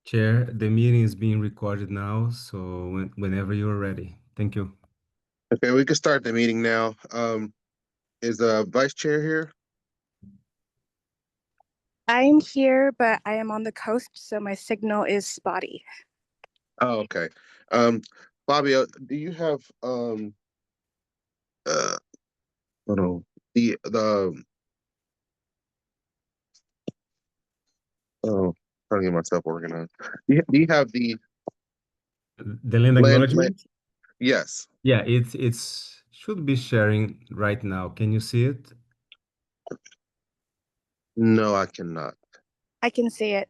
Chair, the meeting is being recorded now, so whenever you're ready. Thank you. Okay, we can start the meeting now. Is the vice chair here? I'm here, but I am on the coast, so my signal is spotty. Oh, okay. Fabio, do you have uh hold on. The oh trying to get myself organized. Do you have the The land land? acknowledgement? Yes. Yeah, it's should be sharing right now. Can you see it? No, I cannot. I can see it.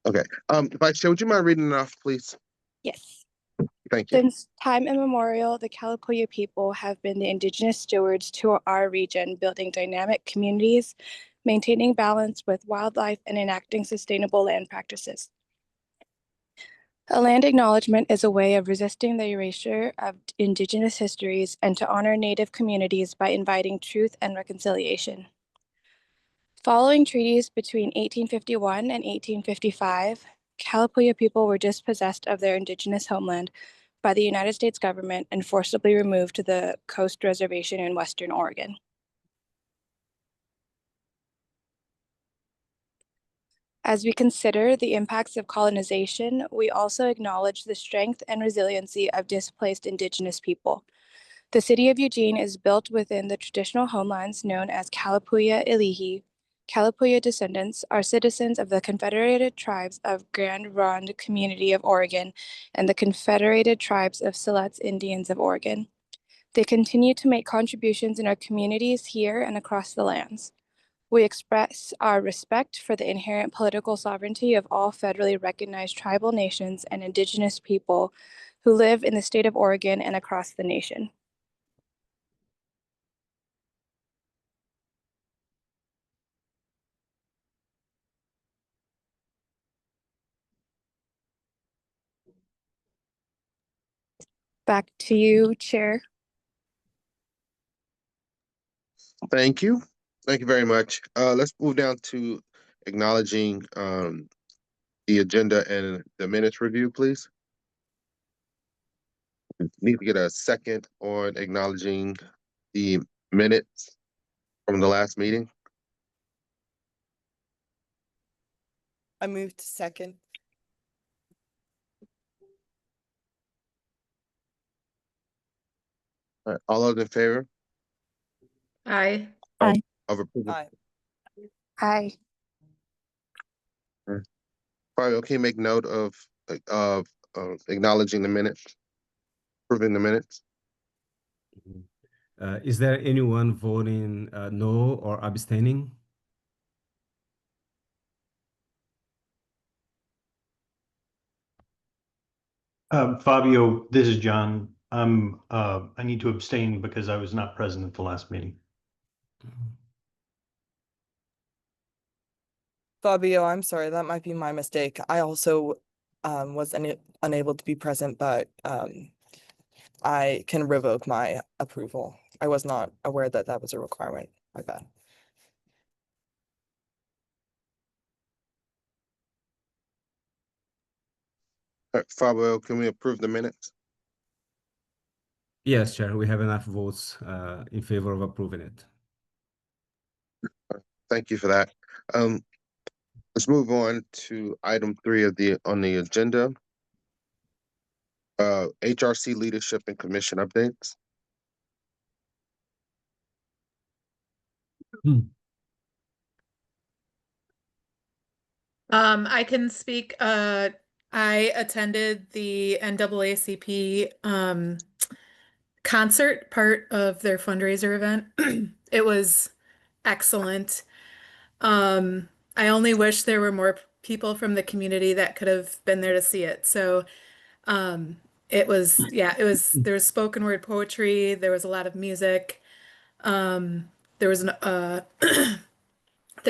Okay. Vice chair, would you mind reading it off, please? Yes. Thank you. Since time immemorial, the Kalapuya people have been the indigenous stewards to our region, building dynamic communities, maintaining balance with wildlife, and enacting sustainable land practices. A land acknowledgement is a way of resisting the erasure of indigenous histories and to honor Native communities by inviting truth and reconciliation. Following treaties between 1851 and 1855, Kalapuya people were dispossessed of their indigenous homeland by the United States government and forcibly removed to the Coast Reservation in Western Oregon. As we consider the impacts of colonization, we also acknowledge the strength and resiliency of displaced Indigenous people. The city of Eugene is built within the traditional homelands known as Kalapuya Ilihi. Kalapuya descendants are citizens of the Confederated Tribes of Grand Ronde Community of Oregon and the Confederated Tribes of Siletz Indians of Oregon. They continue to make contributions in our communities here and across the lands. We express our respect for the inherent political sovereignty of all federally recognized tribal nations and Indigenous people who live in the state of Oregon and across the nation. Back to you, Chair. Thank you. Thank you very much. Let's move down to acknowledging the agenda and the minutes review, please. Need to get a second on acknowledging the minutes from the last meeting. I move to second. All right, all those in favor Aye. of approval? Aye. Aye. Probably okay, make note of acknowledging the minutes, approving the minutes. Is there anyone voting no or abstaining? Fabio, this is John. I need to abstain because I was not present at the last meeting. Fabio, I'm sorry, that might be my mistake. I also was unable to be present, but I can revoke my approval. I was not aware that that was a requirement. My bad. All right, Fabio, can we approve the minutes? Yes, Chair, we have enough votes in favor of approving it. Thank you for that. Let's move on to item 3 on the agenda. HRC leadership and commission updates. I can speak. I attended the NAACP concert part of their fundraiser event. It was excellent. I only wish there were more people from the community that could have been there to see it. So it was, there was spoken word poetry, there was a lot of music. There was the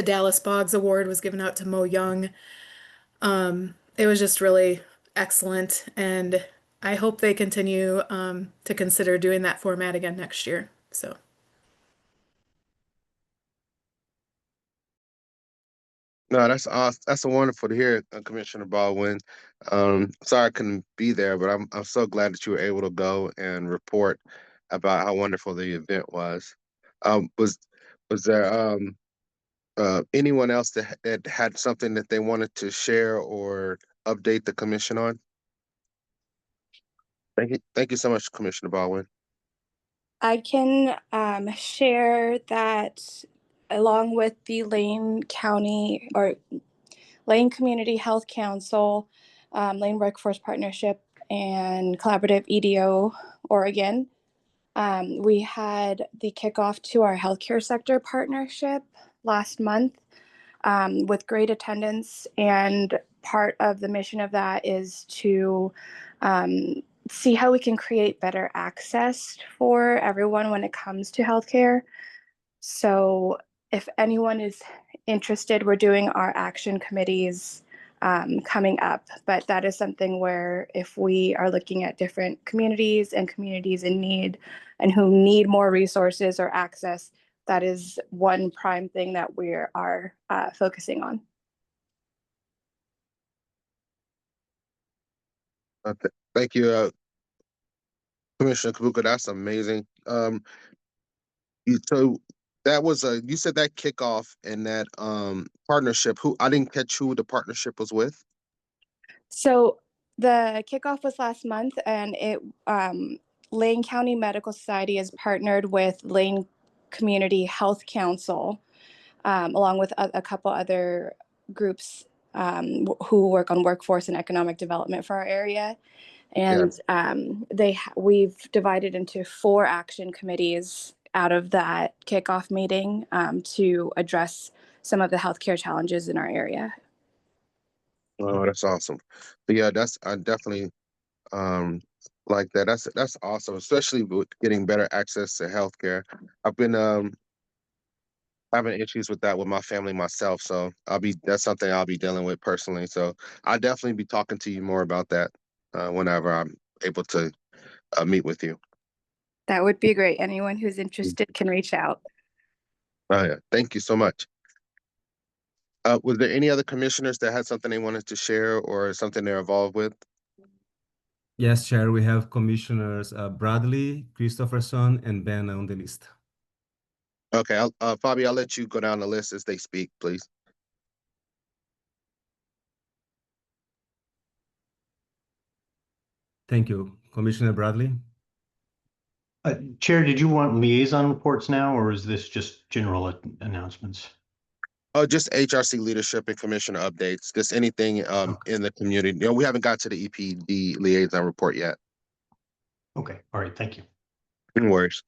Dallas Boggs Award was given out to Mo Young. It was just really excellent, and I hope they continue to consider doing that format again next year. So No, that's awesome. That's wonderful to hear, Commissioner Baldwin. Sorry I couldn't be there, but I'm so glad that you were able to go and report about how wonderful the event was. Um, was was there anyone else that had something that they wanted to share or update the commission on? Thank you so much, Commissioner Baldwin. I can share that along with the Lane County or Lane Community Health Council, Lane Workforce Partnership, and Collaborative EDO Oregon, we had the kickoff to our healthcare sector partnership last month with great attendance. And part of the mission of that is to see how we can create better access for everyone when it comes to healthcare. So if anyone is interested, we're doing our action committees coming up, but that is something where if we are looking at different communities and communities in need and who need more resources or access, that is one prime thing that we are focusing on. Thank you, Commissioner Kabuka. That's amazing. So that was you said that kickoff and that partnership. Who I didn't catch who the partnership was with. So the kickoff was last month, and it Lane County Medical Society has partnered with Lane Community Health Council, along with a couple other groups who work on workforce and economic development for our area. And we've divided into 4 action committees out of that kickoff meeting to address some of the healthcare challenges in our area. Oh, that's awesome. But yeah, I definitely like that. That's awesome, especially with getting better access to healthcare. I've been having issues with that with my family myself, so that's something I'll be dealing with personally. So I'll definitely be talking to you more about that whenever I'm able to meet with you. That would be great. Anyone who's interested can reach out. Oh yeah, thank you so much. Was there any other commissioners that had something they wanted to share or something they're involved with? Yes, Chair, we have Commissioners Bradley, Christopherson, and Ben on the list. Okay, Fabi, I'll let you go down the list as they speak, please. Thank you. Commissioner Bradley? Chair, did you want liaison reports now, or is this just general announcements? Oh, just HRC leadership and commissioner updates. Just anything Okay. in the community. We haven't got to the EPD liaison report yet. Okay, all right, thank you. No worries.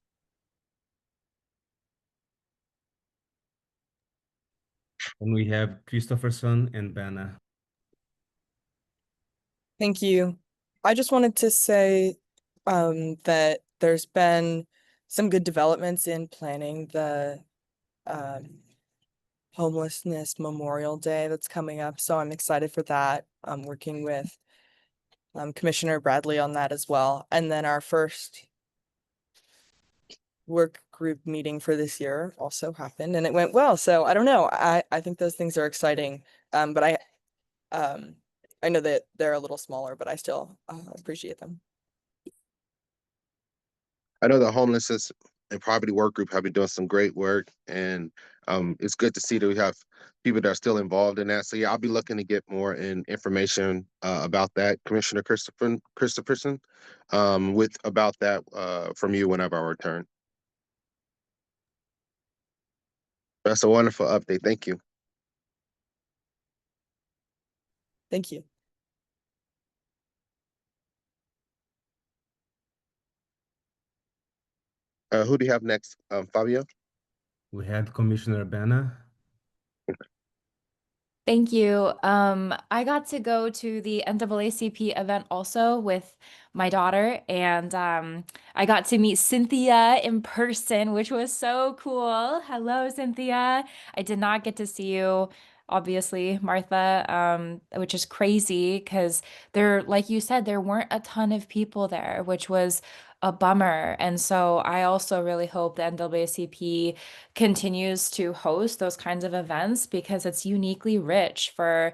And we have Christopherson and Banna. Thank you. I just wanted to say that there's been some good developments in planning the Homelessness Memorial Day that's coming up. So I'm excited for that. I'm working with Commissioner Bradley on that as well. And then our first work group meeting for this year also happened and it went well. So I don't know. I think those things are exciting. But I know that they're a little smaller, but I still appreciate them. I know the homelessness and poverty work group have been doing some great work, and it's good to see that we have people that are still involved in that. So yeah, I'll be looking to get more information about that, Commissioner Christopherson, with about that from you whenever I return. That's a wonderful update. Thank you. Thank you. Who do you have next, Fabio? We had Commissioner Banna. Thank you. I got to go to the NAACP event also with my daughter, and I got to meet Cynthia in person, which was so cool. Hello, Cynthia. I did not get to see you, obviously, Martha, which is crazy because like you said, there weren't a ton of people there, which was a bummer. And so I also really hope the NAACP continues to host those kinds of events because it's uniquely rich for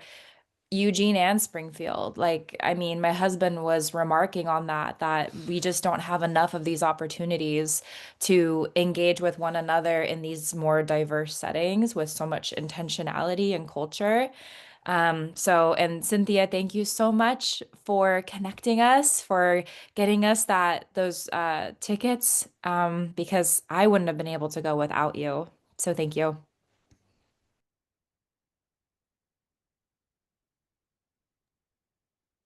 Eugene and Springfield. Like, I mean, my husband was remarking on that we just don't have enough of these opportunities to engage with one another in these more diverse settings with so much intentionality and culture. And Cynthia, thank you so much for connecting us, for getting us those tickets, because I wouldn't have been able to go without you. So thank you.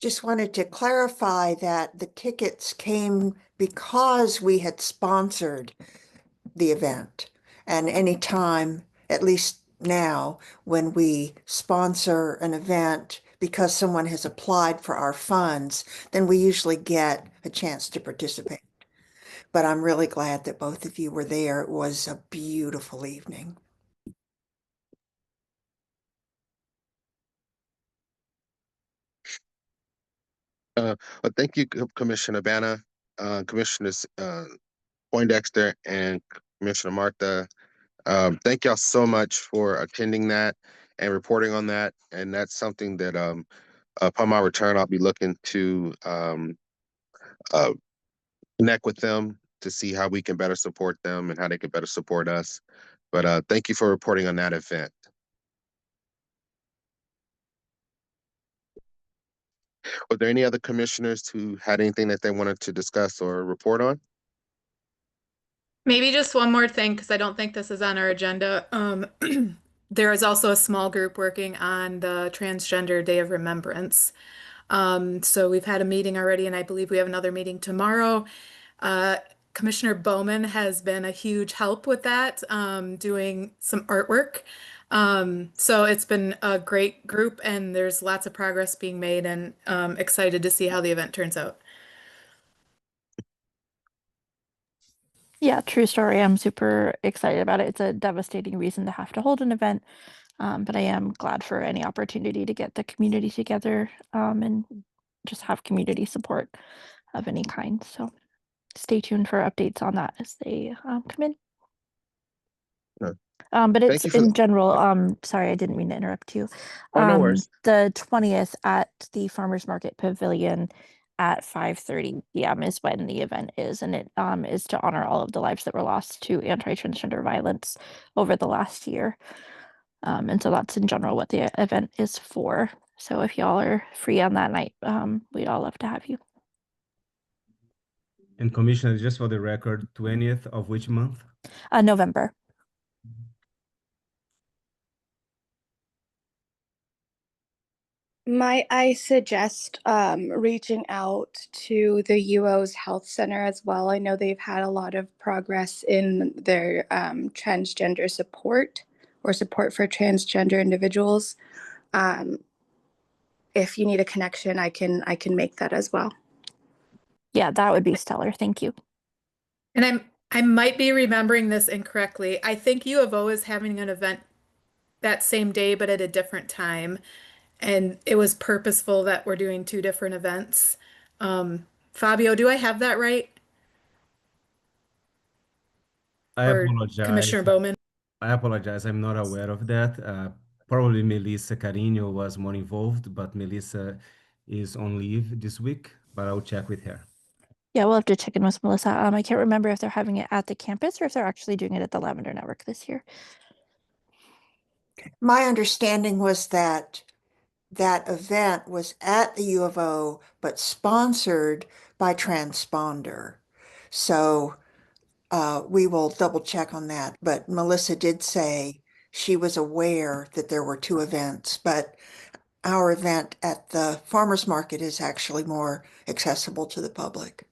Just wanted to clarify that the tickets came because we had sponsored the event. And anytime, at least now, when we sponsor an event because someone has applied for our funds, then we usually get a chance to participate. But I'm really glad that both of you were there. It was a beautiful evening. Well, thank you, Commissioner Banna, Commissioners Poindexter, and Commissioner Martha. Thank y'all so much for attending that and reporting on that. And that's something that upon my return, I'll be looking to connect with them to see how we can better support them and how they can better support us. But thank you for reporting on that event. Were there any other commissioners who had anything that they wanted to discuss or report on? Maybe just one more thing, because I don't think this is on our agenda. There is also a small group working on the Transgender Day of Remembrance. So we've had a meeting already, and I believe we have another meeting tomorrow. Commissioner Bowman has been a huge help with that, doing some artwork. So it's been a great group, and there's lots of progress being made, and excited to see how the event turns out. Yeah, true story. I'm super excited about it. It's a devastating reason to have to hold an event, but I am glad for any opportunity to get the community together and just have community support of any kind. So stay tuned for updates on that as they come in. No. But it's Thank you for in general, sorry, I didn't mean to interrupt you. Oh, no worries. The 20th at the Farmers Market Pavilion at 5:30 p.m. is when the event is, and it is to honor all of the lives that were lost to anti-transgender violence over the last year. And so that's in general what the event is for. So if y'all are free on that night, we'd all love to have you. And Commissioner, just for the record, 20th of which month? November. Might I suggest reaching out to the UO's Health Center as well? I know they've had a lot of progress in their transgender support or support for transgender individuals. If you need a connection, I can make that as well. Yeah, that would be stellar. Thank you. And I might be remembering this incorrectly. I think U of O is having an event that same day, but at a different time. And it was purposeful that we're doing two different events. Fabio, do I have that right? I Or apologize. Commissioner Bowman? I apologize. I'm not aware of that. Probably Melissa Carino was more involved, but Melissa is on leave this week, but I'll check with her. Yeah, we'll have to check in with Melissa. I can't remember if they're having it at the campus or if they're actually doing it at the Lavender Network this year. My understanding was that that event was at the U of O, but sponsored by Transponder. So we will double check on that. But Melissa did say she was aware that there were two events, but our event at the farmers market is actually more accessible to the public.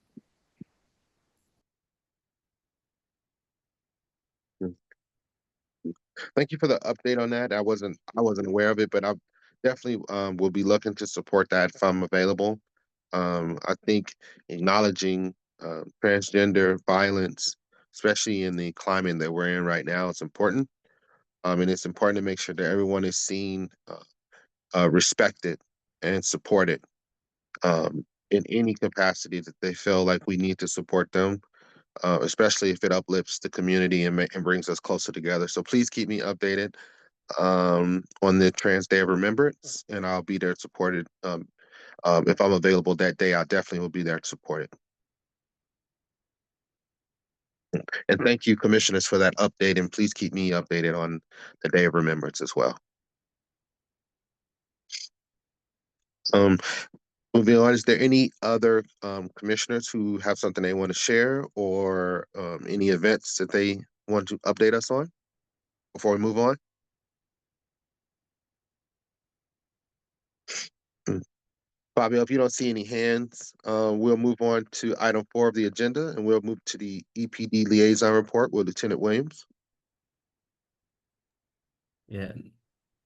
Thank you for the update on that. I wasn't aware of it, but I definitely will be looking to support that if I'm available. I think acknowledging transgender violence, especially in the climate that we're in right now, is important. And it's important to make sure that everyone is seen, respected, and supported. in any capacity that they feel like we need to support them, especially if it uplifts the community and brings us closer together. So please keep me updated on the Trans Day of Remembrance, and I'll be there to support it. If I'm available that day, I definitely will be there to support it. And thank you, commissioners, for that update, and please keep me updated on the Day of Remembrance as well. Moving on, is there any other commissioners who have something they want to share, or any events that they want to update us on before we move on? Fabio, if you don't see any hands, we'll move on to item 4 of the agenda, and we'll move to the EPD liaison report with Lieutenant Williams. Yeah,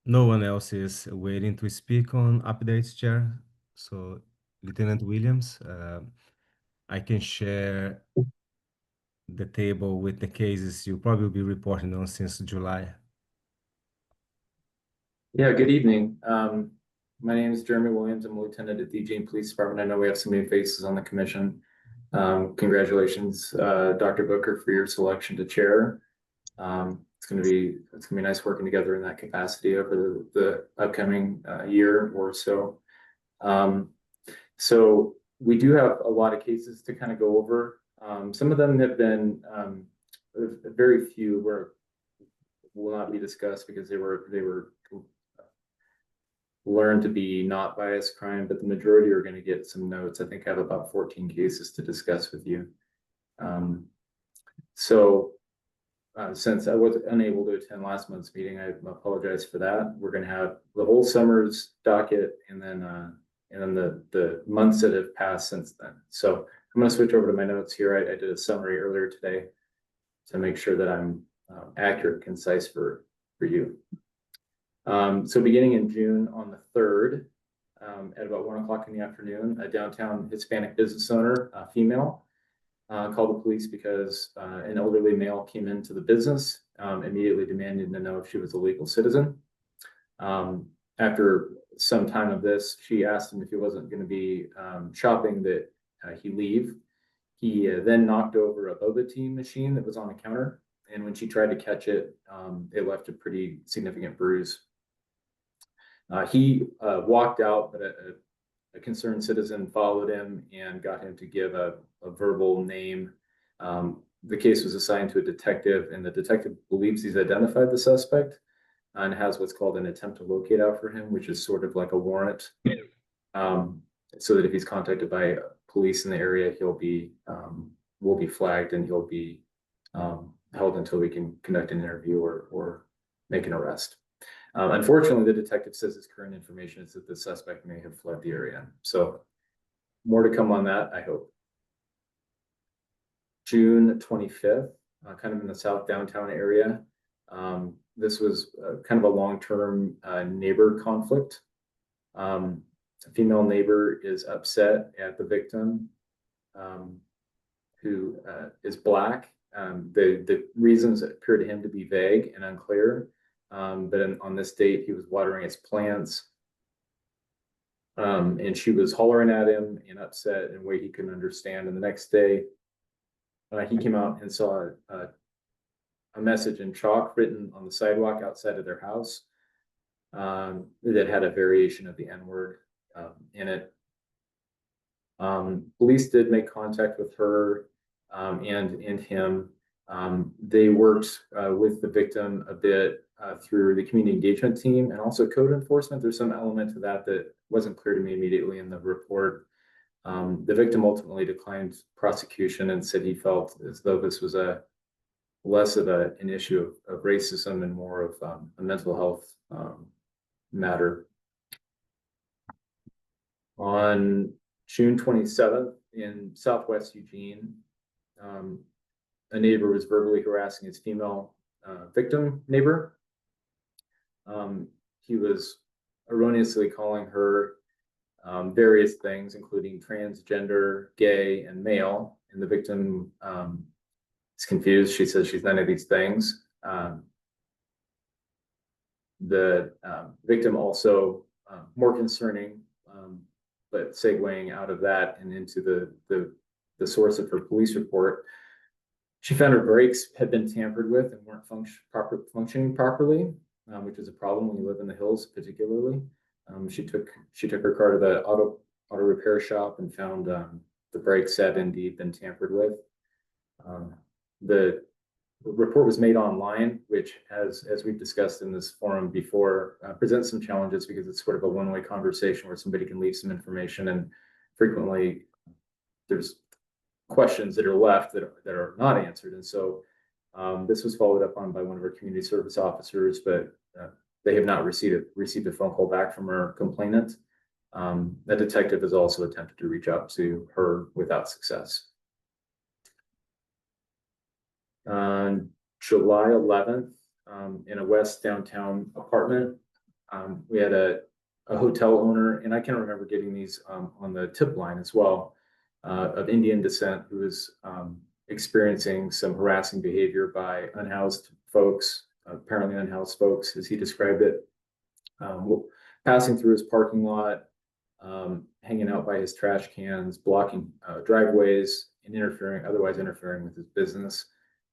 no one else is waiting to speak on updates, Chair. So, Lieutenant Williams, I can share the table with the cases you'll probably be reporting on since July. Yeah, good evening. My name is Jeremy Williams. I'm a lieutenant at the Eugene Police Department. I know we have some new faces on the commission. Congratulations, Dr. Booker, for your selection to chair. It's gonna be nice working together in that capacity over the upcoming year or so. So we do have a lot of cases to kind of go over. Some of them have been very few will not be discussed because they were learned to be not biased crime, but the majority are going to get some notes. I think I have about 14 cases to discuss with you. Since I was unable to attend last month's meeting, I apologize for that. We're going to have the whole summer's docket and then the months that have passed since then. So I'm going to switch over to my notes here. I did a summary earlier today to make sure that I'm accurate and concise for you. So beginning in June on the 3rd, at about 1 o'clock in the afternoon, a downtown Hispanic business owner, female, called the police because an elderly male came into the business, immediately demanding to know if she was a legal citizen. After some time of this, she asked him if he wasn't going to be shopping that he leave. He then knocked over a boba tea machine that was on the counter. And when she tried to catch it, it left a pretty significant bruise. He walked out, but a concerned citizen followed him and got him to give a verbal name. The case was assigned to a detective, and the detective believes he's identified the suspect and has what's called an attempt to locate out for him, which is sort of like a warrant, so that if he's contacted by police in the area, will be flagged and he'll be held until we can conduct an interview or make an arrest. Unfortunately, the detective says his current information is that the suspect may have fled the area. So more to come on that, I hope. June 25th, kind of in the South downtown area. This was kind of a long-term neighbor conflict. A female neighbor is upset at the victim, who is Black. The reasons appear to him to be vague and unclear. But on this date, he was watering his plants, and she was hollering at him and upset in a way he couldn't understand. And the next day, he came out and saw a message in chalk written on the sidewalk outside of their house that had a variation of the N-word in it. Police did make contact with her and him. They worked with the victim a bit through the community engagement team and also code enforcement. There's some element to that wasn't clear to me immediately in the report. The victim ultimately declined prosecution and said he felt as though this was less of an issue of racism and more of a mental health matter. On June 27th in Southwest Eugene, a neighbor was verbally harassing his female victim neighbor. He was erroneously calling her various things, including transgender, gay, and male. And the victim is confused. She says she's none of these things. The victim also, more concerning, but segueing out of that and into the source of her police report, she found her brakes had been tampered with and weren't functioning properly, which is a problem when you live in the hills, particularly. She took her car to the auto repair shop and found the brakes had indeed been tampered with. The report was made online, which, as we've discussed in this forum before, presents some challenges because it's sort of a one-way conversation where somebody can leave some information, and frequently there's questions that are left that are not answered. And so this was followed up on by one of our community service officers, but they have not received a phone call back from our complainant. The detective has also attempted to reach out to her without success. On July 11th, in a West downtown apartment, we had a hotel owner, and I can remember getting these on the tip line as well, of Indian descent, who was experiencing some harassing behavior by unhoused folks, apparently unhoused folks, as he described it, passing through his parking lot, hanging out by his trash cans, blocking driveways, and otherwise interfering with his business.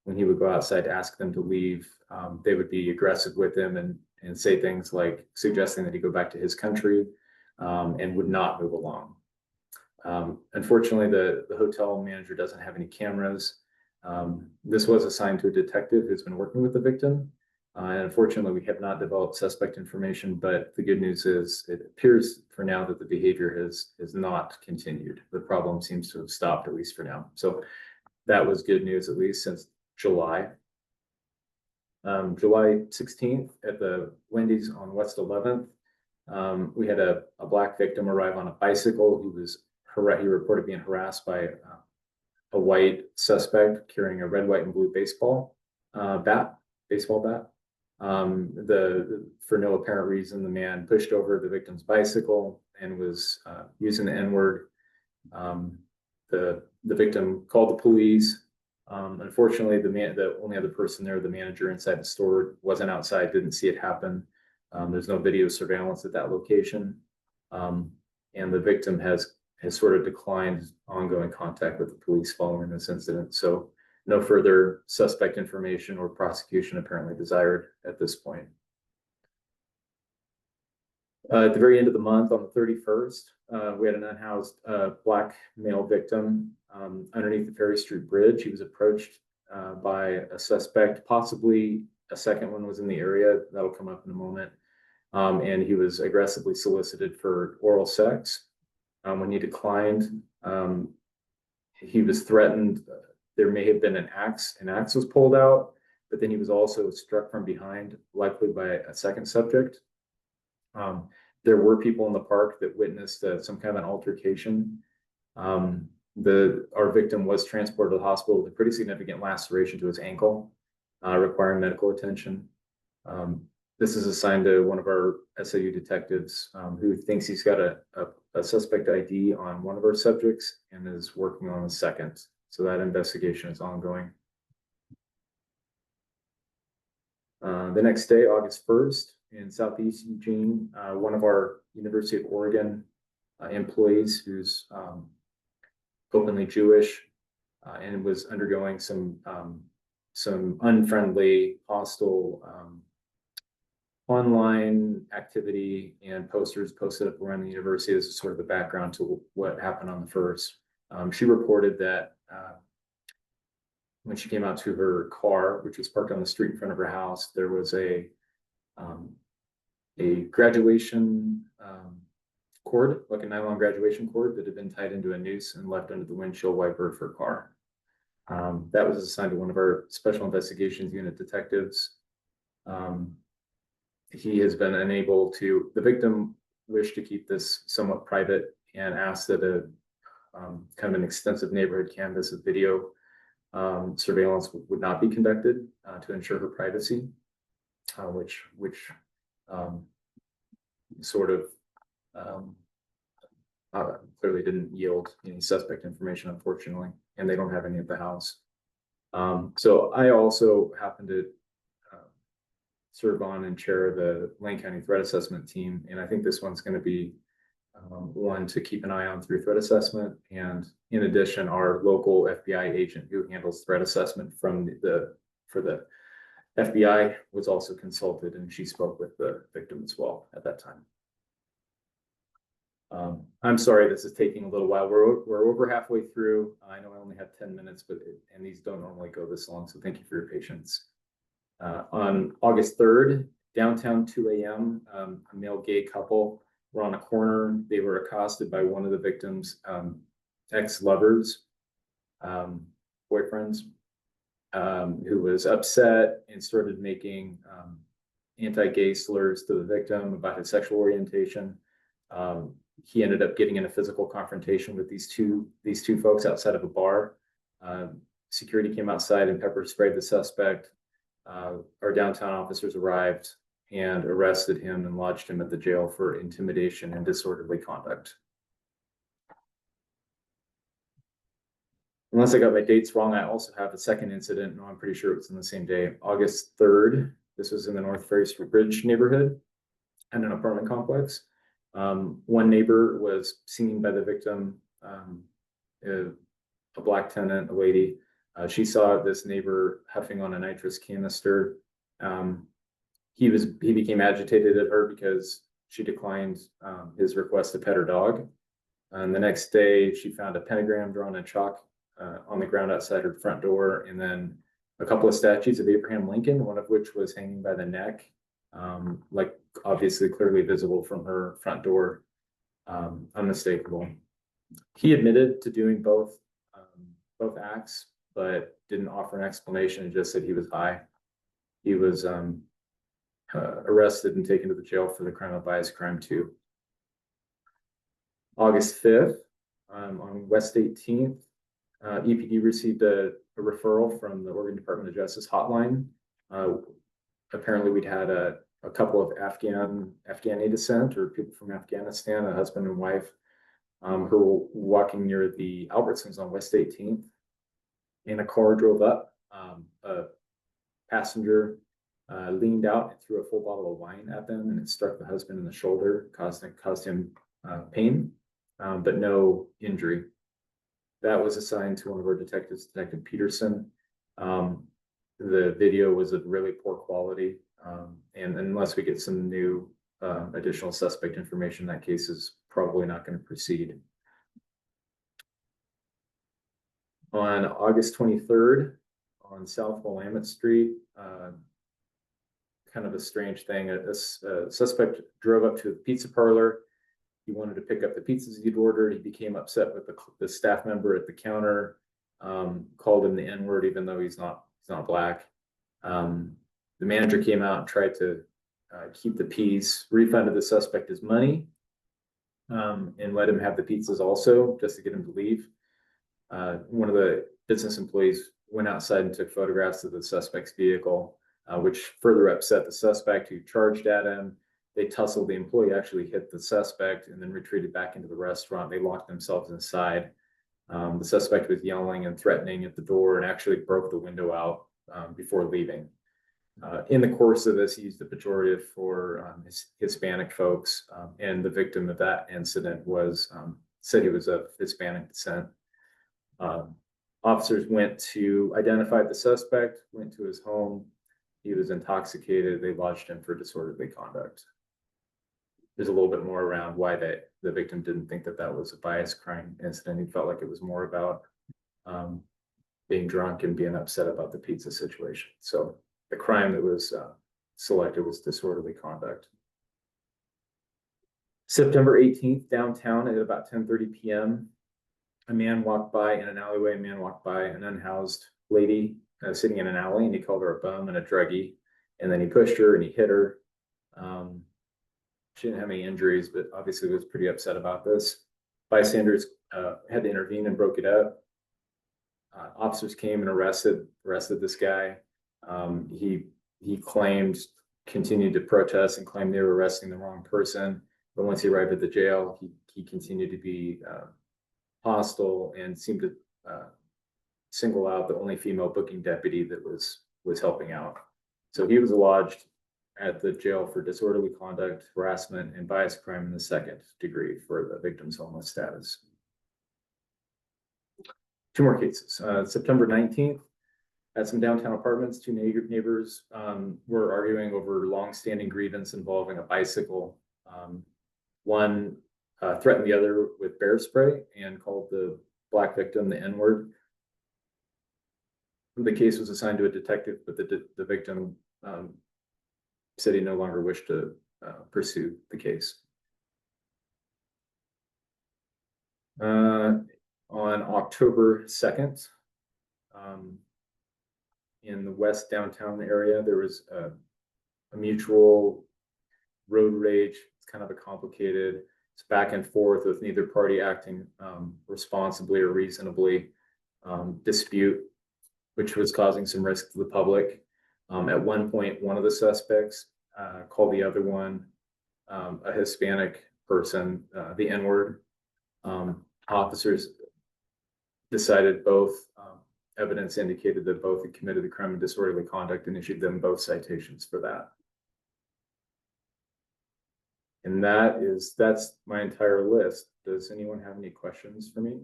When he would go outside to ask them to leave, they would be aggressive with him and say things like suggesting that he go back to his country, and would not move along. Unfortunately, the hotel manager doesn't have any cameras. This was assigned to a detective who's been working with the victim. And unfortunately, we have not developed suspect information, but the good news is it appears for now that the behavior has not continued. The problem seems to have stopped, at least for now. So that was good news, at least since July. July 16th at the Wendy's on West 11th, we had a black victim arrive on a bicycle. He reported being harassed by a white suspect carrying a red, white, and blue baseball bat. For no apparent reason, the man pushed over the victim's bicycle and was using the N-word. The victim called the police. Unfortunately, the only other person there, the manager inside the store, wasn't outside, didn't see it happen. There's no video surveillance at that location. And the victim has sort of declined ongoing contact with the police following this incident. So no further suspect information or prosecution apparently desired at this point. At the very end of the month, on the 31st, we had an unhoused black male victim underneath the Ferry Street Bridge. He was approached by a suspect, possibly a second one was in the area. That'll come up in a moment. And he was aggressively solicited for oral sex. When he declined, he was threatened. There may have been an axe. An axe was pulled out, but then he was also struck from behind, likely by a second subject. There were people in the park that witnessed some kind of an altercation. Our victim was transported to the hospital with a pretty significant laceration to his ankle, requiring medical attention. This is assigned to one of our SAU detectives who thinks he's got a suspect ID on one of our subjects and is working on the second. So that investigation is ongoing. The next day, August 1st, in Southeast Eugene, one of our University of Oregon employees who's openly Jewish and was undergoing some unfriendly, hostile online activity and posters posted up around the university. This is sort of the background to what happened on the 1st. She reported that when she came out to her car, which was parked on the street in front of her house, there was a graduation cord, like a nylon graduation cord that had been tied into a noose and left under the windshield wiper of her car. That was assigned to one of our special investigations unit detectives. He has been unable to, the victim wished to keep this somewhat private and asked that a kind of an extensive neighborhood canvas of video surveillance would not be conducted to ensure her privacy, which sort of clearly didn't yield any suspect information, unfortunately, and they don't have any at the house. So I also happen to serve on and chair the Lane County Threat Assessment Team, and I think this one's going to be one to keep an eye on through threat assessment. And in addition, our local FBI agent who handles threat assessment for the FBI was also consulted, and she spoke with the victim as well at that time. I'm sorry, this is taking a little while. We're over halfway through. I know I only have 10 minutes, and these don't normally go this long, so thank you for your patience. On August 3rd, downtown 2 a.m., a male gay couple were on a corner. They were accosted by one of the victim's ex-lovers, boyfriends, who was upset and started making anti-gay slurs to the victim about his sexual orientation. He ended up getting in a physical confrontation with these two folks outside of a bar. Security came outside and pepper sprayed the suspect. Our downtown officers arrived and arrested him and lodged him at the jail for intimidation and disorderly conduct. Unless I got my dates wrong, I also have a second incident. No, I'm pretty sure it was in the same day, August 3rd. This was in the North Ferry Bridge neighborhood and an apartment complex. One neighbor was seen by the victim, a black tenant, a lady. She saw this neighbor huffing on a nitrous canister. He became agitated at her because she declined his request to pet her dog. And the next day, she found a pentagram drawn in chalk on the ground outside her front door, and then a couple of statues of Abraham Lincoln, one of which was hanging by the neck, like obviously clearly visible from her front door, unmistakable. He admitted to doing both acts, but didn't offer an explanation and just said he was high. He was arrested and taken to the jail for the crime of bias crime 2. August 5th, on West 18th, EPD received a referral from the Oregon Department of Justice hotline. Apparently we'd had a couple of Afghani descent, or people from Afghanistan, a husband and wife, who were walking near the Albertsons on West 18th. And a car drove up. A passenger leaned out and threw a full bottle of wine at them, and it struck the husband in the shoulder, caused him pain, but no injury. That was assigned to one of our detectives, Detective Peterson. The video was of really poor quality, and unless we get some new additional suspect information, that case is probably not going to proceed. On August 23rd, on South Willamette Street, kind of a strange thing. A suspect drove up to a pizza parlor. He wanted to pick up the pizzas he'd ordered. He became upset with the staff member at the counter, called him the N-word, even though he's not black. The manager came out and tried to keep the peace, refunded the suspect his money, and let him have the pizzas also, just to get him to leave. One of the business employees went outside and took photographs of the suspect's vehicle, which further upset the suspect, who charged at him. They tussled. The employee actually hit the suspect and then retreated back into the restaurant. They locked themselves inside. The suspect was yelling and threatening at the door and actually broke the window out before leaving. In the course of this, he used the pejorative for Hispanic folks, and the victim of that incident said he was of Hispanic descent. Officers went to identify the suspect, went to his home. He was intoxicated. They lodged him for disorderly conduct. There's a little bit more around why the victim didn't think that was a bias crime incident. He felt like it was more about being drunk and being upset about the pizza situation. So the crime that was selected was disorderly conduct. September 18th, downtown at about 10:30 p.m., a man walked by in an alleyway. A man walked by an unhoused lady sitting in an alley, and he called her a bum and a druggie. And then he pushed her and he hit her. She didn't have any injuries, but obviously was pretty upset about this. Bystanders had to intervene and broke it up. Officers came and arrested this guy. He continued to protest and claimed they were arresting the wrong person. But once he arrived at the jail, he continued to be hostile and seemed to single out the only female booking deputy that was helping out. So he was lodged at the jail for disorderly conduct, harassment, and bias crime in the 2nd degree for the victim's homeless status. 2 more cases. September 19th, at some downtown apartments, 2 neighbors were arguing over long-standing grievance involving a bicycle. One threatened the other with bear spray and called the Black victim the N-word. The case was assigned to a detective, but the victim said he no longer wished to pursue the case. On October 2nd, in the west downtown area, there was a mutual road rage. It's kind of a complicated, it's back and forth with neither party acting responsibly or reasonably dispute, which was causing some risk to the public. At one point, one of the suspects called the other one a Hispanic person, the N-word. Officers decided both evidence indicated that both had committed the crime of disorderly conduct and issued them both citations for that. And that's my entire list. Does anyone have any questions for me?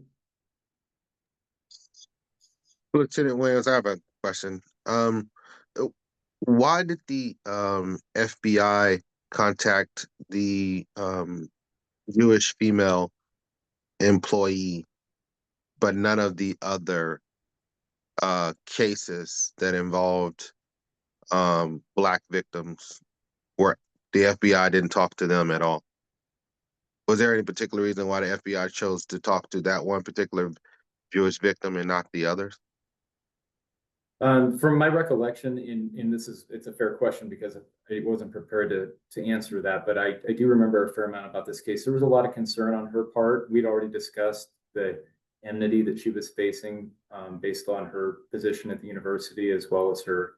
Lieutenant Williams, I have a question. Why did the FBI contact the Jewish female employee, but none of the other cases that involved Black victims, where the FBI didn't talk to them at all? Was there any particular reason why the FBI chose to talk to that one particular Jewish victim and not the others? From my recollection, it's a fair question because I wasn't prepared to answer that, but I do remember a fair amount about this case. There was a lot of concern on her part. We'd already discussed the enmity that she was facing based on her position at the university, as well as her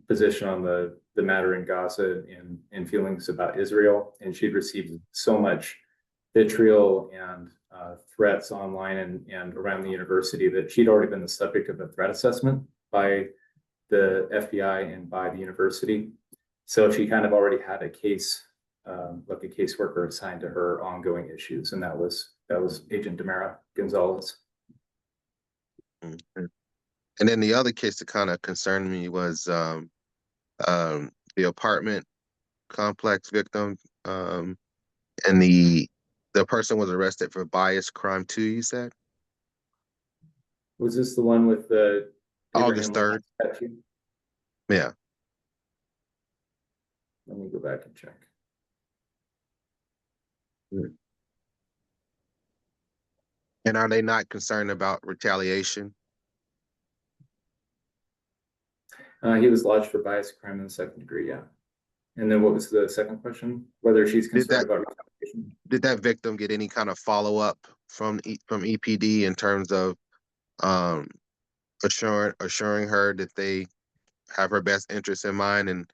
position on the matter in Gaza and feelings about Israel. And she'd received so much vitriol and threats online and around the university that she'd already been the subject of a threat assessment by the FBI and by the university. So she kind of already had a case, like a caseworker assigned to her ongoing issues, and that was Agent Damara Gonzalez. Mm-hmm. And then the other case that kind of concerned me was the apartment complex victim, and the person was arrested for bias crime too, you said? Was this the one with the August 3rd? Yeah. Let me go back and check. And are they not concerned about retaliation? He was lodged for bias crime in the 2nd degree, yeah. And then what was the second question? Whether she's concerned about retaliation? Did that victim get any kind of follow-up from EPD in terms of assuring her that they have her best interests in mind, and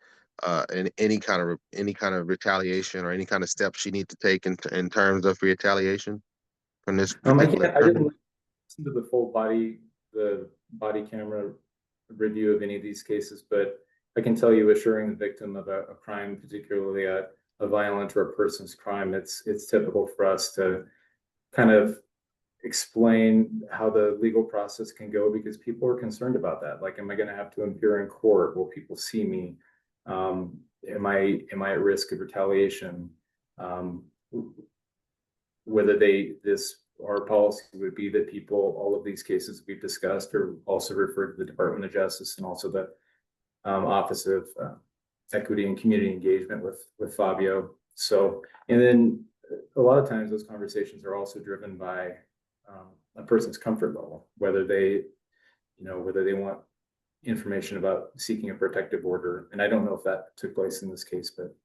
any kind of retaliation or any kind of steps she needs to take in terms of retaliation from this particular I didn't listen to the full body camera review of any of these cases, but I can tell you, assuring the victim of a crime, particularly a violent or a person's crime, it's typical for us to kind of explain how the legal process can go, because people are concerned about that. Like, am I going to have to appear in court? Will people see me? Am I at risk of retaliation? Our policy would be that all of these cases we've discussed are also referred to the Department of Justice and also the Office of Equity and Community Engagement with Fabio. So, and then a lot of times those conversations are also driven by a person's comfort level, whether they want information about seeking a protective order. And I don't know if that took place in this case, but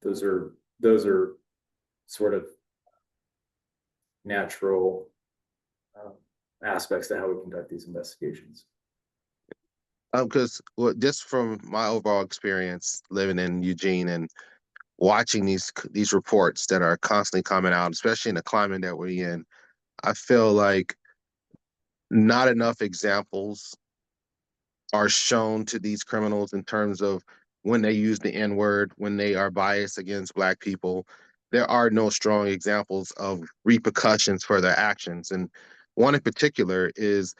those are sort of natural aspects to how we conduct these investigations. Because just from my overall experience living in Eugene and watching these reports that are constantly coming out, especially in the climate that we're in, I feel like not enough examples are shown to these criminals in terms of when they use the N-word, when they are biased against Black people. There are no strong examples of repercussions for their actions. And one in particular is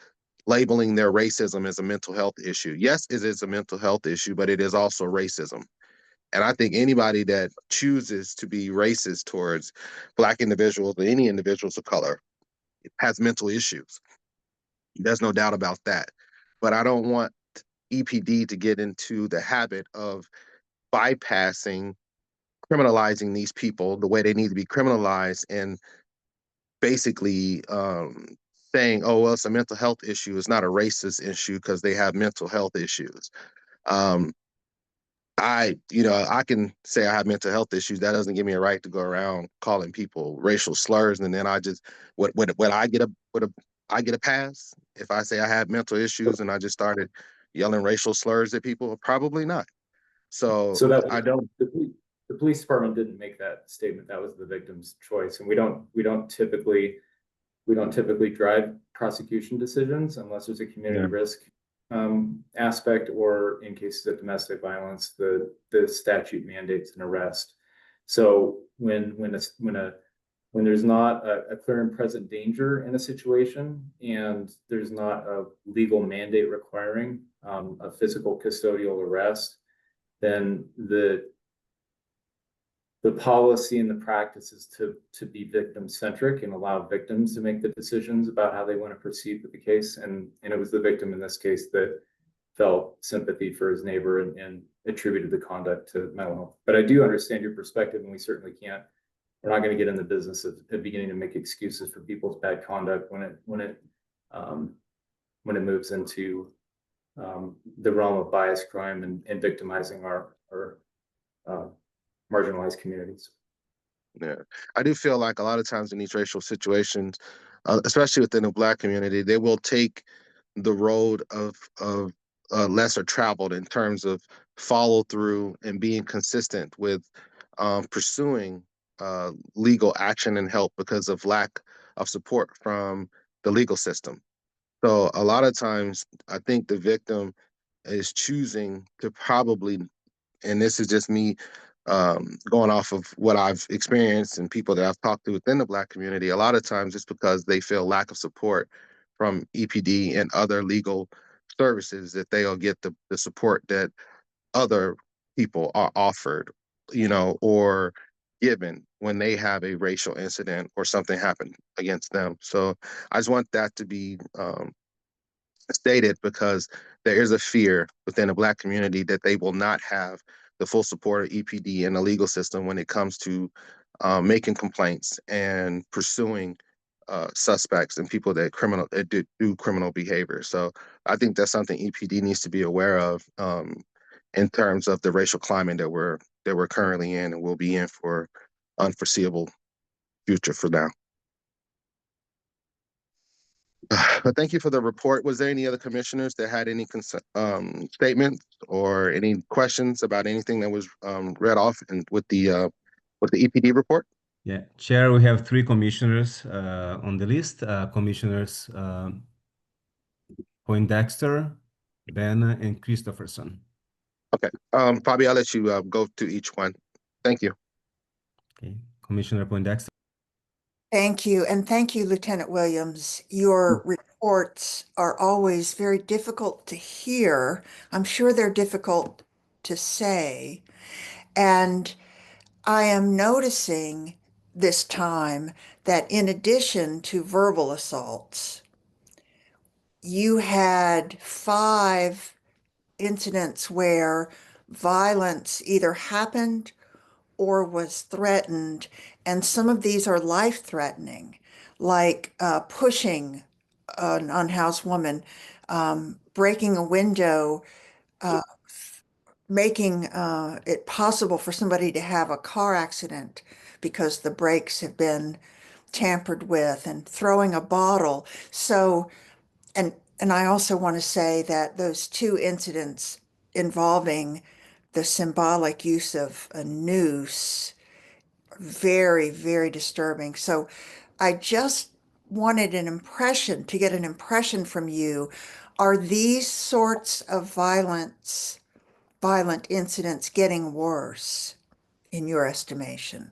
labeling their racism as a mental health issue. Yes, it is a mental health issue, but it is also racism. And I think anybody that chooses to be racist towards Black individuals or any individuals of color has mental issues. There's no doubt about that. But I don't want EPD to get into the habit of bypassing, criminalizing these people the way they need to be criminalized, and basically saying, oh, well, it's a mental health issue. It's not a racist issue because they have mental health issues. I can say I have mental health issues. That doesn't give me a right to go around calling people racial slurs. And then I just, what I get I get a pass if I say I have mental issues and I just started yelling racial slurs at people? Probably not. So that I don't. the police department didn't make that statement. That was the victim's choice, and we don't typically drive prosecution decisions unless there's a community risk aspect, or in cases of domestic violence, the statute mandates an arrest. So when there's not a clear and present danger in a situation, and there's not a legal mandate requiring a physical custodial arrest, then the policy and the practice is to be victim centric and allow victims to make the decisions about how they want to proceed with the case. And it was the victim in this case that felt sympathy for his neighbor and attributed the conduct to mental health. But I do understand your perspective, and we certainly can't. We're not going to get in the business of beginning to make excuses for people's bad conduct when it moves into the realm of bias crime and victimizing our marginalized communities. Yeah, I do feel like a lot of times in these racial situations, especially within the Black community, they will take the road of lesser traveled in terms of follow through and being consistent with pursuing legal action and help because of lack of support from the legal system. So a lot of times, I think the victim is choosing to probably, and this is just me going off of what I've experienced and people that I've talked to within the Black community, a lot of times it's because they feel lack of support from EPD and other legal services, that they'll get the support that other people are offered, or given when they have a racial incident or something happen against them. So I just want that to be stated, because there is a fear within the Black community that they will not have the full support of EPD and the legal system when it comes to making complaints and pursuing suspects and people that do criminal behavior. So I think that's something EPD needs to be aware of in terms of the racial climate that we're currently in and will be in for unforeseeable future for now. But thank you for the report. Was there any other commissioners that had any statements or any questions about anything that was read off with the EPD report? Yeah, Chair, we have 3 commissioners on the list. Commissioners Poindexter, Ben, and Christopherson. Okay, Fabi, I'll let you go to each one. Thank you. Okay, Commissioner Poindexter. Thank you. And thank you, Lieutenant Williams. Your reports are always very difficult to hear. I'm sure they're difficult to say. And I am noticing this time that in addition to verbal assaults, you had 5 incidents where violence either happened or was threatened, and some of these are life-threatening, like pushing an unhoused woman, breaking a window, making it possible for somebody to have a car accident because the brakes have been tampered with, and throwing a bottle. So, and I also want to say that those 2 incidents involving the symbolic use of a noose, very, very disturbing. So I just wanted to get an impression from you. Are these sorts of violence violent incidents getting worse in your estimation?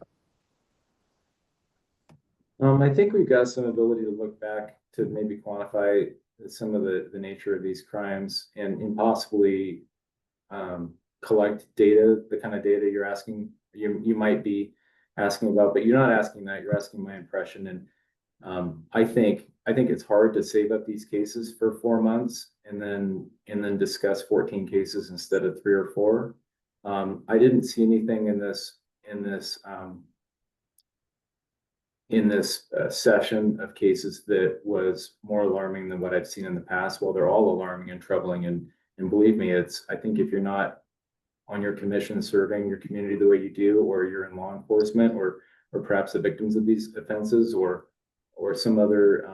I think we've got some ability to look back to maybe quantify some of the nature of these crimes and possibly collect data, the kind of data you're asking, you might be asking about, but you're not asking that, you're asking my impression. And I think it's hard to save up these cases for 4 months and then discuss 14 cases instead of 3 or 4. I didn't see anything in this session of cases that was more alarming than what I've seen in the past. Well, they're all alarming and troubling, and believe me, I think if you're not on your commission serving your community the way you do, or you're in law enforcement, or perhaps the victims of these offenses, or some other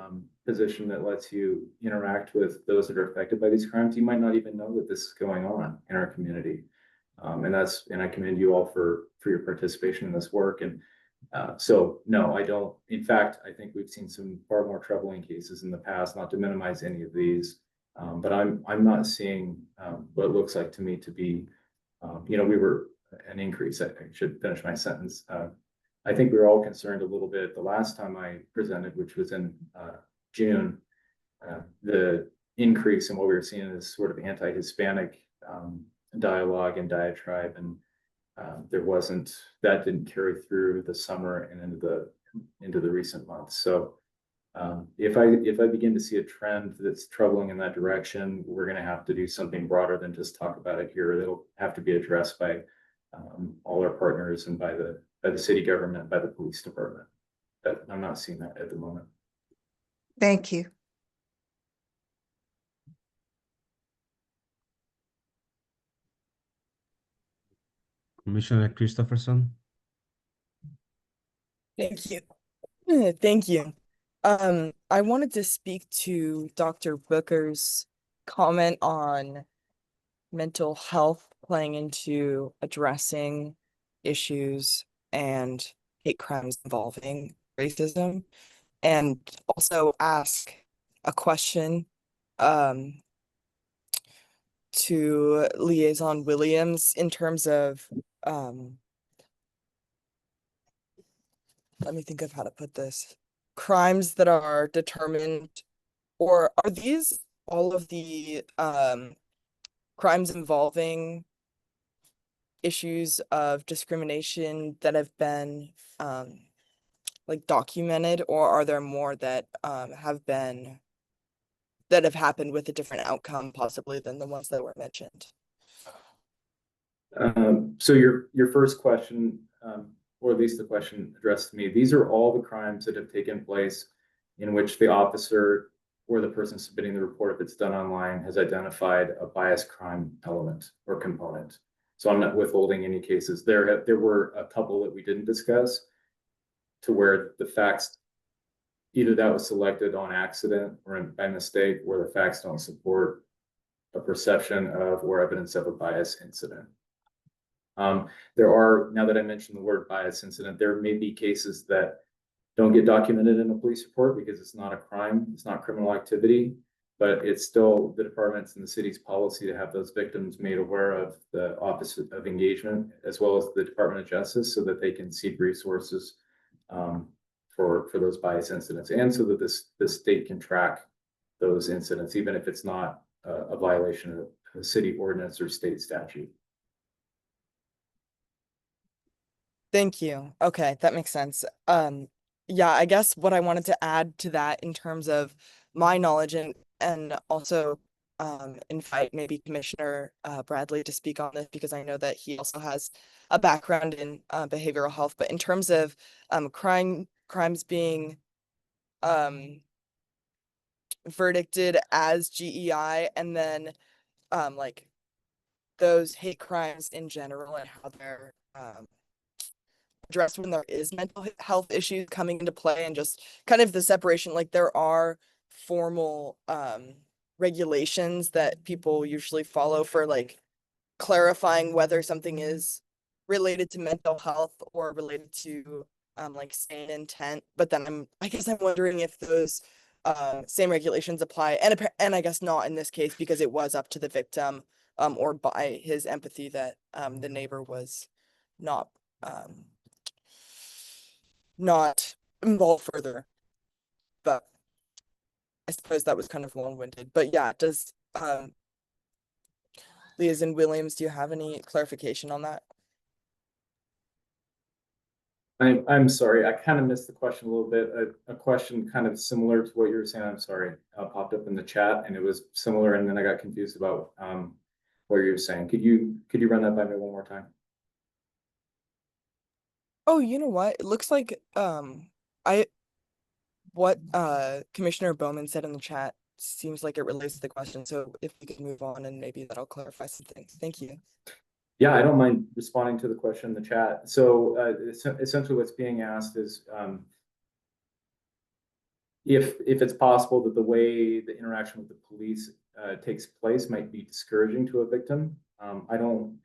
position that lets you interact with those that are affected by these crimes, you might not even know that this is going on in our community. And I commend you all for your participation in this work. And so no, I don't. In fact, I think we've seen some far more troubling cases in the past, not to minimize any of these. But I'm not seeing what it looks like to me to be, we were an increase. I should finish my sentence. I think we were all concerned a little bit the last time I presented, which was in June. The increase in what we were seeing is sort of anti-Hispanic dialogue and diatribe, and that didn't carry through the summer and into the recent months. So if I begin to see a trend that's troubling in that direction, we're going to have to do something broader than just talk about it here. It'll have to be addressed by all our partners and by the city government, by the police department. But I'm not seeing that at the moment. Thank you. Commissioner Christopherson. Thank you. Thank you. I wanted to speak to Dr. Booker's comment on mental health playing into addressing issues and hate crimes involving racism, and also ask a question to Liaison Williams in terms of let me think of how to put this. Crimes that are determined, or are these all of the crimes involving issues of discrimination that have been like documented, or are there more that have happened with a different outcome possibly than the ones that were mentioned? So your first question, or at least the question addressed to me, these are all the crimes that have taken place in which the officer or the person submitting the report, if it's done online, has identified a biased crime element or component. So I'm not withholding any cases. There were a couple that we didn't discuss, to where the facts, either that was selected on accident or by mistake, where the facts don't support a perception of or evidence of a bias incident. There are, now that I mentioned the word bias incident, there may be cases that don't get documented in a police report because it's not a crime, it's not criminal activity, but it's still the department's and the city's policy to have those victims made aware of the Office of Engagement, as well as the Department of Justice, so that they can seek resources for those bias incidents, and so that the state can track those incidents, even if it's not a violation of a city ordinance or state statute. Thank you. Okay, that makes sense. Yeah, I guess what I wanted to add to that in terms of my knowledge, and also invite maybe Commissioner Bradley to speak on this, because I know that he also has a background in behavioral health, but in terms of crimes being verdicted as GEI, and then like those hate crimes in general and how they're addressed when there is mental health issues coming into play, and just kind of the separation. Like, there are formal regulations that people usually follow for like clarifying whether something is related to mental health or related to like sane intent. But then I guess I'm wondering if those same regulations apply, and I guess not in this case, because it was up to the victim or by his empathy that the neighbor was not not involved further. But I suppose that was kind of long-winded. But yeah, does Liaison Williams, do you have any clarification on that? I'm sorry, I kind of missed the question a little bit. A question kind of similar to what you were saying, I'm sorry, popped up in the chat and it was similar, and then I got confused about what you were saying. Could you run that by me one more time? Oh, you know what? It looks like what Commissioner Bowman said in the chat seems like it relates to the question. So if we could move on and maybe that'll clarify some things. Thank you. Yeah, I don't mind responding to the question in the chat. So essentially what's being asked is if it's possible that the way the interaction with the police takes place might be discouraging to a victim. I don't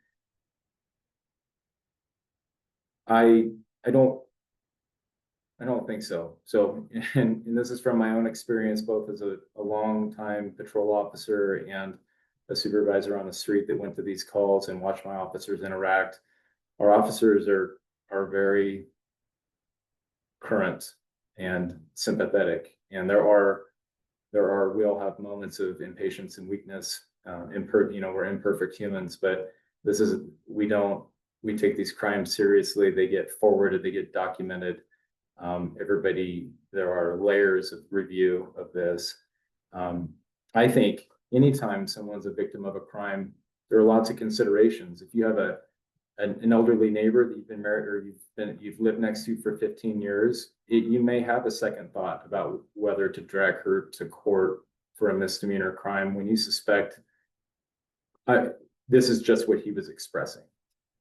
think so. So, and this is from my own experience, both as a long time patrol officer and a supervisor on the street that went to these calls and watched my officers interact. Our officers are very current and sympathetic, and we all have moments of impatience and weakness. We're imperfect humans, but we take these crimes seriously. They get forwarded, they get documented. There are layers of review of this. I think anytime someone's a victim of a crime, there are lots of considerations. If you have an elderly neighbor that you've been married or you've lived next to for 15 years, you may have a second thought about whether to drag her to court for a misdemeanor crime when you suspect this is just what he was expressing.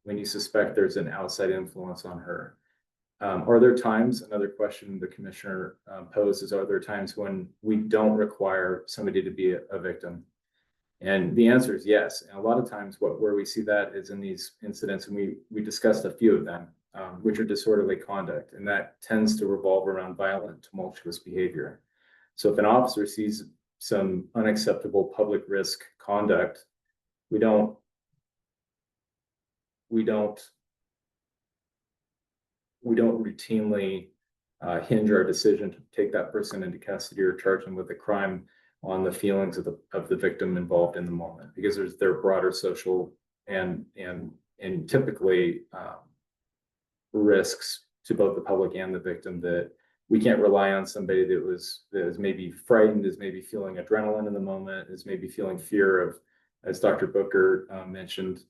When you suspect there's an outside influence on her. Are there times, another question the commissioner posed is, are there times when we don't require somebody to be a victim? And the answer is yes. And a lot of times where we see that is in these incidents, and we discussed a few of them, which are disorderly conduct, and that tends to revolve around violent, tumultuous behavior. So if an officer sees some unacceptable public risk conduct, we don't routinely hinge our decision to take that person into custody or charge them with a crime on the feelings of the victim involved in the moment, because there are broader social and typically risks to both the public and the victim that we can't rely on somebody that is maybe frightened, is maybe feeling adrenaline in the moment, is maybe feeling fear of, as Dr. Booker mentioned,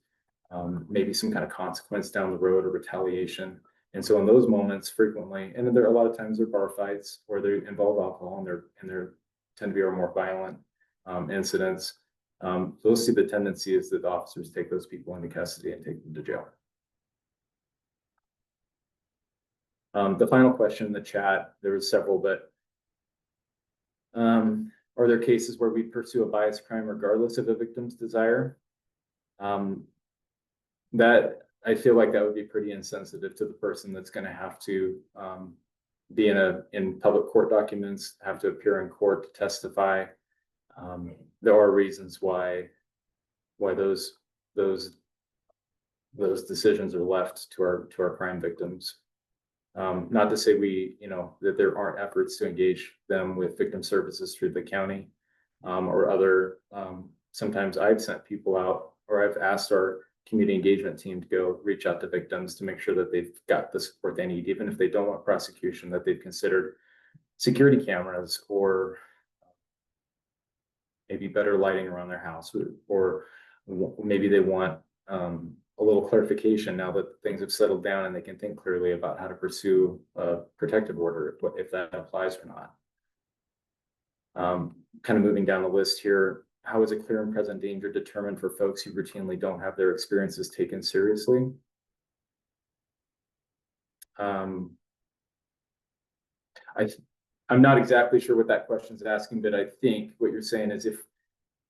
maybe some kind of consequence down the road or retaliation. And so in those moments, frequently, and then there are a lot of times there are bar fights or they involve alcohol and there tend to be more violent incidents. Those see the tendency is that the officers take those people into custody and take them to jail. The final question in the chat, there was several, but are there cases where we pursue a biased crime regardless of a victim's desire? That I feel like that would be pretty insensitive to the person that's going to have to be in public court documents, have to appear in court to testify. There are reasons why those decisions are left to our crime victims. Not to say that there aren't efforts to engage them with victim services through the county or other. Sometimes I've sent people out, or I've asked our community engagement team to go reach out to victims to make sure that they've got the support they need, even if they don't want prosecution, that they've considered security cameras or maybe better lighting around their house, or maybe they want a little clarification now that things have settled down and they can think clearly about how to pursue a protective order, if that applies or not. Kind of moving down the list here, how is a clear and present danger determined for folks who routinely don't have their experiences taken seriously? I'm not exactly sure what that question is asking, but I think what you're saying is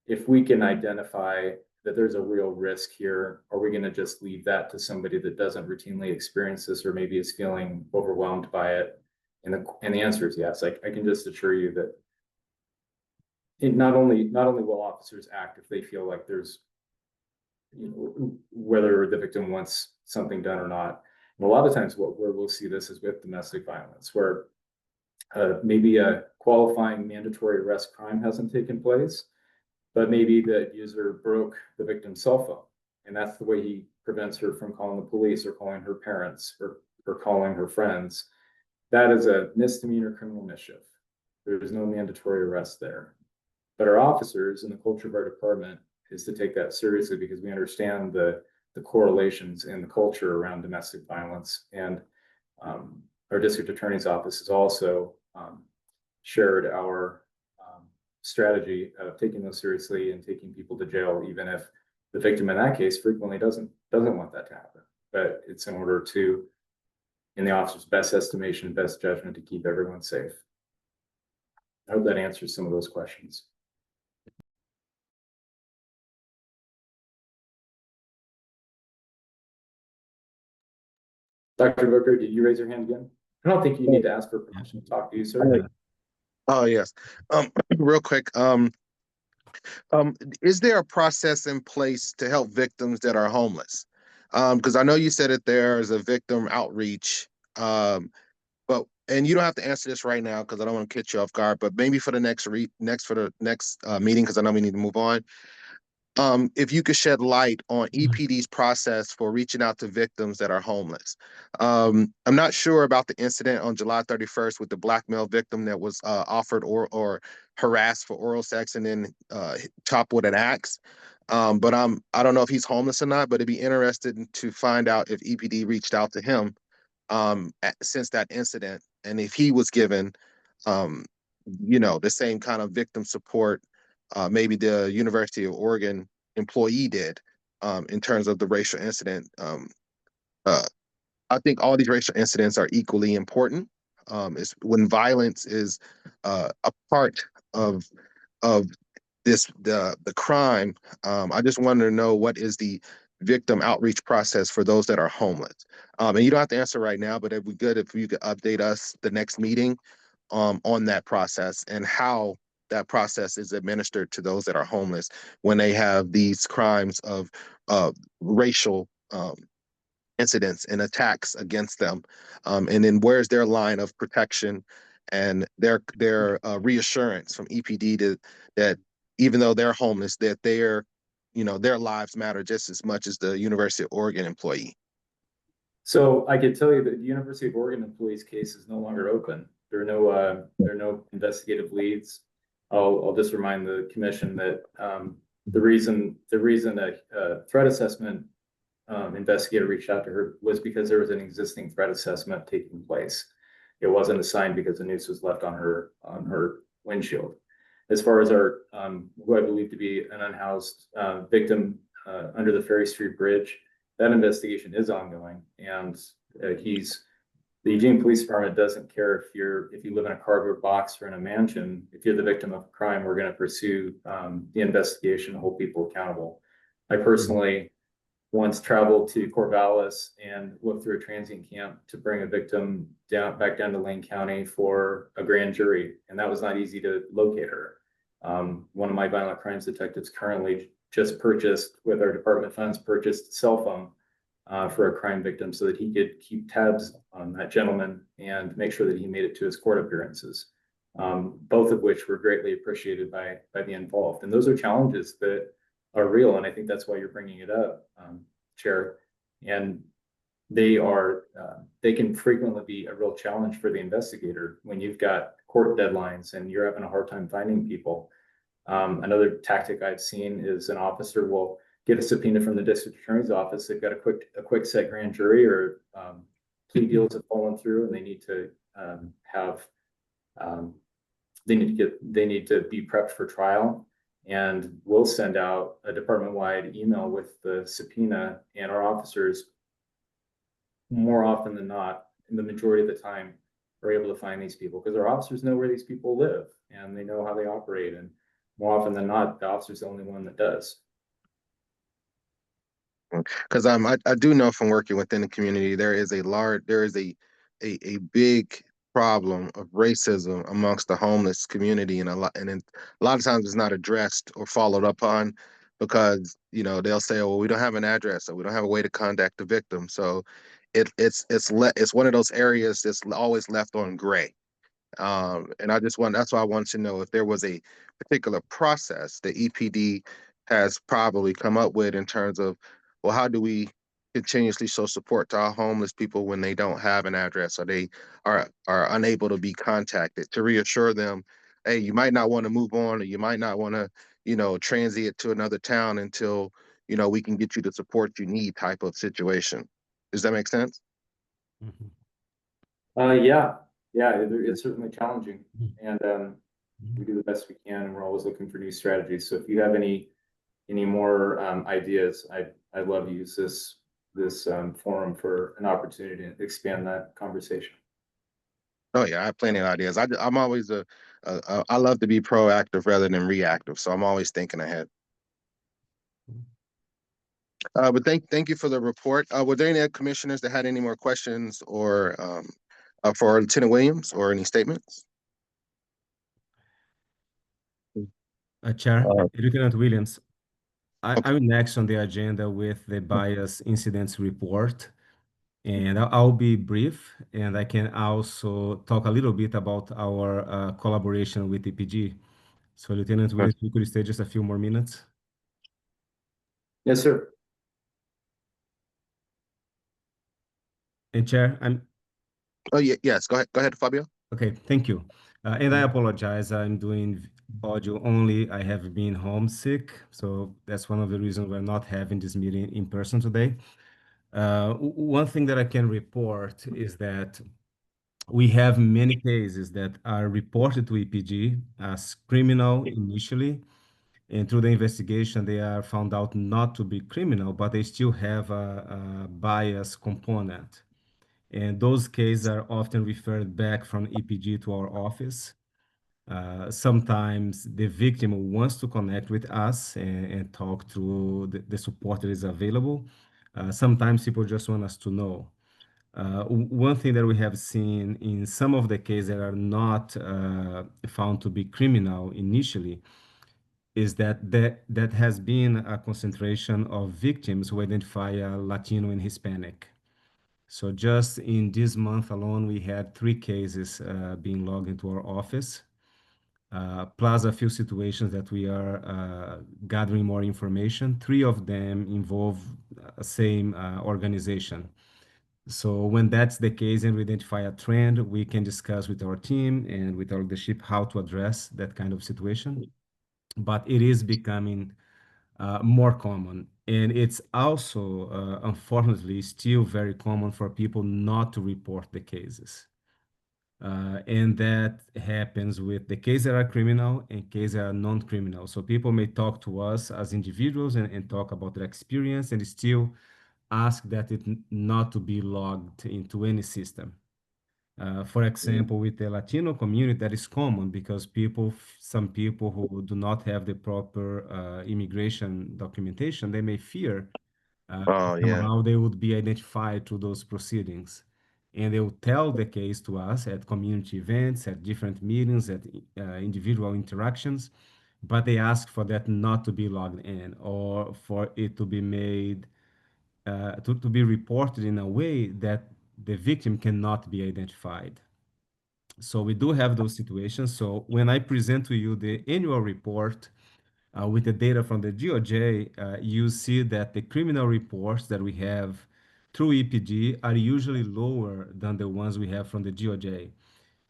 if we can identify that there's a real risk here, are we going to just leave that to somebody that doesn't routinely experience this, or maybe is feeling overwhelmed by it? And the answer is yes. I can just assure you that not only will officers act if they feel like there's whether the victim wants something done or not. And a lot of times where we'll see this is with domestic violence, where maybe a qualifying mandatory arrest crime hasn't taken place, but maybe the user broke the victim's cell phone. And that's the way he prevents her from calling the police or calling her parents or calling her friends. That is a misdemeanor criminal mischief. There is no mandatory arrest there. But our officers and the culture of our department is to take that seriously because we understand the correlations in the culture around domestic violence. And our district attorney's office has also shared our strategy of taking those seriously and taking people to jail, even if the victim in that case frequently doesn't want that to happen. But it's in order to, in the officer's best estimation, best judgment, to keep everyone safe. I hope that answers some of those questions. Dr. Booker, did you raise your hand again? I don't think you need to ask for permission to talk to you, sir. Oh, yes. Real quick. Is there a process in place to help victims that are homeless? Because I know you said that there's a victim outreach, and you don't have to answer this right now because I don't want to catch you off guard, but maybe for the next meeting, because I know we need to move on. If you could shed light on EPD's process for reaching out to victims that are homeless. I'm not sure about the incident on July 31st with the black male victim that was offered or harassed for oral sex and then chopped with an axe. But I don't know if he's homeless or not, but it'd be interesting to find out if EPD reached out to him since that incident and if he was given, the same kind of victim support maybe the University of Oregon employee did in terms of the racial incident. I think all these racial incidents are equally important. It's when violence is a part of the crime. I just wanted to know what is the victim outreach process for those that are homeless. And you don't have to answer right now, but it'd be good if you could update us the next meeting on that process and how that process is administered to those that are homeless when they have these crimes of racial incidents and attacks against them. And then where's their line of protection and their reassurance from EPD that even though they're homeless, that their lives matter just as much as the University of Oregon employee. So I can tell you that the University of Oregon employee's case is no longer open. There are no investigative leads. I'll just remind the commission that the reason a threat assessment investigator reached out to her was because there was an existing threat assessment taking place. It wasn't assigned because the noose was left on her windshield. As far as our who I believe to be an unhoused victim under the Ferry Street Bridge, that investigation is ongoing, and the Eugene Police Department doesn't care if you live in a cardboard box or in a mansion. If you're the victim of a crime, we're going to pursue the investigation and hold people accountable. I personally once traveled to Corvallis and looked through a transient camp to bring a victim back down to Lane County for a grand jury, and that was not easy to locate her. One of my violent crimes detectives currently just purchased, with our department funds, purchased a cell phone for a crime victim so that he could keep tabs on that gentleman and make sure that he made it to his court appearances, both of which were greatly appreciated by the involved. And those are challenges that are real, and I think that's why you're bringing it up, Chair. And they can frequently be a real challenge for the investigator when you've got court deadlines and you're having a hard time finding people. Another tactic I've seen is an officer will get a subpoena from the district attorney's office. They've got a quick set grand jury or plea deals have fallen through, and they need to they need to be prepped for trial. And we'll send out a department-wide email with the subpoena, and our officers, more often than not, in the majority of the time, are able to find these people because our officers know where these people live and they know how they operate. And more often than not, the officer's the only one that does. Because I do know from working within the community, there is a big problem of racism amongst the homeless community, and a lot of times it's not addressed or followed up on. because they'll say, "Oh, well, we don't have an address, or we don't have a way to contact the victim." So it's one of those areas that's always left on gray. And that's why I wanted to know if there was a particular process the EPD has probably come up with in terms of, well, how do we continuously show support to our homeless people when they don't have an address or they are unable to be contacted, to reassure them, hey, you might not want to move on, or you might not want to, transient to another town until, we can get you the support you need, type of situation. Does that make sense? Mhm. Yeah, it's certainly challenging, and we do the best we can, and we're always looking for new strategies. So if you have any more ideas, I'd love to use this forum for an opportunity to expand that conversation. Oh yeah, I have plenty of ideas. I'm always I love to be proactive rather than reactive, so I'm always thinking ahead. But thank you for the report. Were there any commissioners that had any more questions or for Lieutenant Williams, or any statements? Chair, Uh, Lieutenant Williams, Okay. I'm next on the agenda with the bias incidents report, and I'll be brief, and I can also talk a little bit about our collaboration with EPG. So, Lieutenant Williams, you could stay just a few more minutes. Yes, sir. And Chair, Oh yeah, yes. Go ahead, Fabio. okay, thank you. And I apologize, I'm doing audio only. I have been homesick, so that's one of the reasons we're not having this meeting in person today. One thing that I can report is that we have many cases that are reported to EPG as criminal initially, and through the investigation, they are found out not to be criminal, but they still have a bias component. And those cases are often referred back from EPG to our office. Sometimes the victim wants to connect with us and talk through the support that is available. Sometimes people just want us to know. One thing that we have seen in some of the cases that are not found to be criminal initially is that has been a concentration of victims who identify Latino and Hispanic. So just in this month alone, we had 3 cases being logged into our office, plus a few situations that we are gathering more information. 3 of them involve same organization. So when that's the case and we identify a trend, we can discuss with our team and with our leadership how to address that kind of situation. But it is becoming more common. And it's also, unfortunately, still very common for people not to report the cases. And that happens with the cases that are criminal and cases that are non-criminal. So people may talk to us as individuals and talk about their experience and still ask that it not to be logged into any system. For example, with the Latino community, that is common because some people who do not have the proper immigration documentation, they may fear Oh yeah. somehow they would be identified through those proceedings. And they will tell the case to us at community events, at different meetings, at individual interactions, but they ask for that not to be logged in or for it to be made, to be reported in a way that the victim cannot be identified. So we do have those situations. So when I present to you the annual report with the data from the GOJ, you see that the criminal reports that we have through EPG are usually lower than the ones we have from the GOJ,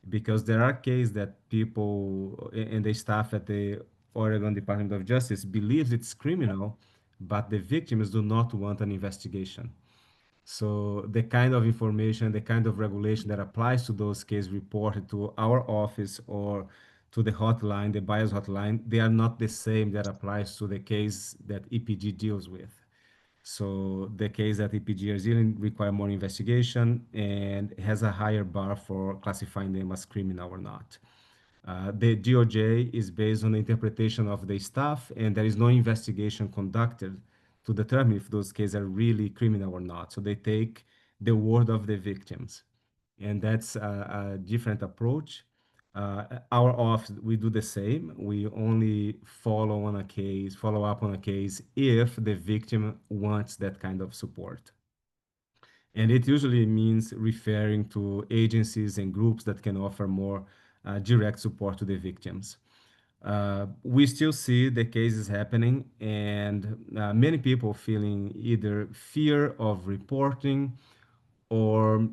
because there are cases that people and the staff at the Oregon Department of Justice believes it's criminal, but the victims do not want an investigation. So the kind of information, the kind of regulation that applies to those cases reported to our office or to the hotline, the bias hotline, they are not the same that applies to the case that EPG deals with. So the case that EPG is dealing require more investigation and has a higher bar for classifying them as criminal or not. The DOJ is based on the interpretation of the staff, and there is no investigation conducted to determine if those cases are really criminal or not. So they take the word of the victims, and that's a different approach. Our office, we do the same. We only follow up on a case if the victim wants that kind of support. And it usually means referring to agencies and groups that can offer more direct support to the victims. We still see the cases happening, and many people feeling either fear of reporting or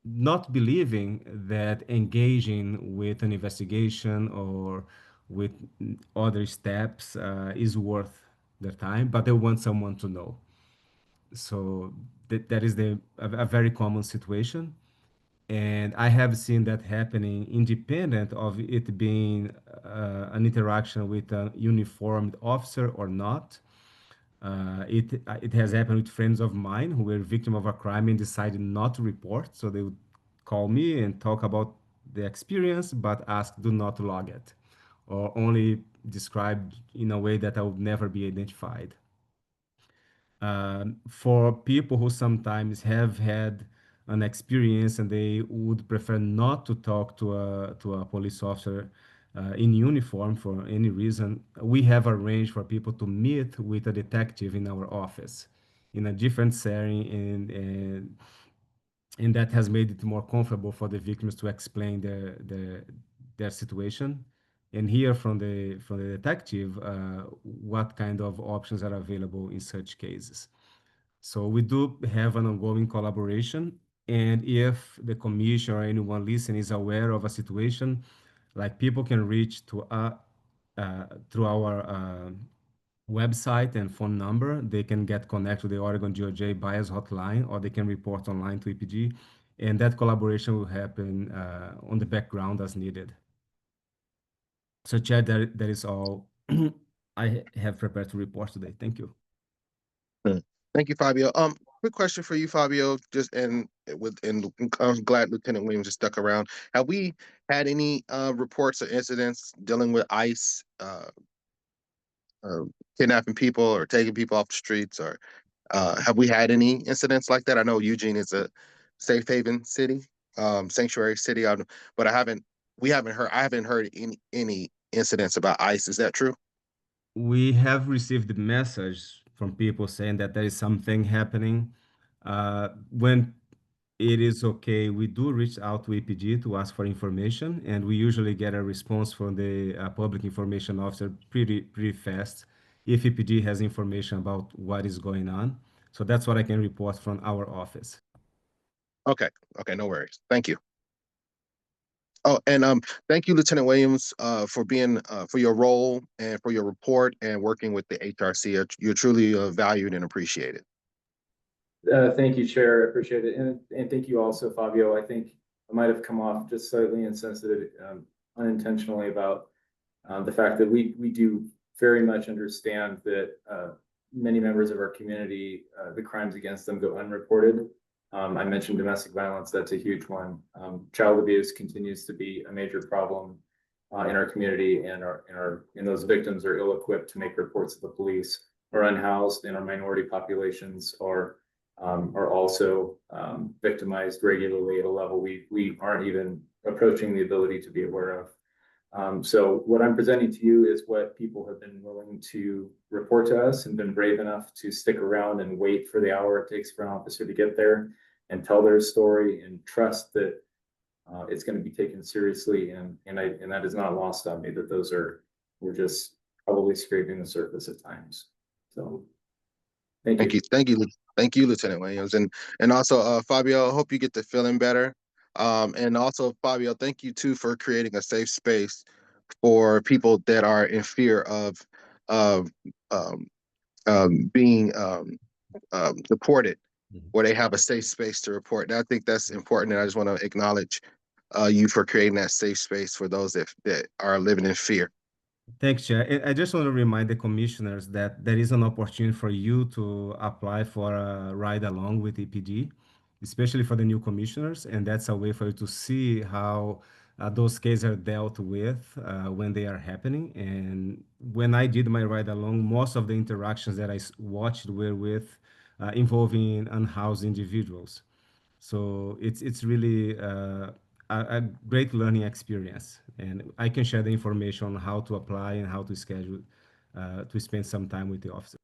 not believing that engaging with an investigation or with other steps is worth their time, but they want someone to know. So that is a very common situation. And I have seen that happening independent of it being an interaction with a uniformed officer or not. It has happened with friends of mine who were victim of a crime and decided not to report. So they would call me and talk about the experience, but ask do not log it, or only describe in a way that I would never be identified. For people who sometimes have had an experience and they would prefer not to talk to a police officer in uniform for any reason, we have arranged for people to meet with a detective in our office in a different setting, and that has made it more comfortable for the victims to explain their situation and hear from the detective what kind of options are available in such cases. So we do have an ongoing collaboration. And if the commission or anyone listening is aware of a situation, like people can reach to through our website and phone number, they can get connected to the Oregon DOJ bias hotline, or they can report online to EPG. And that collaboration will happen on the background as needed. So Chad, that is all I have prepared to report today. Thank you. Thank you, Fabio. Quick question for you, Fabio. I'm glad Lieutenant Williams has stuck around. Have we had any reports or incidents dealing with ICE kidnapping people or taking people off the streets, or have we had any incidents like that? I know Eugene is a safe haven city, sanctuary city, but I haven't heard any incidents about ICE. Is that true? We have received the message from people saying that there is something happening. When it is okay, we do reach out to EPG to ask for information, and we usually get a response from the public information officer pretty fast if EPG has information about what is going on. So that's what I can report from our office. Okay, no worries. Thank you. Oh, and thank you, Lieutenant Williams, for being for your role and for your report and working with the HRC. You're truly valued and appreciated. Thank you, Chair. I appreciate it. And thank you also, Fabio. I think I might have come off just slightly insensitive unintentionally about the fact that we do very much understand that many members of our community, the crimes against them go unreported. I mentioned domestic violence. That's a huge one. Child abuse continues to be a major problem in our community, and those victims are ill-equipped to make reports to the police, or unhoused, and our minority populations are also victimized regularly at a level we aren't even approaching the ability to be aware of. So what I'm presenting to you is what people have been willing to report to us and been brave enough to stick around and wait for the hour it takes for an officer to get there and tell their story and trust that it's going to be taken seriously. And that is not lost on me, that we're just probably scraping the surface at times. So thank you. Thank you, Lieutenant Williams. And also Fabio, I hope you get to feeling better. And also, Fabio, thank you too for creating a safe space for people that are in fear of being deported, where they have a safe space to report. And I think that's important, and I just want to acknowledge you for creating that safe space for those that are living in fear. Thanks, Chair. I just want to remind the commissioners that there is an opportunity for you to apply for a ride along with EPG, especially for the new commissioners. And that's a way for you to see how those cases are dealt with when they are happening. And when I did my ride along, most of the interactions that I watched were with involving unhoused individuals. So it's really a great learning experience. And I can share the information on how to apply and how to schedule to spend some time with the officers.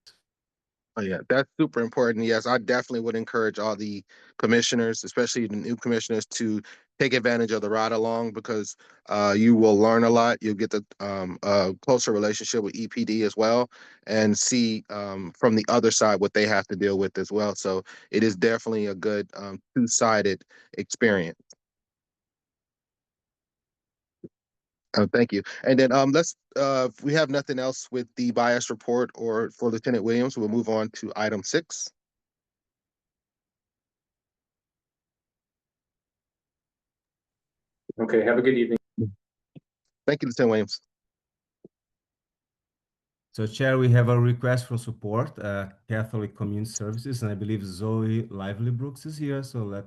Oh, yeah, that's super important. Yes, I definitely would encourage all the commissioners, especially the new commissioners, to take advantage of the ride along because you will learn a lot. You'll get the a closer relationship with EPD as well, and see from the other side what they have to deal with as well. So it is definitely a good two-sided experience. Thank you. And then let's if we have nothing else with the bias report or for Lieutenant Williams, we'll move on to item 6. Okay, have a good evening. Thank you, Lieutenant Williams. So, Chair, we have a request for support, Catholic Community Services, and I believe Zoe Lively Brooks is here. So let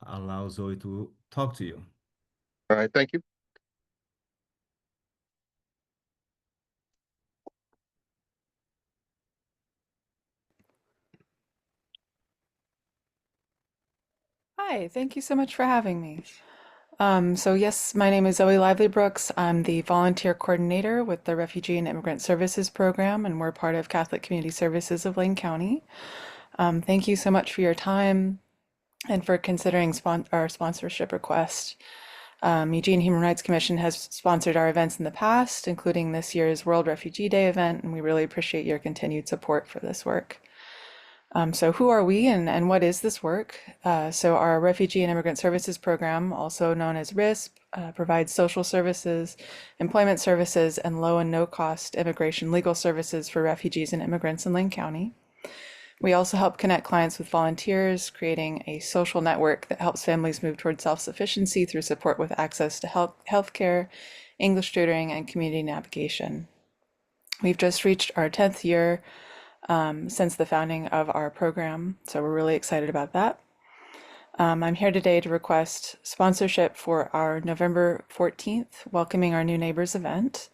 allow Zoe to talk to you. All right, thank you. Hi, thank you so much for having me. So yes, my name is Zoe Lively Brooks. I'm the volunteer coordinator with the Refugee and Immigrant Services Program, and we're part of Catholic Community Services of Lane County. Thank you so much for your time and for considering our sponsorship request. Eugene Human Rights Commission has sponsored our events in the past, including this year's World Refugee Day event, and we really appreciate your continued support for this work. So who are we and what is this work? So our Refugee and Immigrant Services Program, also known as RISP, provides social services, employment services, and low and no cost immigration legal services for refugees and immigrants in Lane County. We also help connect clients with volunteers, creating a social network that helps families move towards self-sufficiency through support with access to healthcare, English tutoring, and community navigation. We've just reached our 10th year since the founding of our program, so we're really excited about that. I'm here today to request sponsorship for our November 14th Welcoming Our New Neighbors event.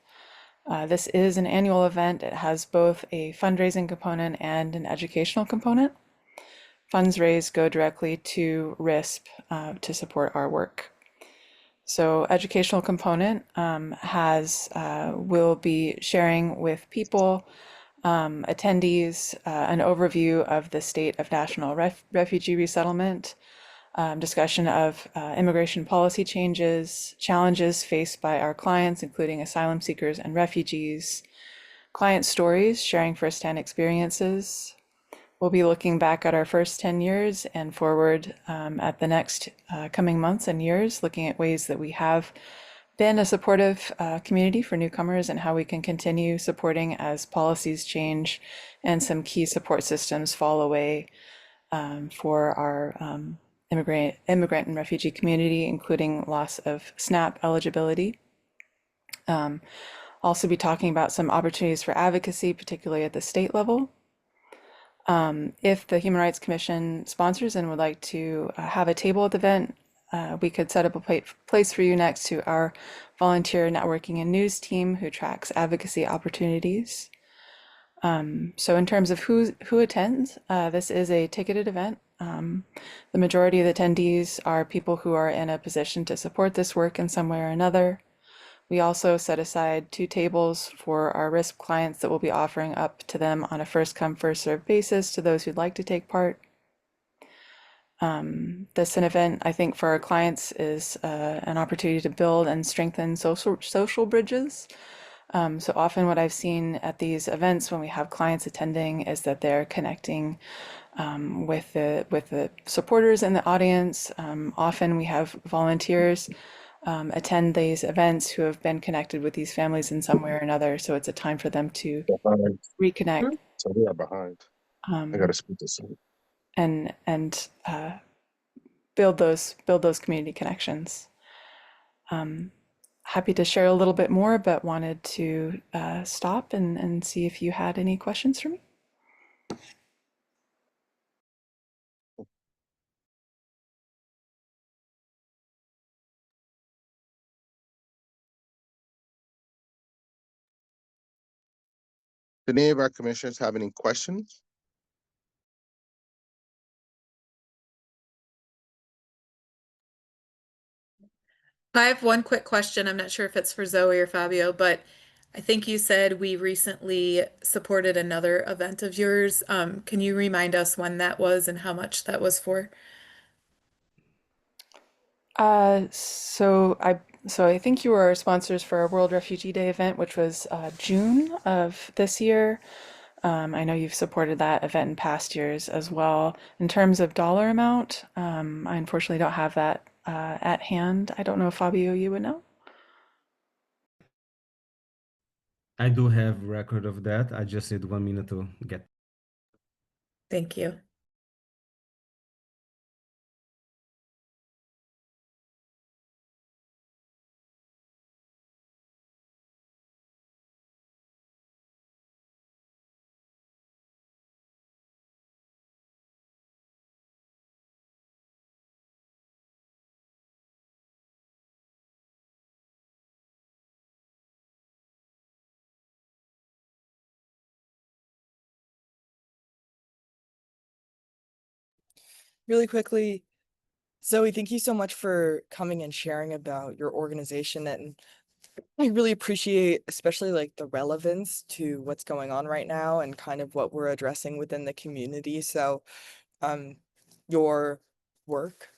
This is an annual event. It has both a fundraising component and an educational component. Funds raised go directly to RISP to support our work. So educational component will be sharing with people, attendees, an overview of the state of national refugee resettlement, discussion of immigration policy changes, challenges faced by our clients, including asylum seekers and refugees, client stories, sharing firsthand experiences. We'll be looking back at our first 10 years and forward at the next coming months and years, looking at ways that we have been a supportive community for newcomers and how we can continue supporting as policies change and some key support systems fall away for our immigrant and refugee community, including loss of SNAP eligibility. Also be talking about some opportunities for advocacy, particularly at the state level. If the Human Rights Commission sponsors and would like to have a table at the event, we could set up a place for you next to our volunteer networking and news team who tracks advocacy opportunities. So in terms of who attends, this is a ticketed event. The majority of the attendees are people who are in a position to support this work in some way or another. We also set aside 2 tables for our RISP clients that we'll be offering up to them on a first come, first served basis to those who'd like to take part. This event, I think, for our clients is an opportunity to build and strengthen social bridges. So often what I've seen at these events when we have clients attending is that they're connecting with the supporters in the audience. Often we have volunteers attend these events who have been connected with these families in some way or another. So it's a time for them to reconnect. So we are behind. I gotta speak to some. And build those community connections. Happy to share a little bit more, but wanted to stop and see if you had any questions for me. Did any of our commissioners have any questions? I have one quick question. I'm not sure if it's for Zoe or Fabio, but I think you said we recently supported another event of yours. Can you remind us when that was and how much that was for? So I think you were our sponsors for our World Refugee Day event, which was June of this year. I know you've supported that event in past years as well. In terms of dollar amount, I unfortunately don't have that at hand. I don't know if Fabio, you would know. I do have record of that. I just need 1 minute to get. Thank you. Really quickly, Zoe, thank you so much for coming and sharing about your organization. And I really appreciate especially like the relevance to what's going on right now and kind of what we're addressing within the community. So your work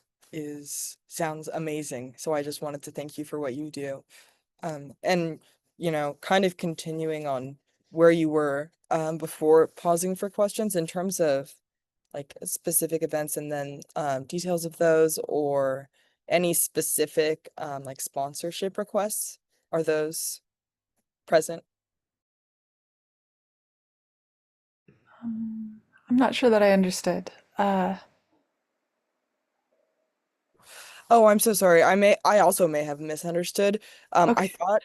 sounds amazing. So I just wanted to thank you for what you do. And kind of continuing on where you were before pausing for questions in terms of like specific events and then details of those or any specific like sponsorship requests. Are those present? I'm not sure that I understood. Oh, I'm so sorry. I also may have misunderstood. I Okay. thought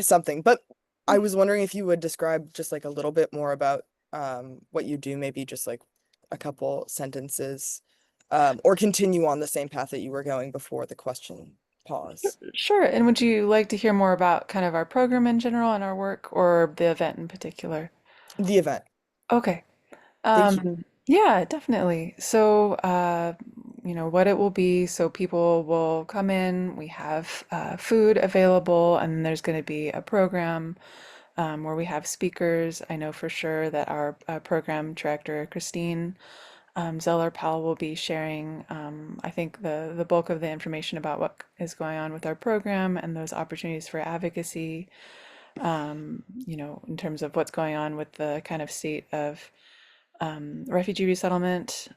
something, but I was wondering if you would describe just like a little bit more about what you do, maybe just like a couple sentences, or continue on the same path that you were going before the question pause. Sure. And would you like to hear more about kind of our program in general and our work or the event in particular? The event. Okay. Thank you. Yeah, definitely. So, what it will be, so people will come in, we have food available, and there's going to be a program where we have speakers. I know for sure that our program director, Christine Zeller-Powell, will be sharing, I think, the bulk of the information about what is going on with our program and those opportunities for advocacy, in terms of what's going on with the kind of state of refugee resettlement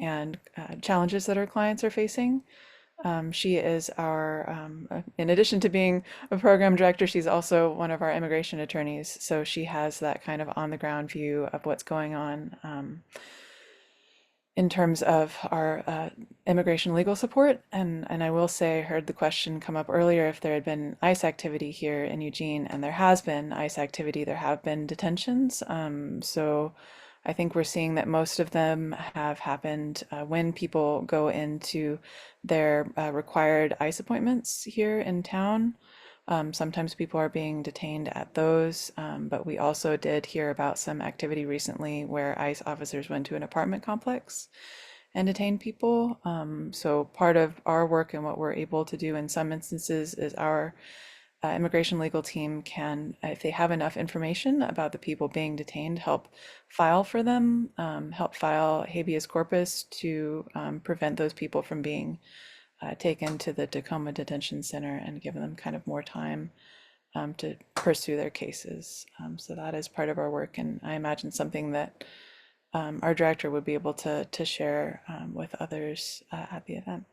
and challenges that our clients are facing. She is in addition to being a program director, she's also one of our immigration attorneys. So she has that kind of on the ground view of what's going on in terms of our immigration legal support. And I will say, I heard the question come up earlier if there had been ICE activity here in Eugene, and there has been ICE activity, there have been detentions. So I think we're seeing that most of them have happened when people go into their required ICE appointments here in town. Sometimes people are being detained at those, but we also did hear about some activity recently where ICE officers went to an apartment complex and detained people. So part of our work and what we're able to do in some instances is our immigration legal team can, if they have enough information about the people being detained, help file for them, help file habeas corpus to prevent those people from being taken to the Tacoma Detention Center and give them kind of more time to pursue their cases. So that is part of our work, and I imagine something that our director would be able to share with others at the event.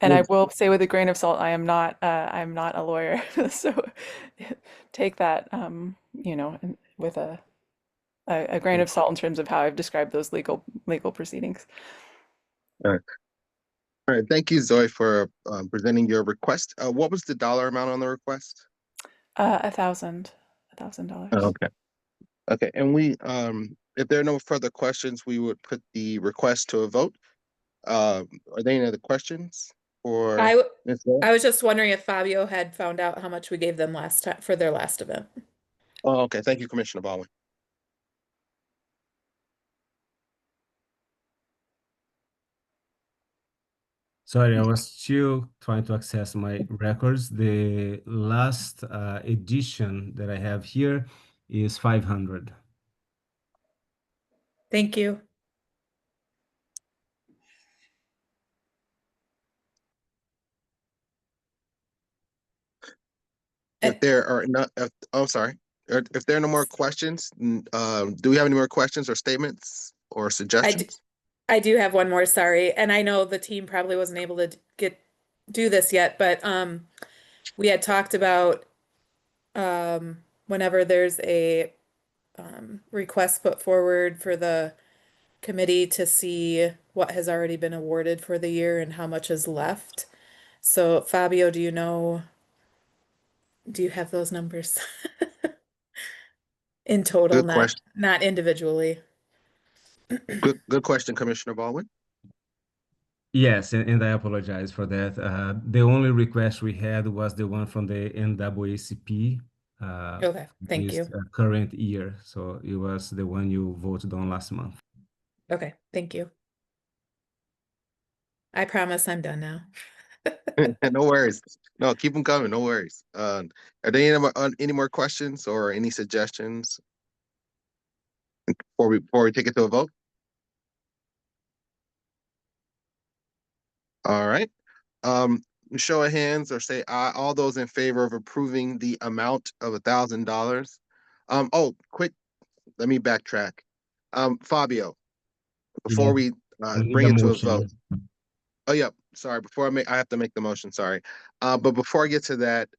And I will say with a grain of salt, I'm not a lawyer, so take that with a grain of salt in terms of how I've described those legal proceedings. All right. All right. Thank you, Zoe, for presenting your request. What was the dollar amount on the request? $1,000. Okay. Okay. And we, if there are no further questions, we would put the request to a vote. Are there any other questions for Ms. Zoe? I was just wondering if Fabio had found out how much we gave them last time for their last event. Oh, okay. Thank you, Commissioner Baldwin. Sorry, I was still trying to access my records. The last edition that I have here is 500. Thank you. If there are not, sorry. If there are no more questions, do we have any more questions or statements or suggestions? I do have one more, sorry. And I know the team probably wasn't able to do this yet, but we had talked about whenever there's a request put forward for the committee to see what has already been awarded for the year and how much is left. So Fabio, do you have those numbers? In total, Good question. not individually. Good question, Commissioner Baldwin. Yes, and I apologize for that. The only request we had was the one from the NAACP. Okay, thank you. Current year. So it was the one you voted on last month. Okay, thank you. I promise I'm done now. No worries. No, keep them coming. No worries. Are there any more questions or any suggestions before we take it to a vote? All right. Show of hands or say aye. All those in favor of approving the amount of $1,000. Oh, quick. Let me backtrack. Fabio, before we bring it to a vote. Oh, yeah. Sorry. I have to make the motion. Sorry. But before I get to that,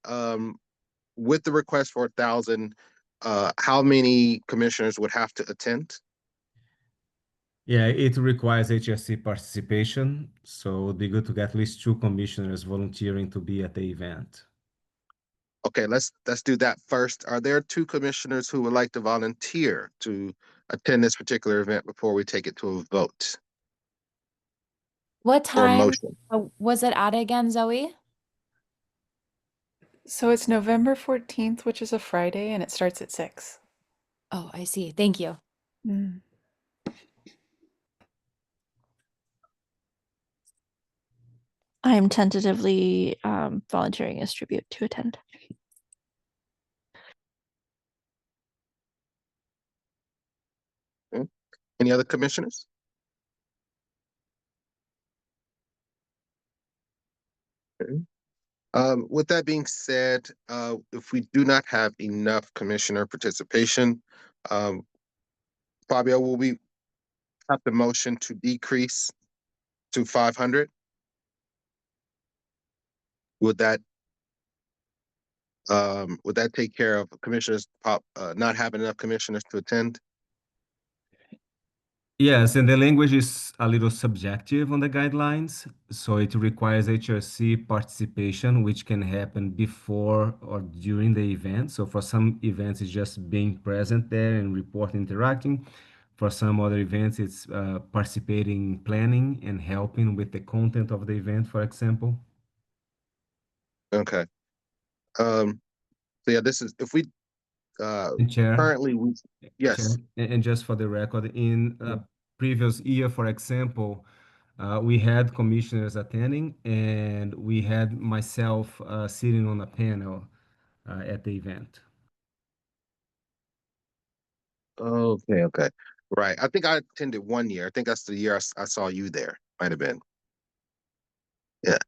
with the request for 1,000, how many commissioners would have to attend? Yeah, it requires HRC participation, so it would be good to get at least 2 commissioners volunteering to be at the event. Okay, let's do that first. Are there 2 commissioners who would like to volunteer to attend this particular event before we take it to a vote What or time motion? was it at again, Zoe? So it's November 14th, which is a Friday, and it starts at 6. Oh, I see. Thank you. Mm. I'm tentatively volunteering as tribute to attend. Okay. Any other commissioners? Okay. With that being said, if we do not have enough commissioner participation, Fabio, will we have the motion to decrease to 500? Would that take care of commissioners not having enough commissioners to attend? Yes, and the language is a little subjective on the guidelines, so it requires HRC participation, which can happen before or during the event. So for some events, it's just being present there and reporting, interacting. For some other events, it's participating, planning, and helping with the content of the event, for example. Okay. So yeah, this is if we Chair, currently yes. Chair, and just for the record, in previous year, for example, we had commissioners attending, and we had myself sitting on a panel at the event. Okay. Right. I think I attended one year. I think that's the year I saw you there. Might have been. Yeah.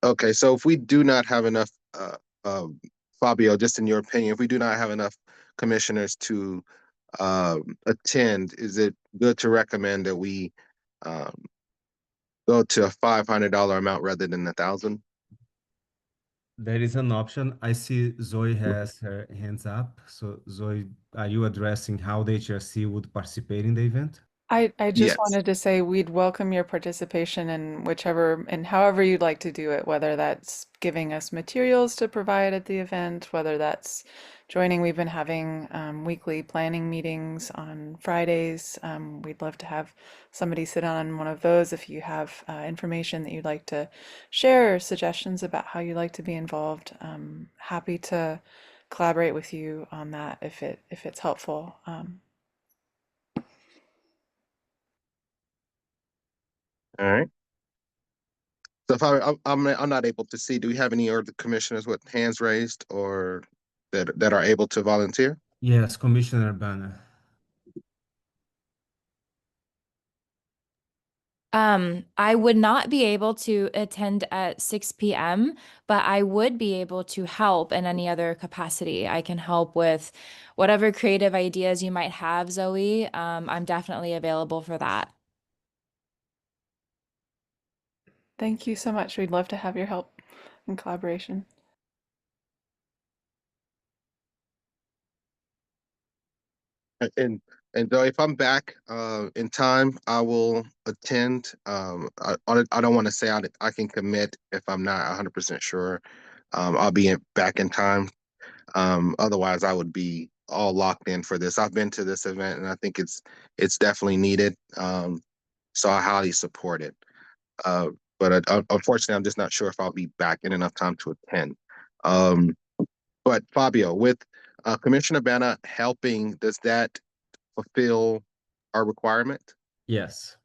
Okay. So if we do not have enough, Fabio, just in your opinion, if we do not have enough commissioners to attend, is it good to recommend that we go to a $500 amount rather than 1,000? There is an option. I see Zoe has her hands up. So Zoe, are you addressing how the HRC would participate in the event? I just Yes. wanted to say we'd welcome your participation in whichever and however you'd like to do it, whether that's giving us materials to provide at the event, whether that's joining. We've been having weekly planning meetings on Fridays. We'd love to have somebody sit on one of those if you have information that you'd like to share or suggestions about how you'd like to be involved. Happy to collaborate with you on that if it's helpful. All right. So if I'm not able to see, do we have any other commissioners with hands raised or that are able to volunteer? Yes, Commissioner Banner. I would not be able to attend at 6 p.m., but I would be able to help in any other capacity. I can help with whatever creative ideas you might have, Zoe. I'm definitely available for that. Thank you so much. We'd love to have your help and collaboration. And though if I'm back in time, I will attend. I don't want to say I can commit if I'm not 100% sure. I'll be back in time. Otherwise, I would be all locked in for this. I've been to this event, and I think it's definitely needed. So I highly support it. But unfortunately, I'm just not sure if I'll be back in enough time to attend. But Fabio, with Commissioner Banner helping, does that fulfill our requirement? Yes.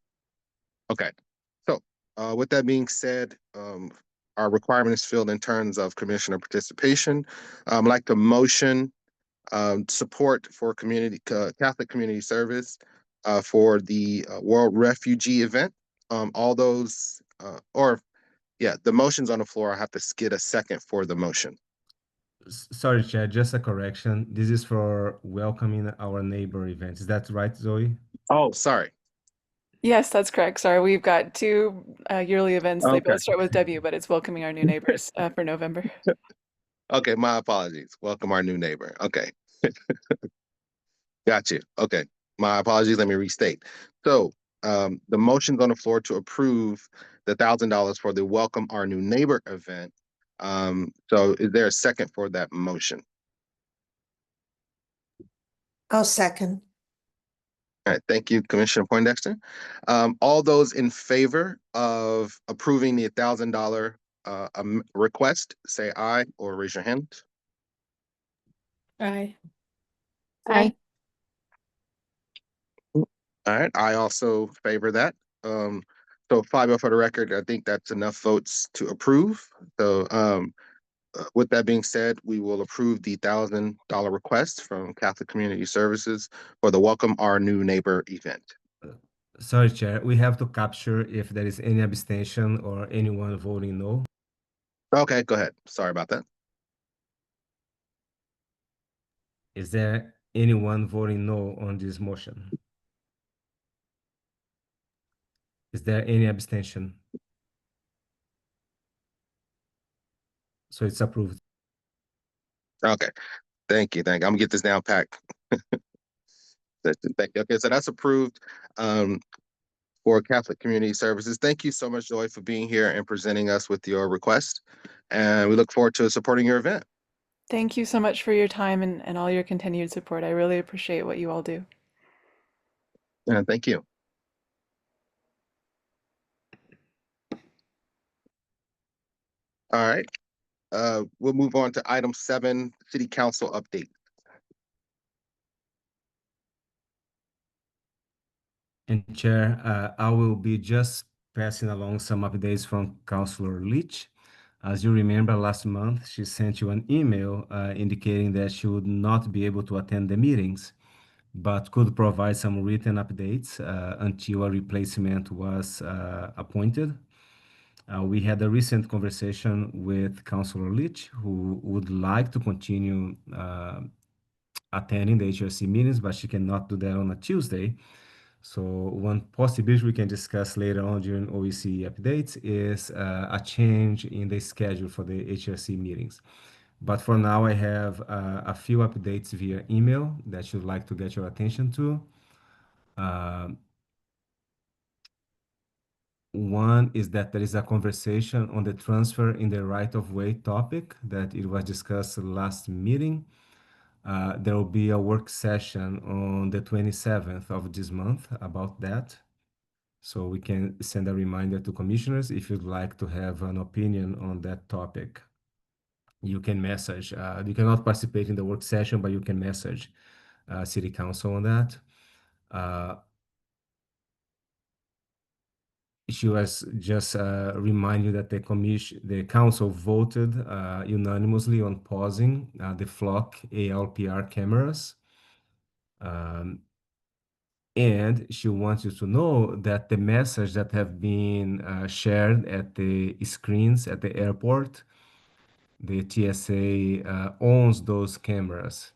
Okay. So with that being said, our requirement is filled in terms of commissioner participation. I'd like to motion support for Catholic community service for the World Refugee event. All those, the motion's on the floor. I have to get a second for the motion. Sorry, Chair, just a correction. This is for welcoming our neighbor events. Is that right, Zoe? Oh, sorry. Yes, that's correct. Sorry, we've got two yearly events. They Okay. both start with W, but it's welcoming our new neighbors for November. Okay, my apologies. Welcome our new neighbor. Okay. Got you. Okay. My apologies. Let me restate. So the motion's on the floor to approve the $1,000 for the Welcome Our New Neighbor event. So is there a second for that motion? I'll second. All right, thank you, Commissioner Poindexter. All those in favor of approving the $1,000 request, say aye or raise your hand. Aye. Aye. All right, I also favor that. So 5-0 for the record, I think that's enough votes to approve. So with that being said, we will approve the $1,000 request from Catholic Community Services for the Welcome Our New Neighbor event. Sorry, Chair. We have to capture if there is any abstention or anyone voting no. Okay, go ahead. Sorry about that. Is there anyone voting no on this motion? Is there any abstention? So it's approved. Okay, thank you. I'm gonna get this down packed. Thank you. Okay, so that's approved for Catholic Community Services. Thank you so much, Joy, for being here and presenting us with your request. And we look forward to supporting your event. Thank you so much for your time and all your continued support. I really appreciate what you all do. And thank you. All right. We'll move on to item 7, City Council update. And Chair, I will be just passing along some updates from Councillor Leach. As you remember, last month, she sent you an email indicating that she would not be able to attend the meetings, but could provide some written updates until a replacement was appointed. We had a recent conversation with Councillor Leach, who would like to continue attending the HRC meetings, but she cannot do that on a Tuesday. So one possibility we can discuss later on during OEC updates is a change in the schedule for the HRC meetings. But for now, I have a few updates via email that you'd like to get your attention to. One is that there is a conversation on the transfer in the right-of-way topic that it was discussed last meeting. There will be a work session on the 27th of this month about that. So we can send a reminder to commissioners if you'd like to have an opinion on that topic. You can message. You cannot participate in the work session, but you can message City Council on that. she was just remind you that the council voted unanimously on pausing the Flock ALPR cameras. And she wants you to know that the message that have been shared at the screens at the airport, the TSA owns those cameras.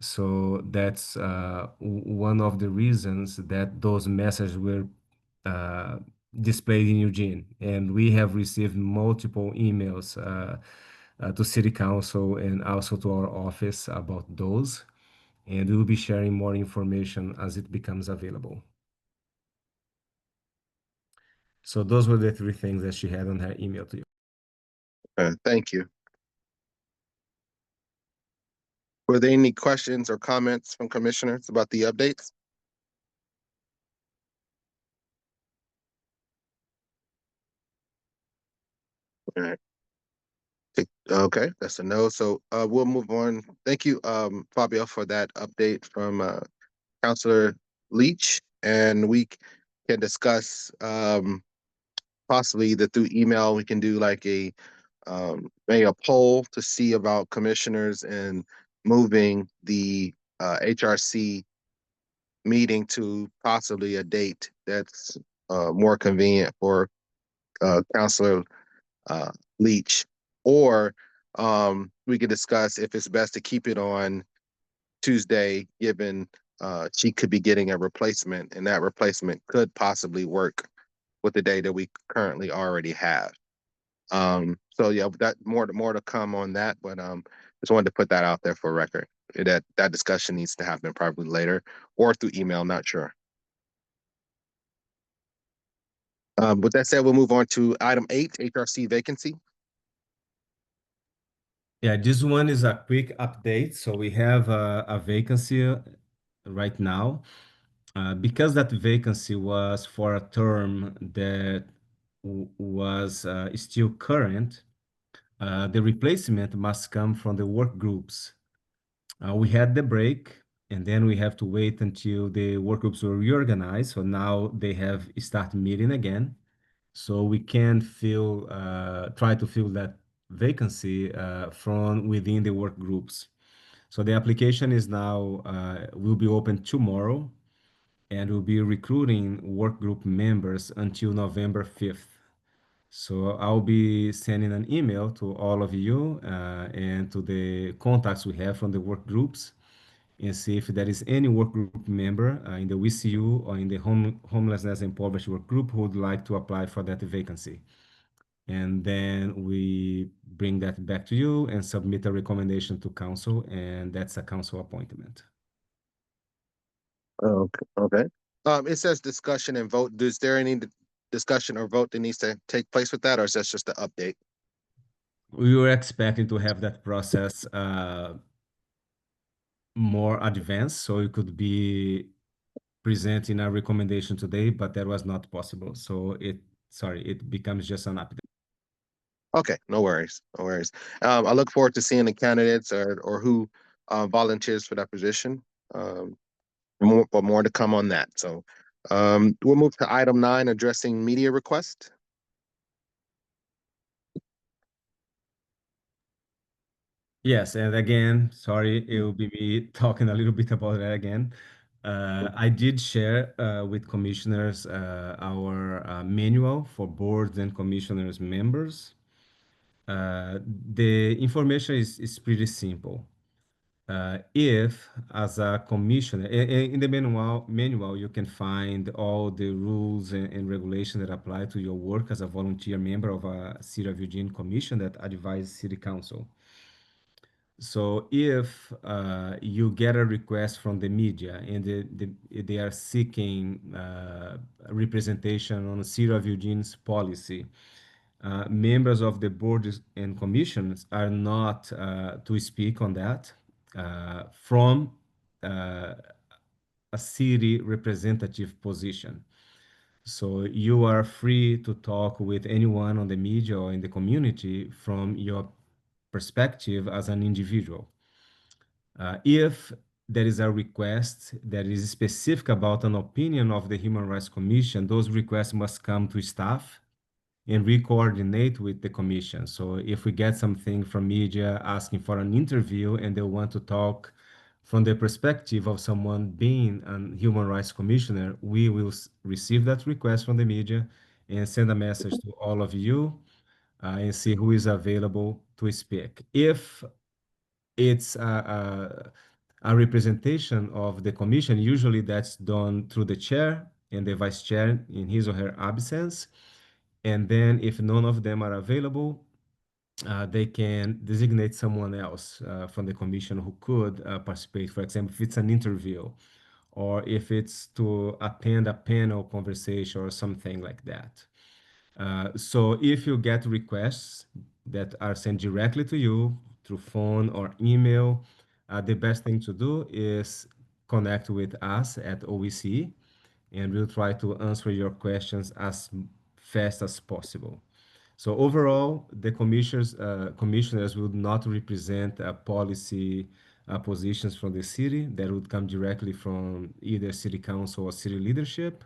So that's one of the reasons that those messages were displayed in Eugene. And we have received multiple emails to City Council and also to our office about those. And we will be sharing more information as it becomes available. So those were the three things that she had on her email to you. Thank you. Were there any questions or comments from commissioners about the updates? All right. Okay, that's a no. So we'll move on. Thank you, Fabio, for that update from Councilor Leach. And we can discuss possibly that through email, we can do like a maybe a poll to see about commissioners and moving the HRC meeting to possibly a date that's more convenient for Councilor Leach, or we could discuss if it's best to keep it on Tuesday, given she could be getting a replacement, and that replacement could possibly work with the day that we currently already have. So yeah, that more to come on that, but just wanted to put that out there for record. That discussion needs to happen probably later or through email, not sure. With that said, we'll move on to item 8, HRC vacancy. Yeah, this one is a quick update. So we have a vacancy right now. Because that vacancy was for a term that was still current, the replacement must come from the work groups. We had the break, and then we have to wait until the work groups were reorganized. So now they have started meeting again. So we can try to fill that vacancy from within the work groups. So the application is now will be open tomorrow, and we'll be recruiting work group members until November 5th. So I'll be sending an email to all of you and to the contacts we have from the work groups, and see if there is any work group member in the WCU or in the homelessness and poverty work group who would like to apply for that vacancy. And then we bring that back to you and submit a recommendation to council, and that's a council appointment. Okay. It says discussion and vote. Is there any discussion or vote that needs to take place with that, or is that just an update? We were expecting to have that process more advanced, so it could be presenting a recommendation today, but that was not possible. So it becomes just an update. Okay, no worries, no worries. I look forward to seeing the candidates or who volunteers for that position. More to come on that. So we'll move to item 9, addressing media request. Yes, and again, sorry, it will be me talking a little bit about that again. I did share with commissioners our manual for boards and commissioners members. The information is pretty simple. If, as a commissioner, in the manual, you can find all the rules and regulations that apply to your work as a volunteer member of a City of Eugene commission that advises City Council. So if you get a request from the media and they are seeking representation on the City of Eugene's policy, members of the boards and commissions are not to speak on that from a city representative position. So you are free to talk with anyone on the media or in the community from your perspective as an individual. If there is a request that is specific about an opinion of the Human Rights Commission, those requests must come to staff and we coordinate with the commission. So if we get something from media asking for an interview and they want to talk from the perspective of someone being a human rights commissioner, we will receive that request from the media and send a message to all of you and see who is available to speak. If it's a representation of the commission, usually that's done through the chair and the vice chair in his or her absence. And then if none of them are available, they can designate someone else from the commission who could participate. For example, if it's an interview or if it's to attend a panel conversation or something like that. So if you get requests that are sent directly to you through phone or email, the best thing to do is connect with us at OEC, and we'll try to answer your questions as fast as possible. So overall, the commissioners would not represent policy positions from the city. That would come directly from either city council or city leadership.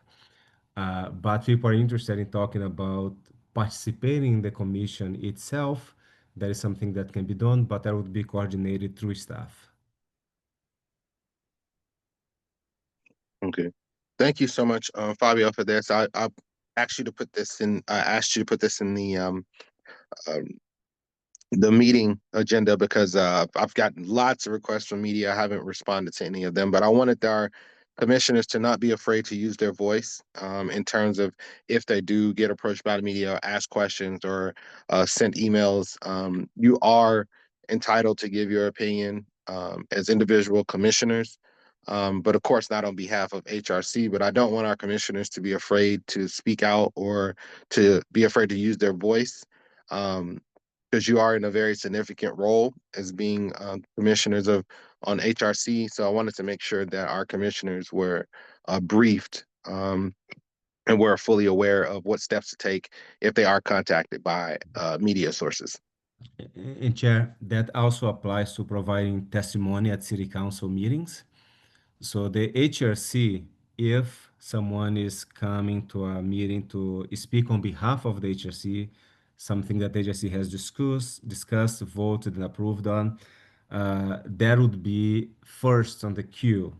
But people are interested in talking about participating in the commission itself. That is something that can be done, but that would be coordinated through staff. Okay. Thank you so much, Fabio, for this. I asked you to put this in. I asked you to put this in the meeting agenda because I've gotten lots of requests from media. I haven't responded to any of them, but I wanted our commissioners to not be afraid to use their voice in terms of if they do get approached by the media, or ask questions, or send emails. You are entitled to give your opinion as individual commissioners. But of course, not on behalf of HRC. But I don't want our commissioners to be afraid to speak out or to be afraid to use their voice. Because you are in a very significant role as being commissioners on HRC. So I wanted to make sure that our commissioners were briefed and were fully aware of what steps to take if they are contacted by media sources. And Chair, that also applies to providing testimony at city council meetings. So the HRC, if someone is coming to a meeting to speak on behalf of the HRC, something that the HRC has discussed, voted, and approved on, that would be first on the queue.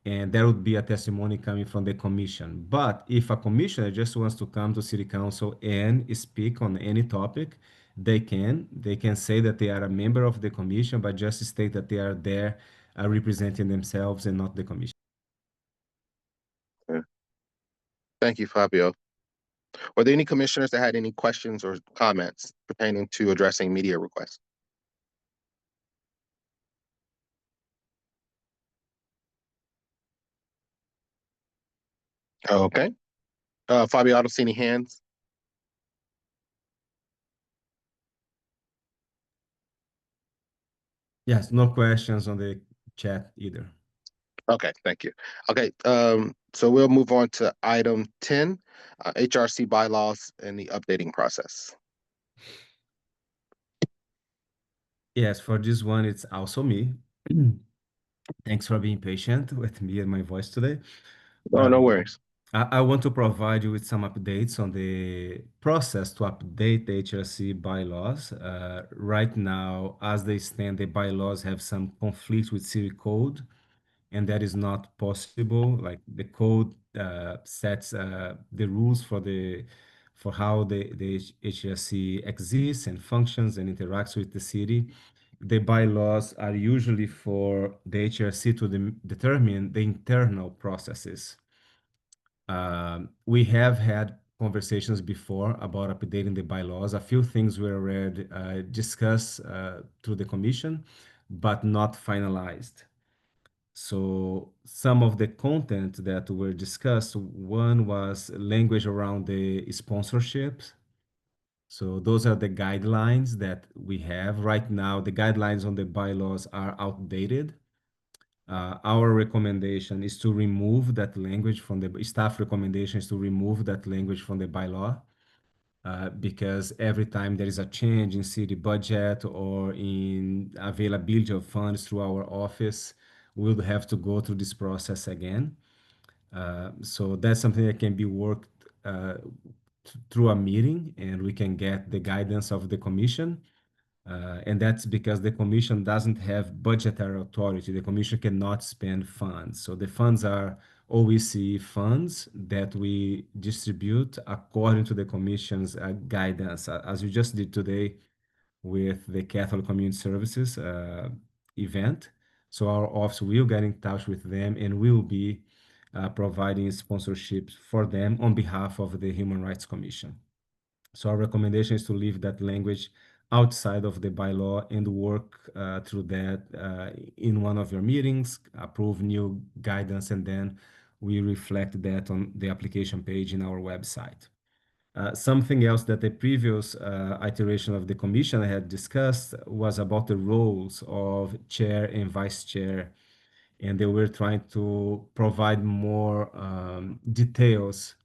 And there would be a testimony coming from the commission. But if a commissioner just wants to come to city council and speak on any topic, they can say that they are a member of the commission, but just state that they are there representing themselves and not the commission. Thank you, Fabio. Were there any commissioners that had any questions or comments pertaining to addressing media requests? Okay. Fabio, I don't see any hands. Yes, no questions on the chat either. Okay, thank you. Okay, so we'll move on to item 10, HRC bylaws and the updating process. Yes, for this one, it's also me. Thanks for being patient with me and my voice today. Oh, no worries. I want to provide you with some updates on the process to update the HRC bylaws. Right now, as they stand, the bylaws have some conflict with city code, and that is not possible. Like the code sets the rules for how the HRC exists and functions and interacts with the city. The bylaws are usually for the HRC to determine the internal processes. We have had conversations before about updating the bylaws. A few things were already discussed through the commission, but not finalized. So some of the content that were discussed, one was language around the sponsorships. So those are the guidelines that we have right now. The guidelines on the bylaws are outdated. Our recommendation is to remove that language from the staff recommendation is to remove that language from the bylaw because every time there is a change in city budget or in availability of funds through our office, we'll have to go through this process again. So that's something that can be worked through a meeting, and we can get the guidance of the commission. And that's because the commission doesn't have budgetary authority. The commission cannot spend funds. So the funds are OEC funds that we distribute according to the commission's guidance, as we just did today with the Catholic Community Services event. So our office will get in touch with them and will be providing sponsorships for them on behalf of the Human Rights Commission. So our recommendation is to leave that language outside of the bylaw and work through that in one of your meetings, approve new guidance, and then we reflect that on the application page in our website. Something else that the previous iteration of the commission had discussed was about the roles of chair and vice chair, and they were trying to provide more details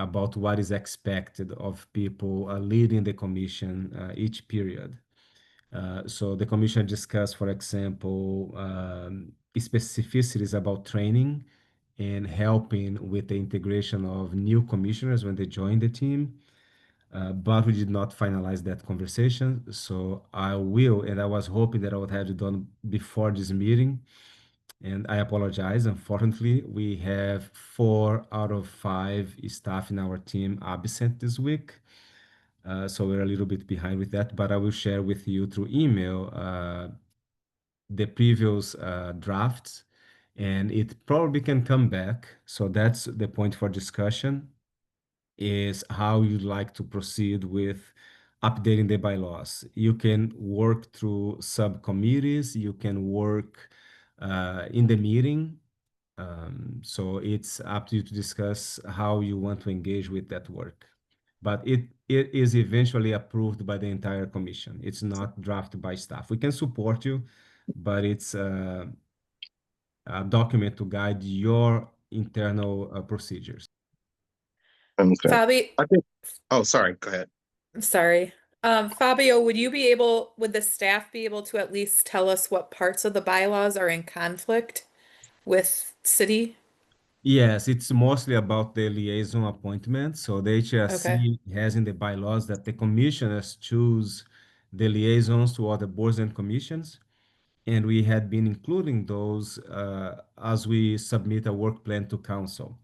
about what is expected of people leading the commission each period. So the commission discussed, for example, specificities about training and helping with the integration of new commissioners when they join the team. But we did not finalize that conversation. So I will, and I was hoping that I would have it done before this meeting. And I apologize. Unfortunately, we have 4 out of 5 staff in our team absent this week. So we're a little bit behind with that, but I will share with you through email the previous drafts, and it probably can come back. So that's the point for discussion, is how you'd like to proceed with updating the bylaws. You can work through subcommittees, you can work in the meeting. So it's up to you to discuss how you want to engage with that work. But it is eventually approved by the entire commission. It's not drafted by staff. We can support you, but it's a document to guide your internal procedures. Okay. Fabi, I think. Oh, sorry. Go ahead. sorry. Fabio, would the staff be able to at least tell us what parts of the bylaws are in conflict with city? Yes, it's mostly about the liaison appointment. So the HRC Okay. has in the bylaws that the commissioners choose the liaisons to other boards and commissions. And we had been including those as we submit a work plan to council.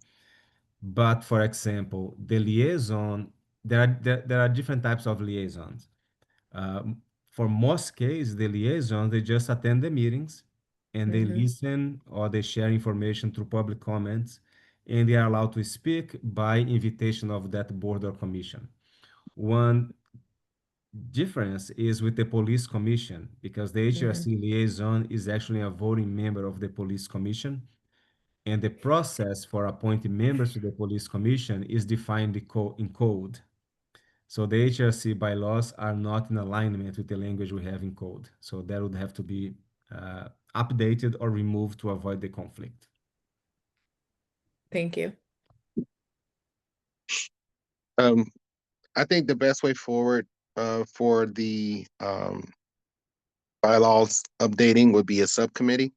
But for example, the liaison, there are different types of liaisons. For most cases, the liaison, they just attend the meetings and they listen or they share information through public comments, and they are allowed to speak by invitation of that board or commission. One difference is with the police commission, because the HRC liaison is actually a voting member of the police commission, and the process for appointing members to the police commission is defined in code. So the HRC bylaws are not in alignment with the language we have in code. So that would have to be updated or removed to avoid the conflict. Thank you. I think the best way forward for the bylaws updating would be a subcommittee,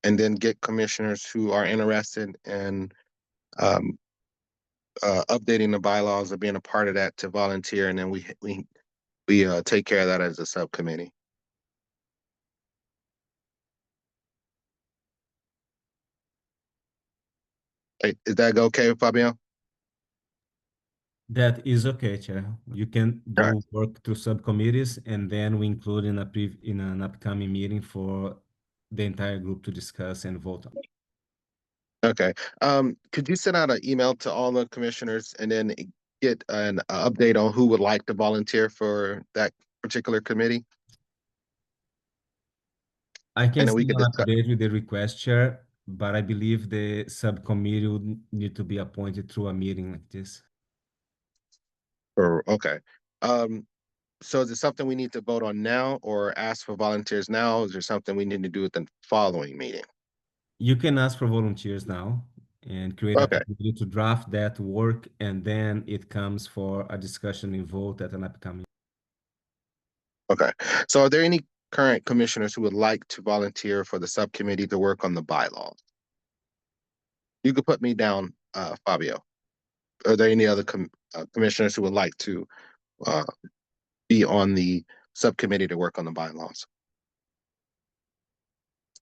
and then get commissioners who are interested in updating the bylaws or being a part of that to volunteer, and then we take care of that as a subcommittee. Hey, is that okay, Fabio? That is okay, Chair. You can do Right. work through subcommittees, and then we include in an upcoming meeting for the entire group to discuss and vote on. Okay. Could you send out an email to all the commissioners and then get an update on who would like to volunteer for that particular committee? I can And then we send could an discuss. update with the request, Chair, but I believe the subcommittee would need to be appointed through a meeting like this. Okay. So is it something we need to vote on now or ask for volunteers now? Is there something we need to do at the following meeting? You can ask for volunteers now and create a Okay. committee to draft that work, and then it comes for a discussion and vote at an upcoming. Okay. So are there any current commissioners who would like to volunteer for the subcommittee to work on the bylaws? You could put me down, Fabio. Are there any other commissioners who would like to be on the subcommittee to work on the bylaws?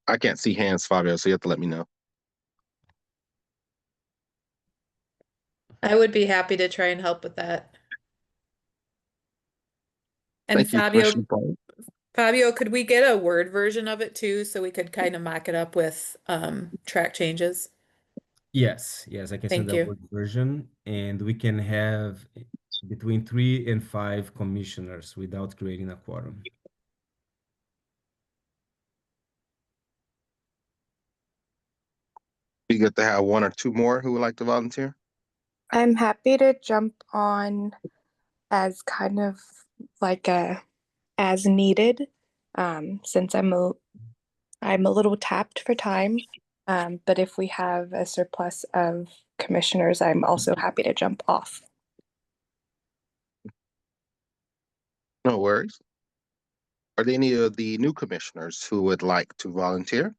I can't see hands, Fabio, so you have to let me know. I would be happy to try and help with that. And Thank you, Commissioner Baldwin. Fabio, could we get a Word version of it too, so we could kind of mock it up with track changes? Yes, I can send Thank a you. Word version, and we can have between 3 and 5 commissioners without creating a quorum. Be good to have 1 or 2 more who would like to volunteer. I'm happy to jump on as kind of like a as needed, since I'm a little tapped for time. But if we have a surplus of commissioners, I'm also happy to jump off. No worries. Are there any of the new commissioners who would like to volunteer?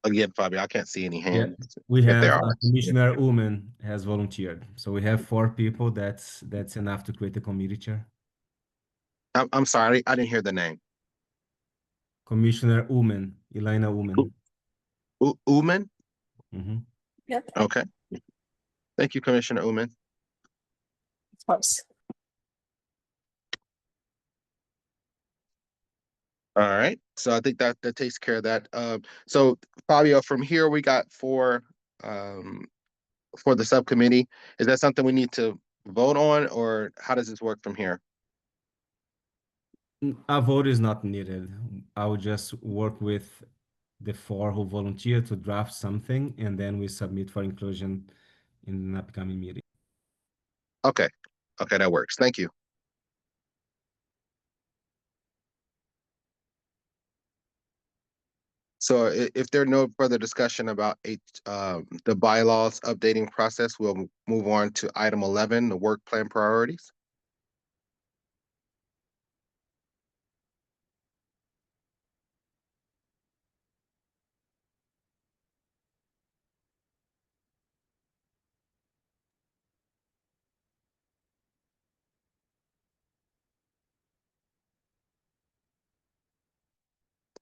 Again, Fabio, I can't see any Yeah, hands. we If have there are. Commissioner Ullman has volunteered. So we have 4 people. That's enough to create a committee chair. I'm sorry, I didn't hear the name. Commissioner Ullman, Elena Ullman. Uman? Mhm. Yep. Okay. Thank you, Commissioner Uman. Of course. All right, so I think that takes care of that. So Fabio, from here we got 4 for the subcommittee. Is that something we need to vote on, or how does this work from here? A vote is not needed. I will just work with the 4 who volunteer to draft something, and then we submit for inclusion in an upcoming meeting. Okay, that works. Thank you. So if there are no further discussion about the bylaws updating process, we'll move on to item 11, the work plan priorities.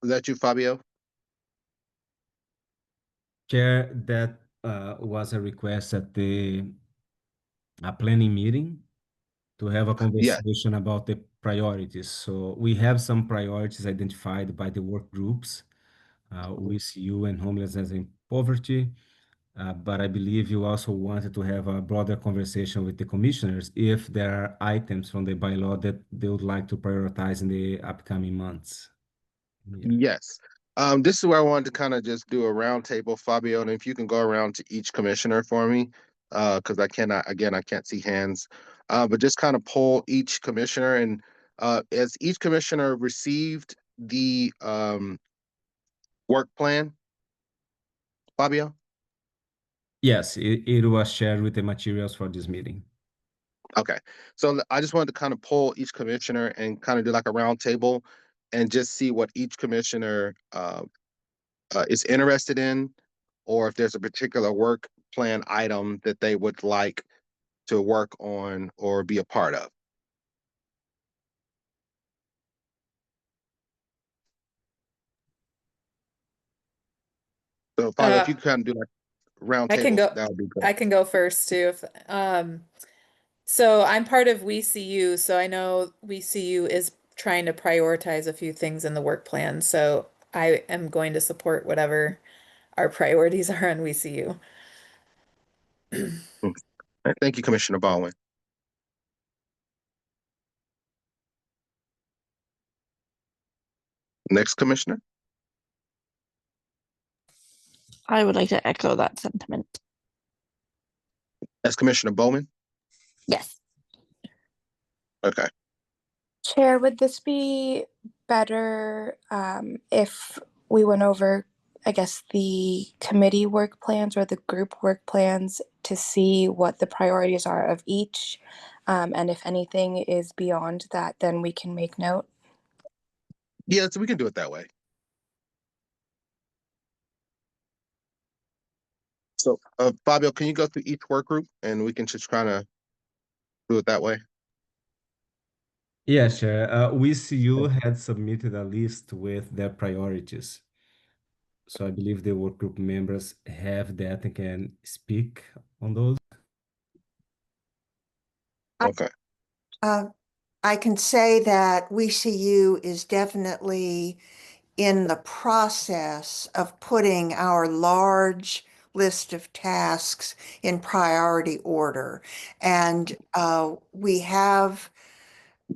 Is that you, Fabio? Chair, that was a request at the planning meeting to have a conversation about the priorities. So we have some priorities identified by the work groups, WCU and homelessness and poverty. But I believe you also wanted to have a broader conversation with the commissioners if there are items from the bylaw that they would like to prioritize in the upcoming months. Yeah. Yes. This is where I wanted to kind of just do a roundtable, Fabio, and if you can go around to each commissioner for me, because I can't see hands. But just kind of poll each commissioner, and as each commissioner received the work plan, Fabio? Yes, it was shared with the materials for this meeting. Okay, so I just wanted to kind of poll each commissioner and kind of do like a roundtable and just see what each commissioner is interested in, or if there's a particular work plan item that they would like to work on or be a part of. So Fabio, if you kind of do like round I can table, go. that would be I great. can go first too. So I'm part of WeCU, so I know WeCU is trying to prioritize a few things in the work plan. So I am going to support whatever our priorities are on WeCU. All right, thank you, Commissioner Baldwin. Next commissioner, I would like to echo that sentiment. that's Commissioner Bowman. Yes. Okay. Chair, would this be better if we went over I guess, the committee work plans or the group work plans to see what the priorities are of each. And if anything is beyond that, then we can make note. Yeah, so we can do it that way. So, Fabio, can you go through each work group and we can just kind of do it that way? Yeah, Chair. WeSeeU had submitted a list with their priorities. So I believe the work group members have that and can speak on those. Okay. I can say that WeSeeU is definitely in the process of putting our large list of tasks in priority order. And we have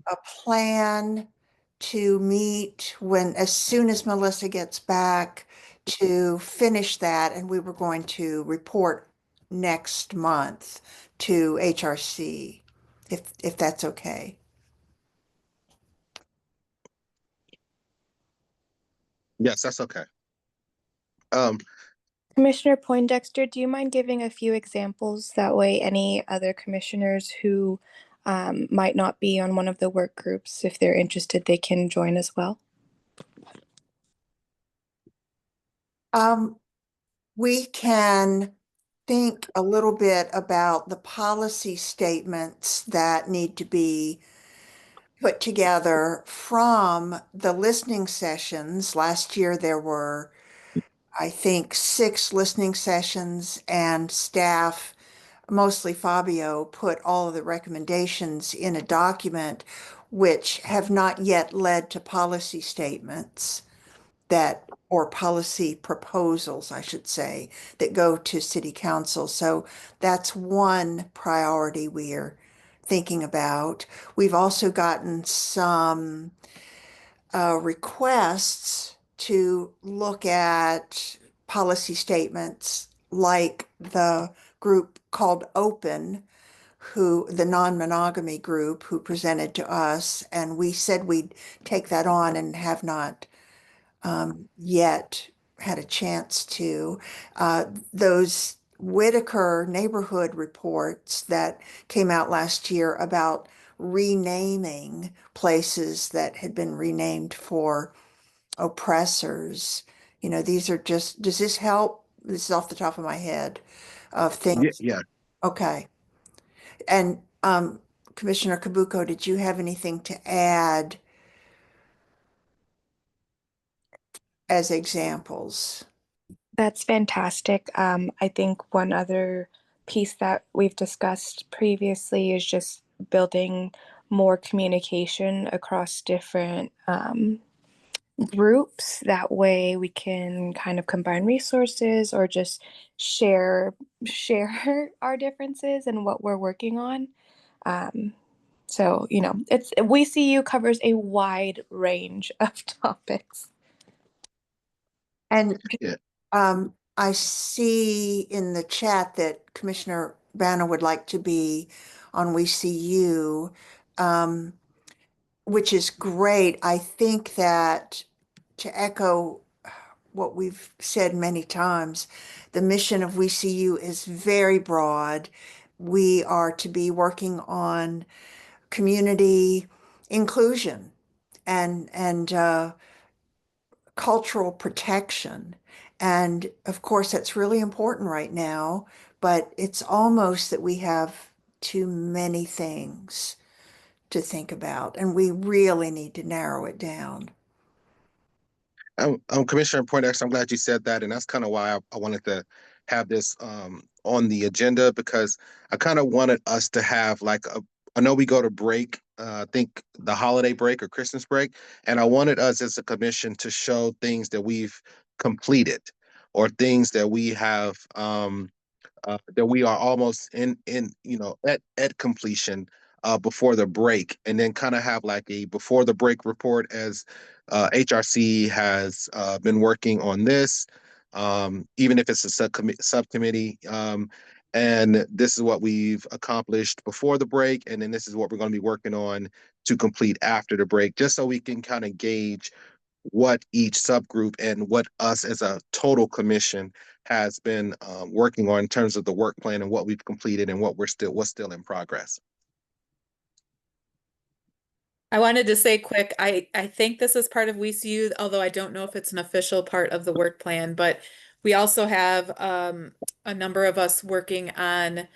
a plan to meet as soon as Melissa gets back to finish that. And we were going to report next month to HRC, if that's okay. Yes, that's okay. Commissioner Poindexter, do you mind giving a few examples? That way, any other commissioners who might not be on one of the work groups, if they're interested, they can join as well. We can think a little bit about the policy statements that need to be put together from the listening sessions. Last year, there were, I think, 6 listening sessions, and staff, mostly Fabio, put all of the recommendations in a document which have not yet led to policy statements or policy proposals, I should say, that go to city council. So that's one priority we're thinking about. We've also gotten some requests to look at policy statements like the group called Open, the non-monogamy group, who presented to us, and we said we'd take that on and have not yet had a chance to. Those Whitaker neighborhood reports that came out last year about renaming places that had been renamed for oppressors. These are just, does this help? This is off the top of my head of things. Yeah. Okay. And Commissioner Kabuko, did you have anything to add as examples? That's fantastic. I think one other piece that we've discussed previously is just building more communication across different groups. That way we can kind of combine resources or just share our differences and what we're working on. So, WeSeeU covers a wide range of topics. And Yeah. I see in the chat that Commissioner Banner would like to be on WeSeeU, which is great. I think that, to echo what we've said many times, the mission of WeSeeU is very broad. We are to be working on community inclusion and cultural protection. And of course, that's really important right now, but it's almost that we have too many things to think about, and we really need to narrow it down. Commissioner Poindexter, I'm glad you said that, and that's kind of why I wanted to have this on the agenda, because I kind of wanted us to have I know we go to break, I think the holiday break or Christmas break, and I wanted us as a commission to show things that we've completed or things that we have that we are almost in at completion before the break, and then kind of have like a before the break report as HRC has been working on this, even if it's a subcommittee. And this is what we've accomplished before the break, and then this is what we're going to be working on to complete after the break, just so we can kind of gauge what each subgroup and what us as a total commission has been working on in terms of the work plan and what we've completed and what's still in progress. I wanted to say quick, I think this is part of WeCU, although I don't know if it's an official part of the work plan, but we also have a number of us working on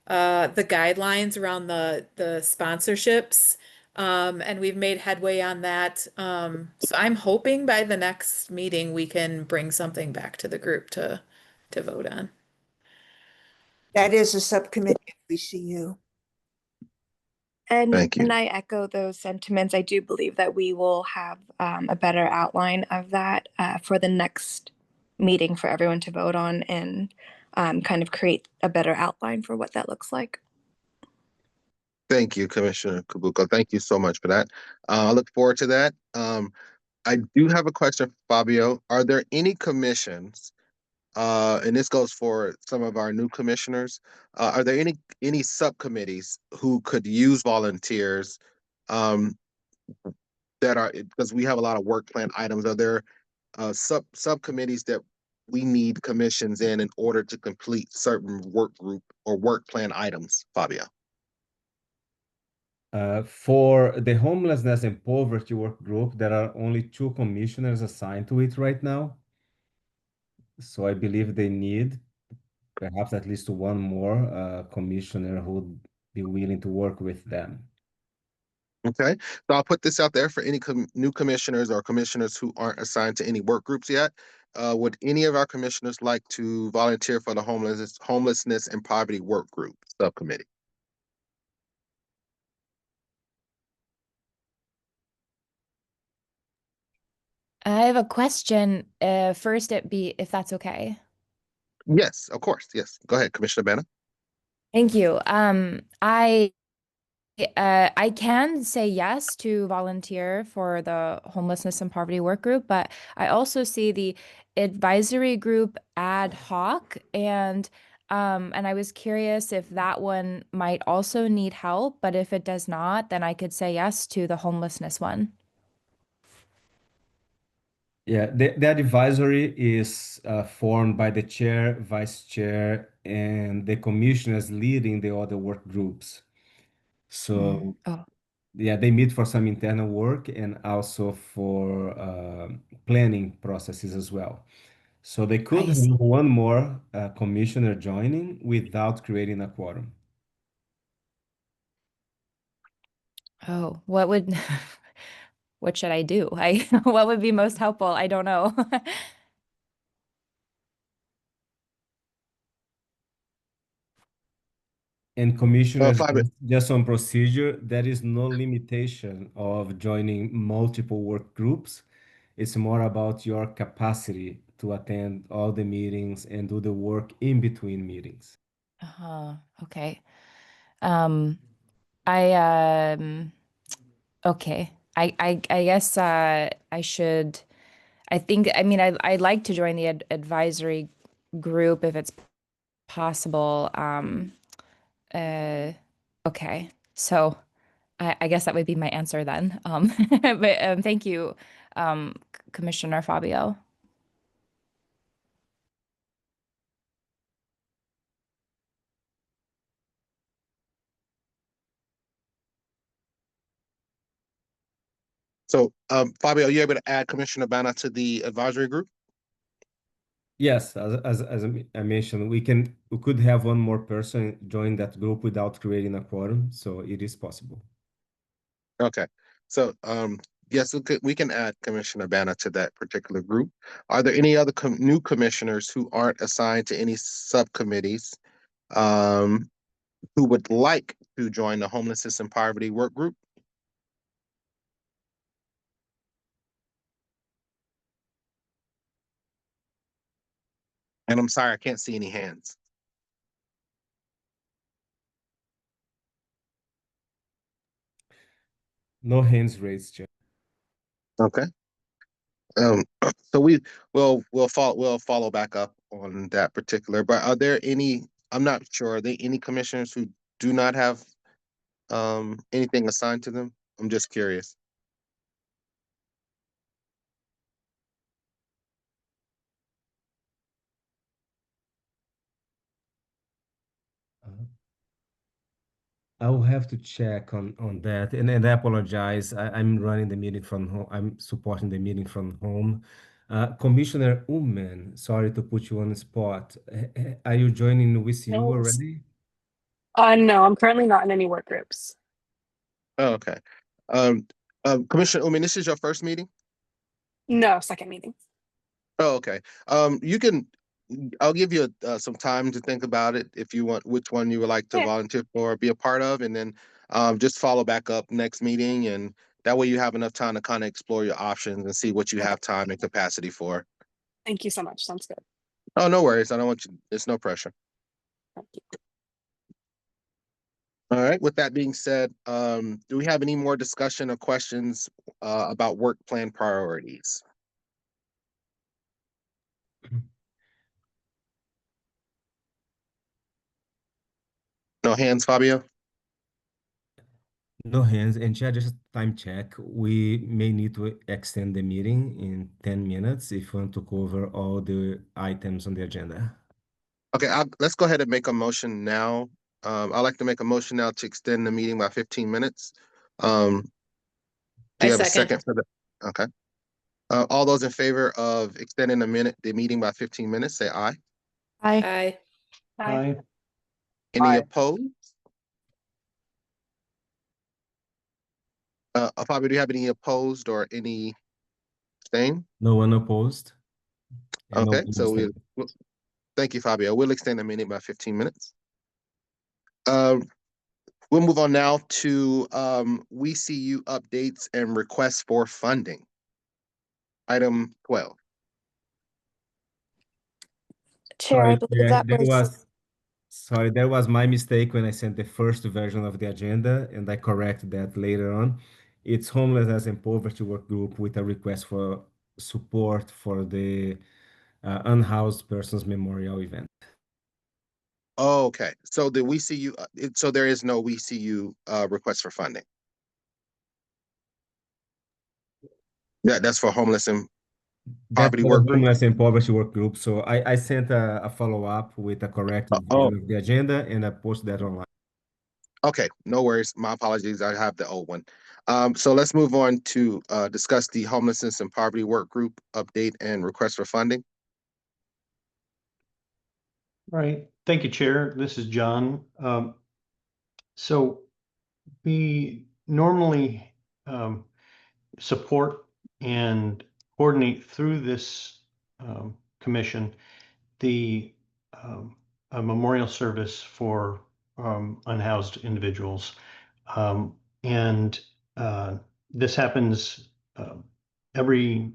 the guidelines around the sponsorships. And we've made headway on that. So I'm hoping by the next meeting we can bring something back to the group to vote on. That is a subcommittee at VCU. Thank you. And I echo those sentiments. I do believe that we will have a better outline of that for the next meeting for everyone to vote on and kind of create a better outline for what that looks like. Thank you, Commissioner Kabuko. Thank you so much for that. I look forward to that. I do have a question, Fabio. Are there any commissions, and this goes for some of our new commissioners, are there any subcommittees who could use volunteers that are, because we have a lot of work plan items, are there subcommittees that we need commissions in order to complete certain work group or work plan items, Fabio? For the homelessness and poverty work group, there are only 2 commissioners assigned to it right now. So I believe they need perhaps at least one more commissioner who would be willing to work with them. Okay, so I'll put this out there for any new commissioners or commissioners who aren't assigned to any work groups yet. Would any of our commissioners like to volunteer for the homelessness and poverty work group subcommittee? I have a question. First, if that's okay. Yes, of course. Yes, go ahead, Commissioner Banner. Thank you. I can say yes to volunteer for the homelessness and poverty work group, but I also see the advisory group ad hoc, and I was curious if that one might also need help, but if it does not, then I could say yes to the homelessness one. Yeah, the advisory is formed by the chair, vice chair, and the commissioners leading the other work groups. So Oh, yeah, they meet for some internal work and also for planning processes as well. So they could I have see. one more commissioner joining without creating a quorum. Oh, what should I do? What would be most helpful? I don't know. And commissioners, Fabio, just on procedure, there is no limitation of joining multiple work groups. It's more about your capacity to attend all the meetings and do the work in between meetings. Okay. Um, I okay. I guess I should. I think. I mean, I'd like to join the advisory group if it's possible. Okay. So I guess that would be my answer then. But thank you, Commissioner Fabio. so Fabio, are you able to add Commissioner Banner to the advisory group? Yes, as I mentioned, we could have one more person join that group without creating a quorum, so it is possible. Okay, so yes, we can add Commissioner Banner to that particular group. Are there any other new commissioners who aren't assigned to any subcommittees um, who would like to join the homelessness and poverty work group? And I'm sorry, I can't see any hands. No hands raised, Chair. Okay. So we'll follow back up on that particular. But are there any? I'm not sure. Are there any commissioners who do not have anything assigned to them? I'm just curious. I will have to check on that, and I apologize. I'm running the meeting from home. I'm supporting the meeting from home. Commissioner Ullman, sorry to put you on the spot. Are you joining WCU No worries. already? No, I'm currently not in any work groups. Oh, okay. Um, Commissioner Ullman, this is your first meeting? No, second meeting. Oh, okay. You can, I'll give you some time to think about it if you want, which one you would like to Yeah. volunteer for, or be a part of, and then just follow back up next meeting, and that way you have enough time to kind of explore your options and see what you Okay. have time and capacity for. Thank you so much. Sounds good. Oh, no worries. I don't want you, it's no pressure. Thank you. All right. With that being said, do we have any more discussion or questions about work plan priorities? No hands, Fabio? No hands. And Chair, just a time check. We may need to extend the meeting in 10 minutes if we want to cover all the items on the agenda. Okay, let's go ahead and make a motion now. I'd like to make a motion now to extend the meeting by 15 minutes. Do you have a second for the? Okay. All those in favor of extending the meeting by 15 minutes, say aye. Aye. Aye. Aye. Any Aye. opposed? Fabio, do you have any opposed or any abstain? No one opposed? And no Okay, one so abstained. thank you, Fabio. We'll extend the meeting by 15 minutes. We'll move on now to We See You updates and requests for funding. Item 12. Chair, I Sorry, believe Chair, that was, sorry, that was my mistake when I sent the first version of the agenda, and I corrected that later on. It's Homelessness and Poverty Work Group with a request for support for the Unhoused Persons Memorial event. Oh, okay, so the We See You, so there is no We See You request for funding. Yeah, that's for homeless and That's poverty for the work group. Homeless and Poverty Work Group. So I sent a follow-up with a corrected Oh, version of the agenda, and I posted that online. okay, no worries. My apologies. I have the old one. So let's move on to discuss the homelessness and poverty work group update and request for funding. All right. Thank you, Chair. This is John. So we normally support and coordinate through this commission the a memorial service for unhoused individuals. And this happens every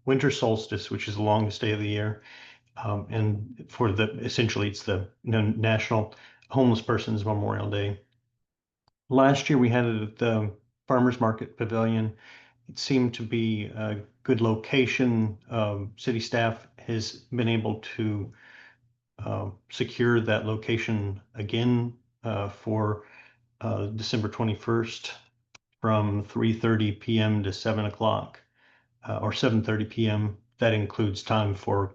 winter solstice, which is the longest day of the year. And for essentially it's the National Homeless Persons Memorial Day. Last year we had it at the Farmers Market Pavilion. It seemed to be a good location. City staff has been able to secure that location again for December 21st from 3:30 p.m. to 7 o'clock or 7:30 p.m. That includes time for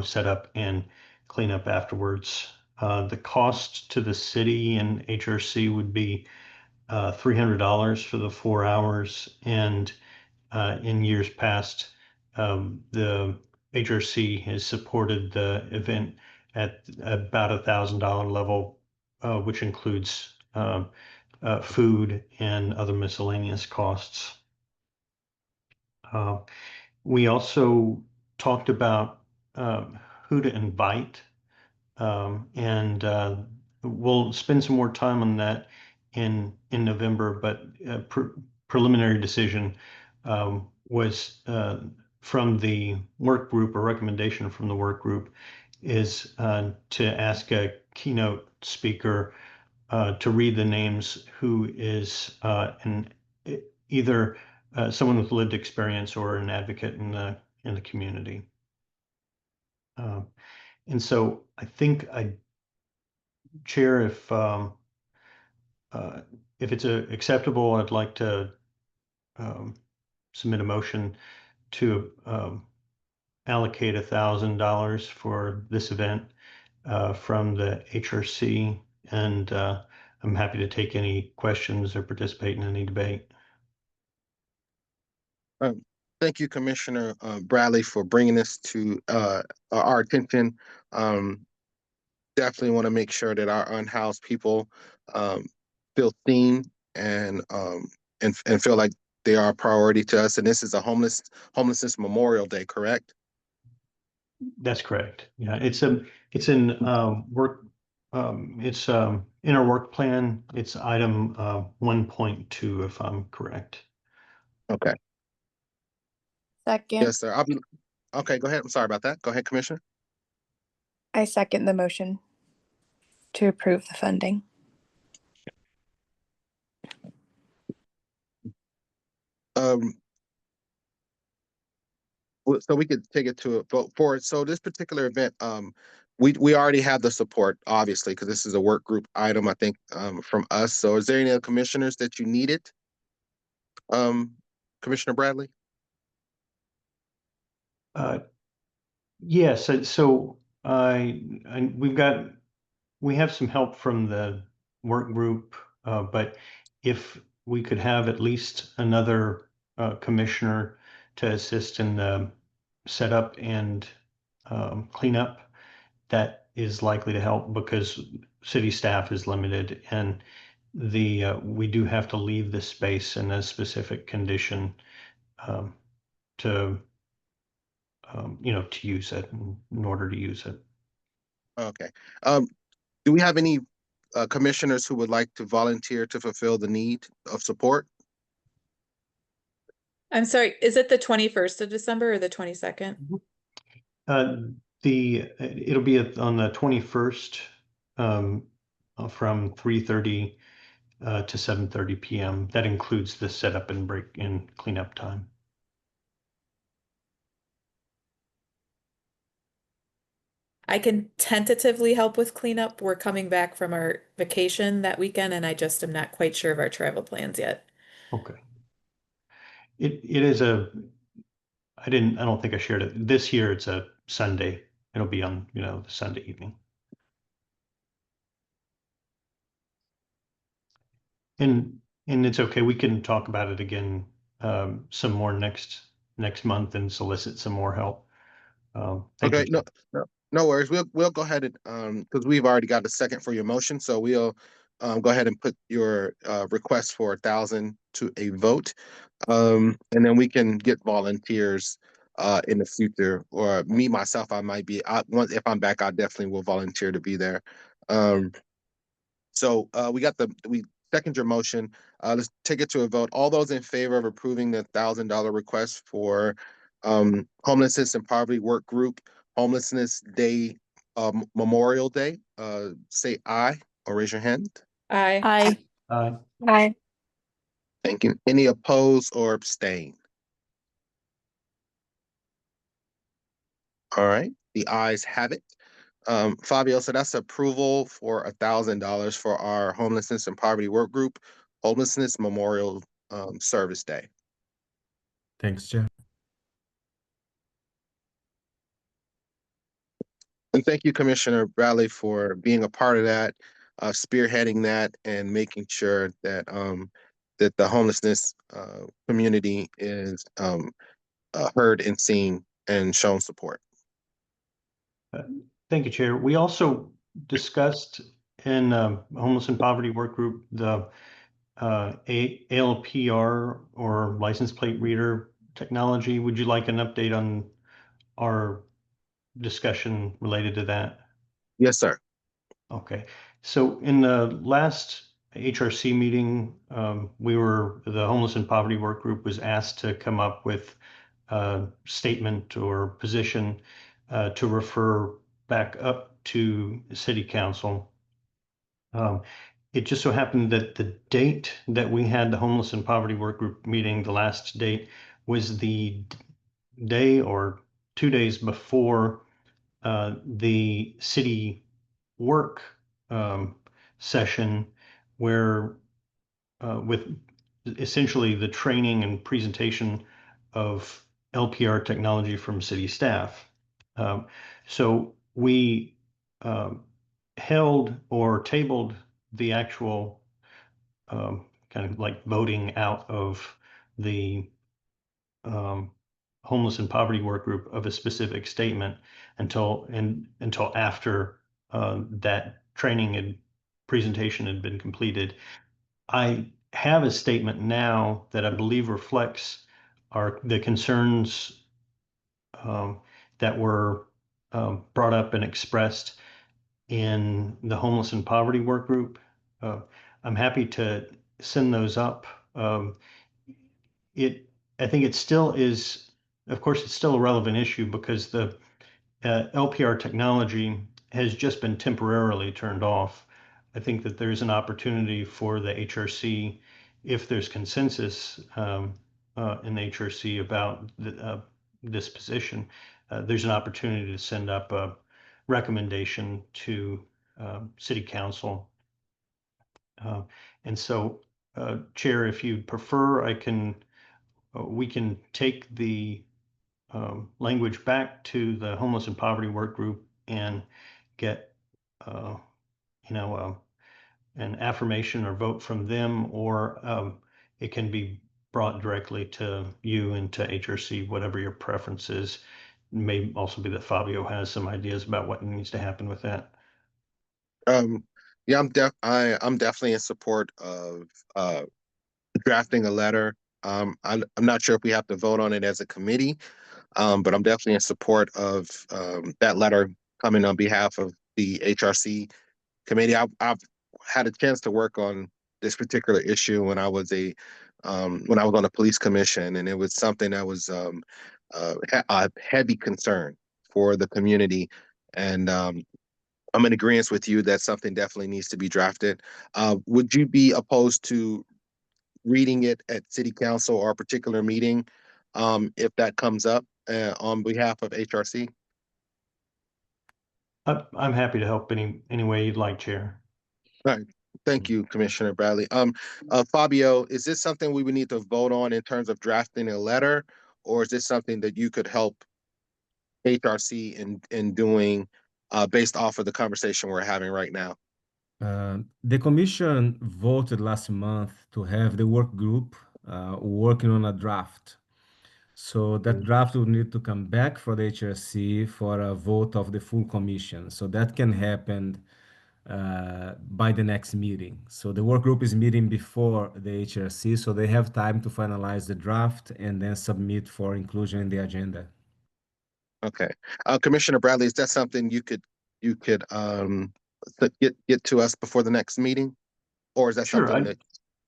setup and cleanup afterwards. The cost to the city and HRC would be $300 for the 4 hours, and in years past, the HRC has supported the event at about $1,000 level, which includes food and other miscellaneous costs. We also talked about who to invite, and we'll spend some more time on that in November, but preliminary decision was from the work group, a recommendation from the work group is to ask a keynote speaker to read the names who is either someone with lived experience or an advocate in the community. And so I think Chair, if it's acceptable, I'd like to submit a motion to allocate $1,000 for this event from the HRC, and I'm happy to take any questions or participate in any debate. Thank you, Commissioner Bradley, for bringing this to our attention. Definitely want to make sure that our unhoused people feel seen and feel like they are a priority to us. And this is a homelessness Memorial Day, correct? That's correct. Yeah, it's in work. It's in our work plan. It's item 1.2, if I'm correct. Okay. Second. Yes, sir. Okay, go ahead. I'm sorry about that. Go ahead, Commissioner. I second the motion to approve the funding. So we could take it to a vote for it. So this particular event, we already have the support, obviously, because this is a work group item, I think, from us. So is there any other commissioners that you needed? Commissioner Bradley? Yes. So we have some help from the work group, but if we could have at least another commissioner to assist in the setup and cleanup, that is likely to help because city staff is limited, and we do have to leave the space in a specific condition to to use it in order to use it. Okay. Do we have any commissioners who would like to volunteer to fulfill the need of support? I'm sorry, is it the 21st of December or the 22nd? It'll be on the 21st from 3:30 to 7:30 p.m. That includes the setup and break and cleanup time. I can tentatively help with cleanup. We're coming back from our vacation that weekend, and I just am not quite sure of our travel plans yet. Okay. It is I don't think I shared it. This year it's a Sunday. It'll be on, the Sunday evening. And it's okay. We can talk about it again some more next month and solicit some more help. Thank Okay, you. no worries. We'll go ahead and because we've already got a second for your motion, so we'll go ahead and put your request for 1,000 to a vote, and then we can get volunteers in the future. Or me myself, I might be. If I'm back, I definitely will volunteer to be there. So we second your motion. Let's take it to a vote. All those in favor of approving the $1,000 request for Homelessness and Poverty Work Group Homelessness Day Memorial Day, say aye or raise your hand. Aye. Aye. Aye. Aye. Thank you. Any opposed or abstain? All right, the ayes have it. Fabio, so that's approval for $1,000 for our Homelessness and Poverty Work Group Homelessness Memorial Service Day. Thanks, Chair. And thank you, Commissioner Bradley, for being a part of that, spearheading that, and making sure that that the homelessness community is heard and seen and shown support. Thank you, Chair. We also discussed in Homeless and Poverty Work Group the ALPR or license plate reader technology. Would you like an update on our discussion related to that? Yes, sir. Okay. So in the last HRC meeting, the Homeless and Poverty Work Group was asked to come up with a statement or position to refer back up to City Council. It just so happened that the date that we had the Homeless and Poverty Work Group meeting, the last date, was the day or 2 days before the city work session, where with essentially the training and presentation of LPR technology from city staff. So we held or tabled the actual kind of like voting out of the homeless and poverty work group of a specific statement until after that training and presentation had been completed. I have a statement now that I believe reflects the concerns that were brought up and expressed in the homeless and poverty work group. I'm happy to send those up. I think it still is, of course, it's still a relevant issue because the LPR technology has just been temporarily turned off. I think that there's an opportunity for the HRC, if there's consensus in the HRC about this position, there's an opportunity to send up a recommendation to City Council. And so, Chair, if you prefer, we can take the language back to the homeless and poverty work group and get, an affirmation or vote from them, or it can be brought directly to you and to HRC, whatever your preference is. It may also be that Fabio has some ideas about what needs to happen with that. Yeah, I'm definitely in support of drafting a letter. I'm not sure if we have to vote on it as a committee, but I'm definitely in support of that letter coming on behalf of the HRC committee. I've had a chance to work on this particular issue when I was on the police commission, and it was something that was a heavy concern for the community. And I'm in agreement with you that something definitely needs to be drafted. Would you be opposed to reading it at City Council or a particular meeting if that comes up on behalf of HRC? I'm happy to help any way you'd like, Chair. All right. Thank you, Commissioner Bradley. Fabio, is this something we would need to vote on in terms of drafting a letter, or is this something that you could help HRC in doing based off of the conversation we're having right now? The commission voted last month to have the work group working on a draft. So that draft will need to come back for the HRC for a vote of the full commission. So that can happen by the next meeting. So the work group is meeting before the HRC, so they have time to finalize the draft and then submit for inclusion in the agenda. Okay. Commissioner Bradley, is that something you could get to us before the next meeting? Or is that Sure, something that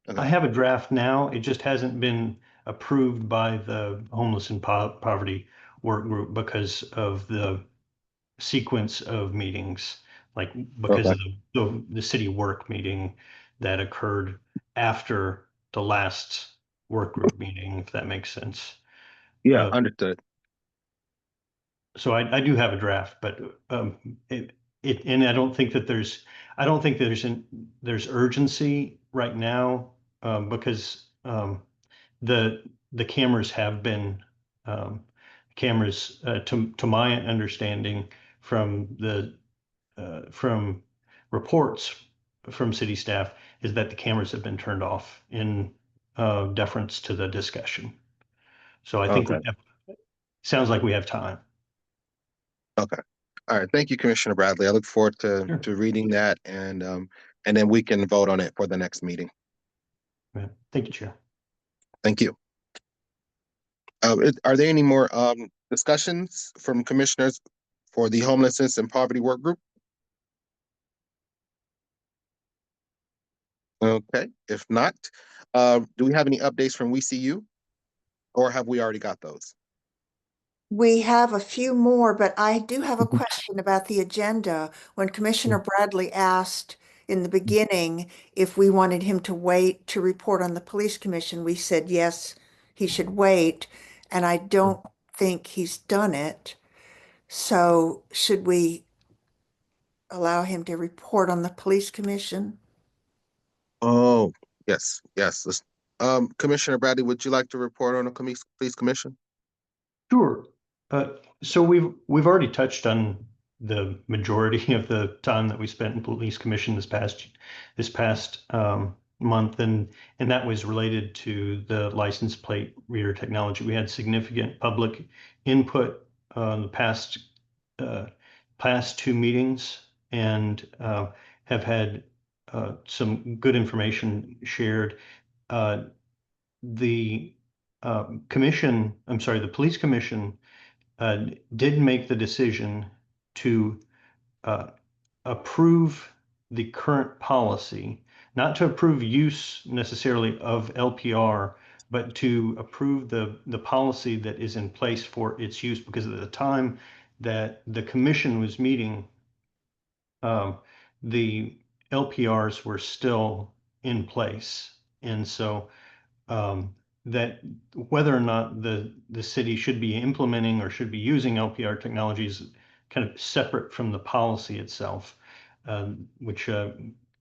okay. I have a draft now. It just hasn't been approved by the homeless and poverty work group because of the sequence of meetings, like because Okay. of the city work meeting that occurred after the last work group meeting, if that makes sense. Yeah, understood. So I do have a draft, but and I don't think that there's urgency right now because the cameras have been to my understanding from reports from city staff is that the cameras have been turned off in deference to the discussion. So I think Okay. sounds like we have time. Okay. All right. Thank you, Commissioner Bradley. I look forward to Sure. to reading that and then we can vote on it for the next meeting. Yeah. Thank you, Chair. Thank you. Are there any more discussions from commissioners for the homelessness and poverty work group? Okay. If not, do we have any updates from WeCU, or have we already got those? We have a few more, but I do have a question about the agenda. When Commissioner Bradley asked in the beginning if we wanted him to wait to report on the police commission, we said yes, he should wait, and I don't think he's done it. So should we allow him to report on the police commission? Oh, yes, yes. Commissioner Bradley, would you like to report on the police commission? Sure. So we've already touched on the majority of the time that we spent in police commission this past month, and that was related to the license plate reader technology. We had significant public input the past two meetings, and have had some good information shared. The the police commission did make the decision to approve the current policy, not to approve use necessarily of LPR, but to approve the policy that is in place for its use, because at the time that the commission was meeting, the LPRs were still in place. And so that whether or not the city should be implementing or should be using LPR technologies kind of separate from the policy itself, which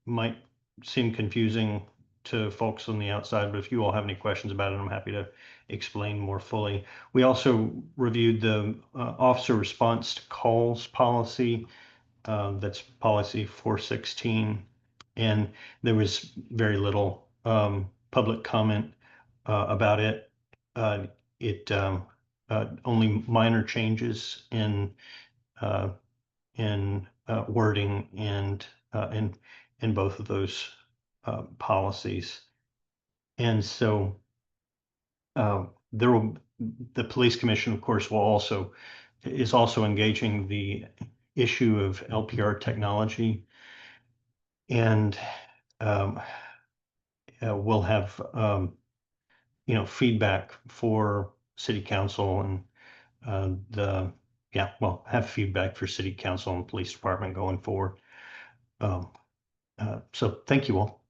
might seem confusing to folks on the outside, but if you all have any questions about it, I'm happy to explain more fully. We also reviewed the officer response to calls policy. That's policy 416, and there was very little public comment about it. Only minor changes in wording and in both of those policies. And so the police commission, of course, is also engaging the issue of LPR technology, and we'll have feedback for city council, and have feedback for city council and police department going forward. So thank you all.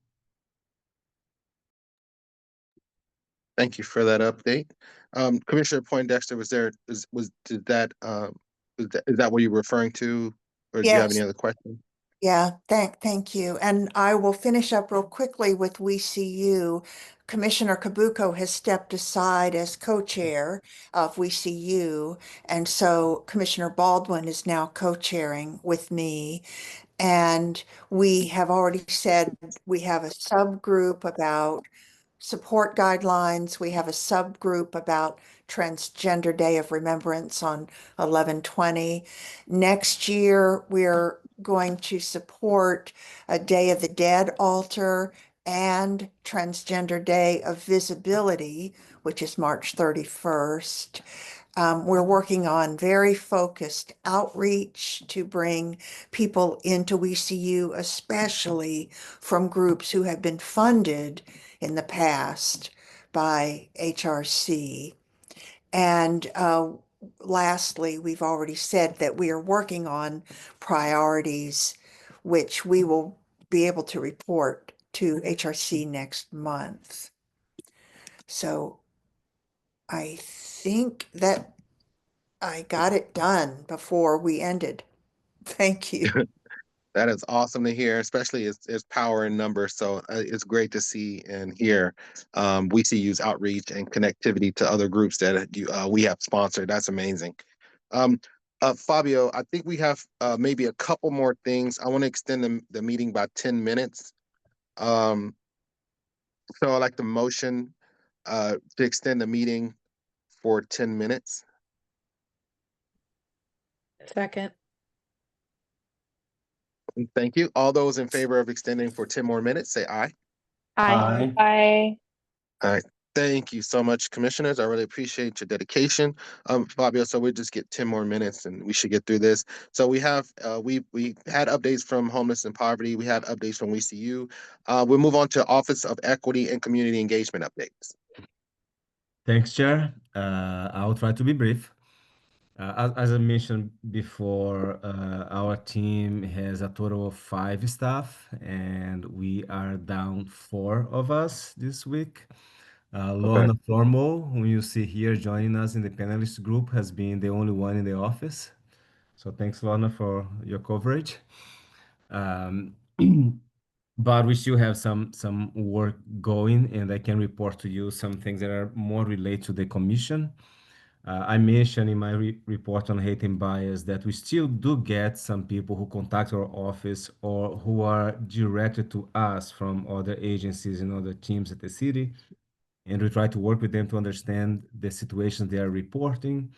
Thank you for that update. Commissioner Poindexter, is that what you were referring to, or do you have any Yes. other questions? Yeah, thank you. And I will finish up real quickly with We See You. Commissioner Kabuko has stepped aside as co-chair of We See You, and so Commissioner Baldwin is now co-chairing with me. And we have already said we have a subgroup about support guidelines. We have a subgroup about Transgender Day of Remembrance on 11/20. Next year, we're going to support a Day of the Dead altar and Transgender Day of Visibility, which is March 31st. We're working on very focused outreach to bring people into WeCU, especially from groups who have been funded in the past by HRC. And lastly, we've already said that we are working on priorities, which we will be able to report to HRC next month. So I think that I got it done before we ended. Thank you. That is awesome to hear, especially it's power in numbers. So it's great to see and hear We See You's outreach and connectivity to other groups that we have sponsored. That's amazing. Fabio, I think we have maybe a couple more things. I want to extend the meeting by 10 minutes. So I'd like the motion to extend the meeting for 10 minutes. Second. Thank you. All those in favor of extending for 10 more minutes, say aye. Aye. Bye. All right. Thank you so much, commissioners. I really appreciate your dedication. Fabio, so we'll just get 10 more minutes and we should get through this. So we have we had updates from Homeless and Poverty. We had updates from WeCU. We'll move on to Office of Equity and Community Engagement updates. Thanks, Chair. I'll try to be brief. As I mentioned before, our team has a total of 5 staff, and we are down 4 of us this week. Lorna Formo, who you see here joining us in the panelist group, has been the only one in the office. So thanks, Lorna, for your coverage. But we still have some work going, and I can report to you some things that are more related to the commission. I mentioned in my report on hate and bias that we still do get some people who contact our office or who are directed to us from other agencies and other teams at the city. And we try to work with them to understand the situations they are reporting.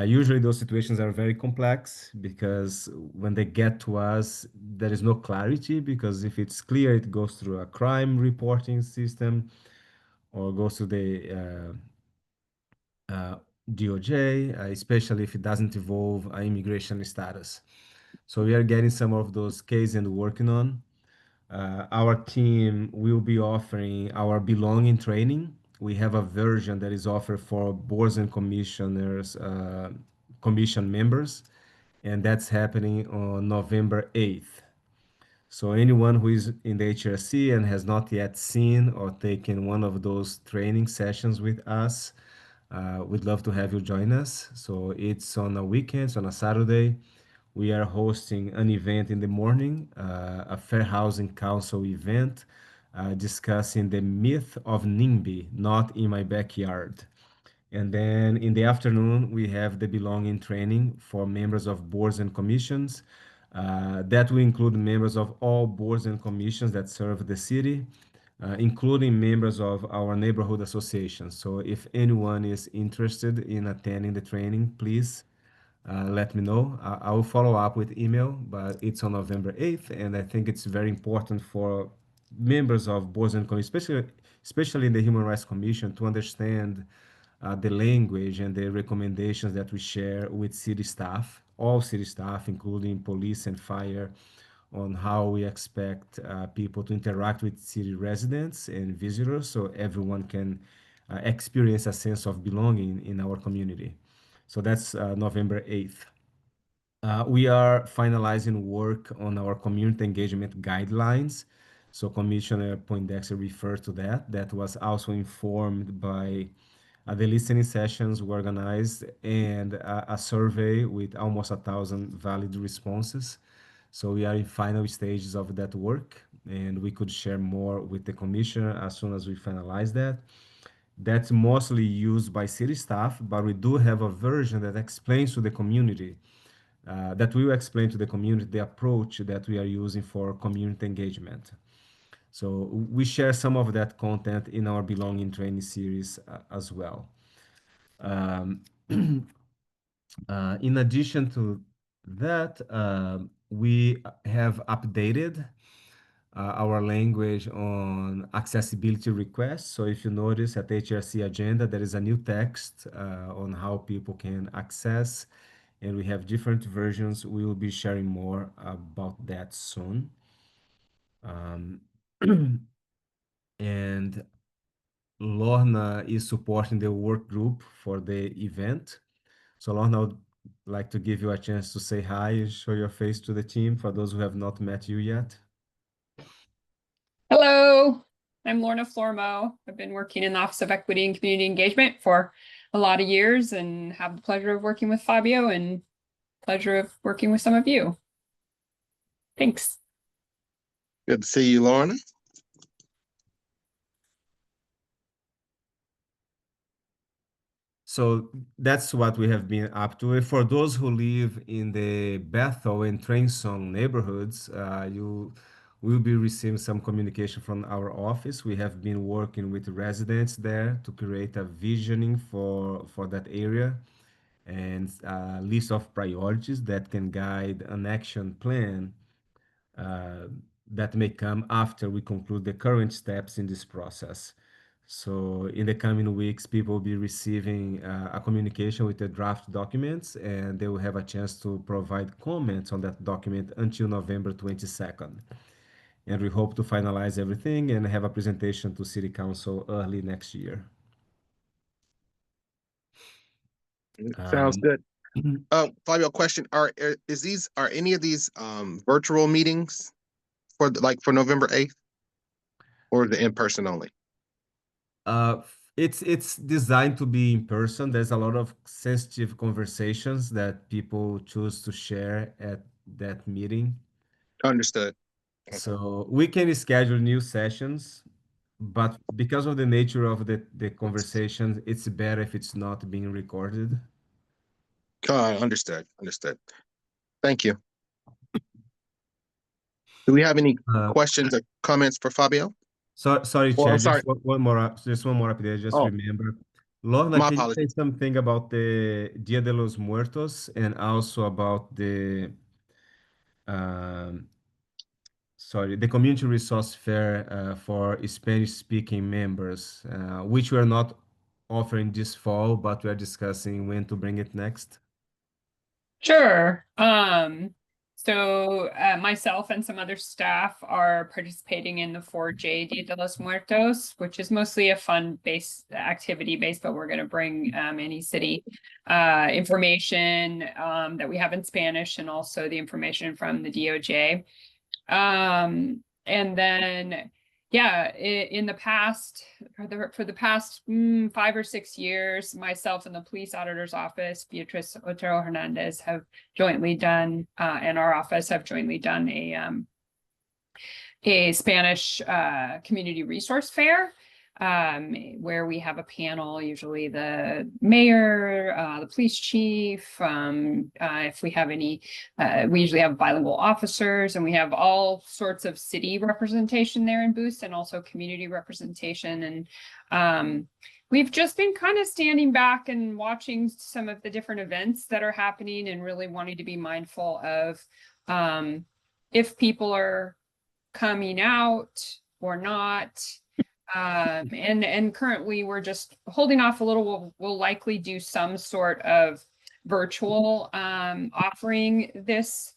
Usually, those situations are very complex because when they get to us, there is no clarity. Because if it's clear, it goes through a crime reporting system or goes to the DOJ, especially if it doesn't involve immigration status. So we are getting some of those cases and working on. Our team will be offering our belonging training. We have a version that is offered for boards and commissioners, commission members, and that's happening on November 8th. So anyone who is in the HRC and has not yet seen or taken one of those training sessions with us, we'd love to have you join us. So it's on a weekend, on a Saturday. We are hosting an event in the morning, a Fair Housing Council event, discussing the myth of NIMBY, not in my backyard. And then in the afternoon, we have the belonging training for members of boards and commissions. That will include members of all boards and commissions that serve the city, including members of our neighborhood associations. So if anyone is interested in attending the training, please let me know. I will follow up with email, but it's on November 8th, and I think it's very important for members of boards and commissions, especially in the Human Rights Commission, to understand the language and the recommendations that we share with city staff, all city staff, including police and fire, on how we expect people to interact with city residents and visitors so everyone can experience a sense of belonging in our community. So that's November 8th. We are finalizing work on our community engagement guidelines. So Commissioner Poindexter referred to that. That was also informed by the listening sessions we organized and a survey with almost 1,000 valid responses. So we are in final stages of that work, and we could share more with the commissioner as soon as we finalize that. That's mostly used by city staff, but we do have a version that explains to the community, that will explain to the community the approach that we are using for community engagement. So we share some of that content in our belonging training series as well. In addition to that, we have updated our language on accessibility requests. So if you notice at HRC agenda, there is a new text on how people can access, and we have different versions. We will be sharing more about that soon. And Lorna is supporting the work group for the event. So Lorna, I would like to give you a chance to say hi and show your face to the team for those who have not met you yet. Hello, I'm Lorna Flormo. I've been working in the Office of Equity and Community Engagement for a lot of years and have the pleasure of working with Fabio and pleasure of working with some of you. Thanks. Good to see you, Lorna. So that's what we have been up to. For those who live in the Bethel and Trainson neighborhoods, you will be receiving some communication from our office. We have been working with residents there to create a visioning for that area and a list of priorities that can guide an action plan that may come after we conclude the current steps in this process. So in the coming weeks, people will be receiving a communication with the draft documents, and they will have a chance to provide comments on that document until November 22nd. And we hope to finalize everything and have a presentation to City Council early next year. Sounds good. Fabio, question: Are any of these virtual meetings for November 8th, or is it in person only? It's designed to be in person. There's a lot of sensitive conversations that people choose to share at that meeting. Understood. So we can schedule new sessions but because of the nature of the conversation, it's better if it's not being recorded. Understood. Understood. Thank you. Do we have any questions or comments for Fabio? Sorry, Well, Chair, I'm sorry. just one more update. Just Oh. remember, Lorna, My can you apologies. say something about the Dia de los Muertos and also about the the community resource fair for Spanish-speaking members, which we're not offering this fall, but we're discussing when to bring it next. Sure. So myself and some other staff are participating in the 4J Dia de los Muertos, which is mostly a fun-based activity based, but we're going to bring any city information that we have in Spanish and also the information from the DOJ. And then, yeah, in the past, for the past 5 or 6 years, myself and the police auditor's office, Beatriz Otero Hernandez, have jointly done, and our office have jointly done a Spanish community resource fair, where we have a panel, usually the mayor, the police chief, if we have any, we usually have bilingual officers, and we have all sorts of city representation there in booths and also community representation. And we've just been kind of standing back and watching some of the different events that are happening and really wanting to be mindful of if people are coming out or not. And currently we're just holding off a little. We'll likely do some sort of virtual offering this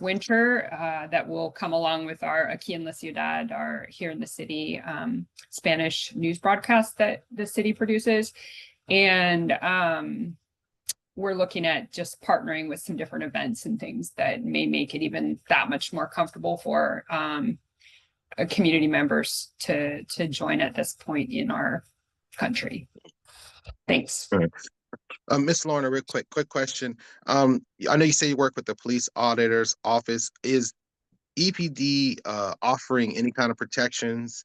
winter that will come along with our Aquí en la Ciudad, our here in the city Spanish news broadcast that the city produces. And we're looking at just partnering with some different events and things that may make it even that much more comfortable for community members to join at this point in our country. Thanks. Ms. Lorna, real quick question. I know you say you work with the police auditor's office. Is EPD offering any kind of protections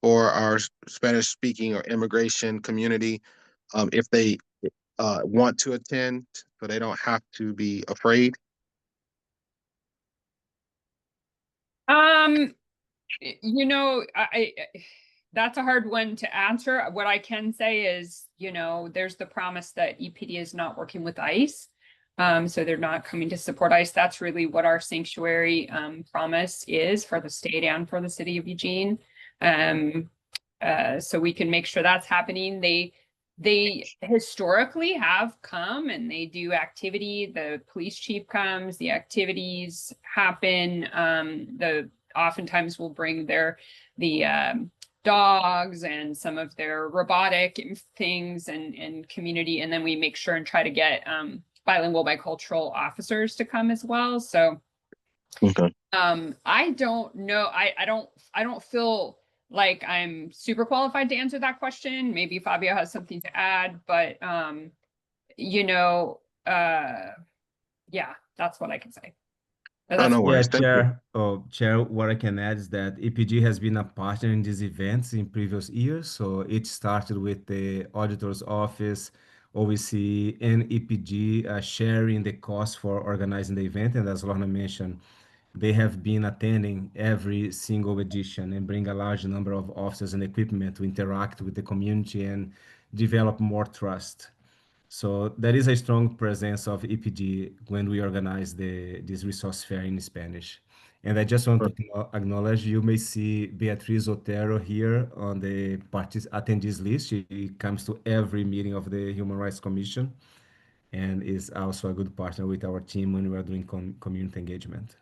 for our Spanish speaking or immigration community if they want to attend, so they don't have to be afraid? You know, that's a hard one to answer. What I can say is, you know, there's the promise that EPD is not working with ICE. So they're not coming to support ICE. That's really what our sanctuary promise is for the state and for the city of Eugene. So we can make sure that's happening. They historically have come and they do activity. The police chief comes, the activities happen. Oftentimes will bring the dogs and some of their robotic things and community. And then we make sure and try to get bilingual, bicultural officers to come as well. So okay. I don't know. I don't feel like I'm super qualified to answer that question. Maybe Fabio has something to add, but you know, yeah, that's what I can say. No worries. Yeah, Chair. Chair, what I can add is that EPG has been a partner in these events in previous years. So it started with the auditor's office, OEC, and EPG sharing the cost for organizing the event. And as Lorna mentioned, they have been attending every single edition and bring a large number of officers and equipment to interact with the community and develop more trust. So there is a strong presence of EPG when we organize this resource fair in Spanish. And I just want to acknowledge, you may see Beatriz Otero here on the attendees list. She comes to every meeting of the Human Rights Commission and is also a good partner with our team when we are doing community engagement.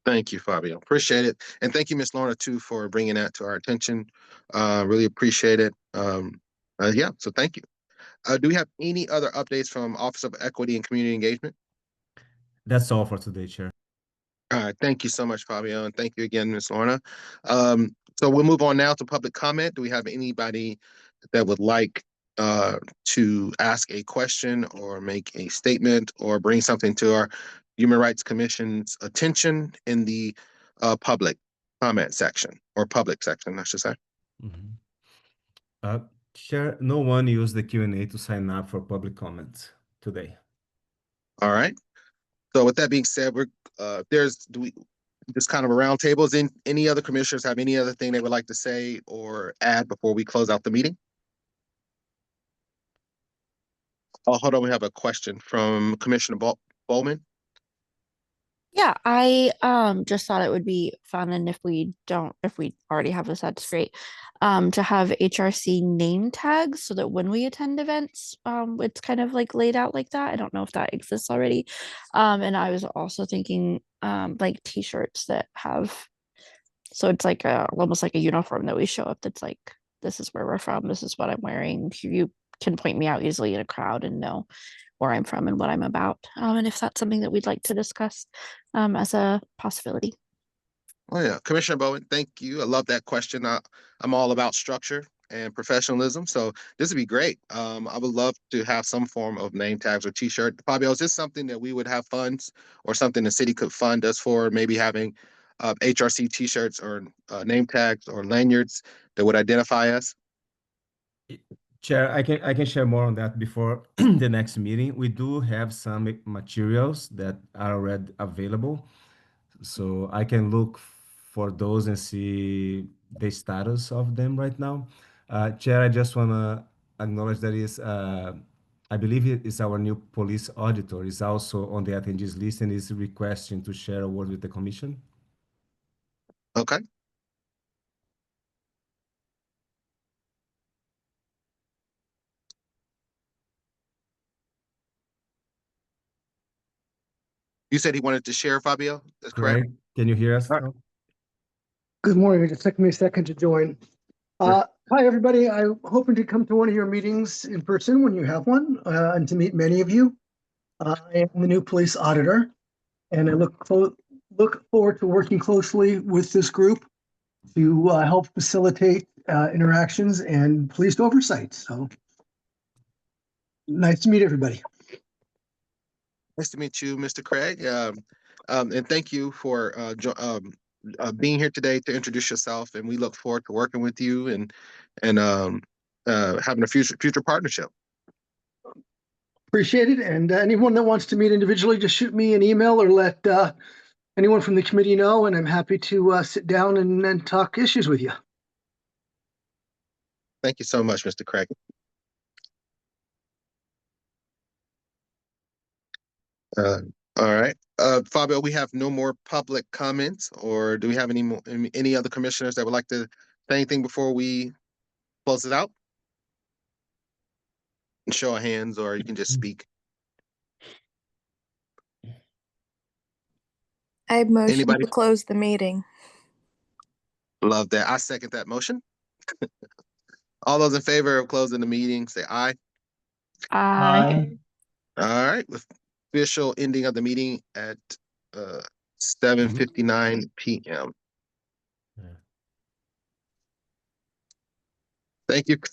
Thank you, Fabio. Appreciate it. And thank you, Ms. Lorna, too, for bringing that to our attention. Really appreciate it. Yeah, so thank you. Do we have any other updates from Office of Equity and Community Engagement? That's all for today, Chair. All right, thank you so much, Fabio, and thank you again, Ms. Lorna. So we'll move on now to public comment. Do we have anybody that would like to ask a question or make a statement or bring something to our Human Rights Commission's attention in the public comment section or public section, I should say. Mhm. Chair, no one used the Q&A to sign up for public comments today. All right. So with that being said, do we just kind of a round table? Any other commissioners have any other thing they would like to say or add before we close out the meeting? Oh, hold on. We have a question from Commissioner Bowman. Yeah, I just thought it would be fun, and if we already have this, that's great. To have HRC name tags so that when we attend events, it's kind of like laid out like that. I don't know if that exists already. And I was also thinking like t-shirts that have, so it's like almost like a uniform that we show up that's like, this is where we're from, this is what I'm wearing. You can point me out easily in a crowd and know where I'm from and what I'm about. And if that's something that we'd like to discuss as a possibility. Oh yeah, Commissioner Bowen, thank you. I love that question. I'm all about structure and professionalism, so this would be great. I would love to have some form of name tags or T-shirt. Fabio, is this something that we would have funds or something the city could fund us for? Maybe having HRC T-shirts or name tags or lanyards that would identify us. Chair, I can share more on that before the next meeting. We do have some materials that are already available, so I can look for those and see the status of them right now. Chair, I just want to acknowledge that I believe it is our new police auditor is also on the attendees list and is requesting to share a word with the commission. Okay. You said he wanted to share, Fabio? That's correct? Craig, can you hear us? All right. Good morning. It just took me a second to join. Hi, everybody. I'm hoping to come to one of your meetings in person when you have one and to meet many of you. I am the new police auditor, and I look forward to working closely with this group to help facilitate interactions and police oversight. So nice to meet everybody. Nice to meet you, Mr. Craig. And thank you for being here today to introduce yourself. And we look forward to working with you and having a future partnership. Appreciate it. And anyone that wants to meet individually, just shoot me an email or let anyone from the committee know. And I'm happy to sit down and talk issues with you. Thank you so much, Mr. Craig. All right. Fabio, we have no more public comments, or do we have any other commissioners that would like to say anything before we close it out? Show of hands, or you can just speak. I motion Anybody? to close the meeting. Love that. I second that motion. All those in favor of closing the meeting, say aye. Aye. All right. Official ending of the meeting at 7:59 p.m. Yeah. Thank you.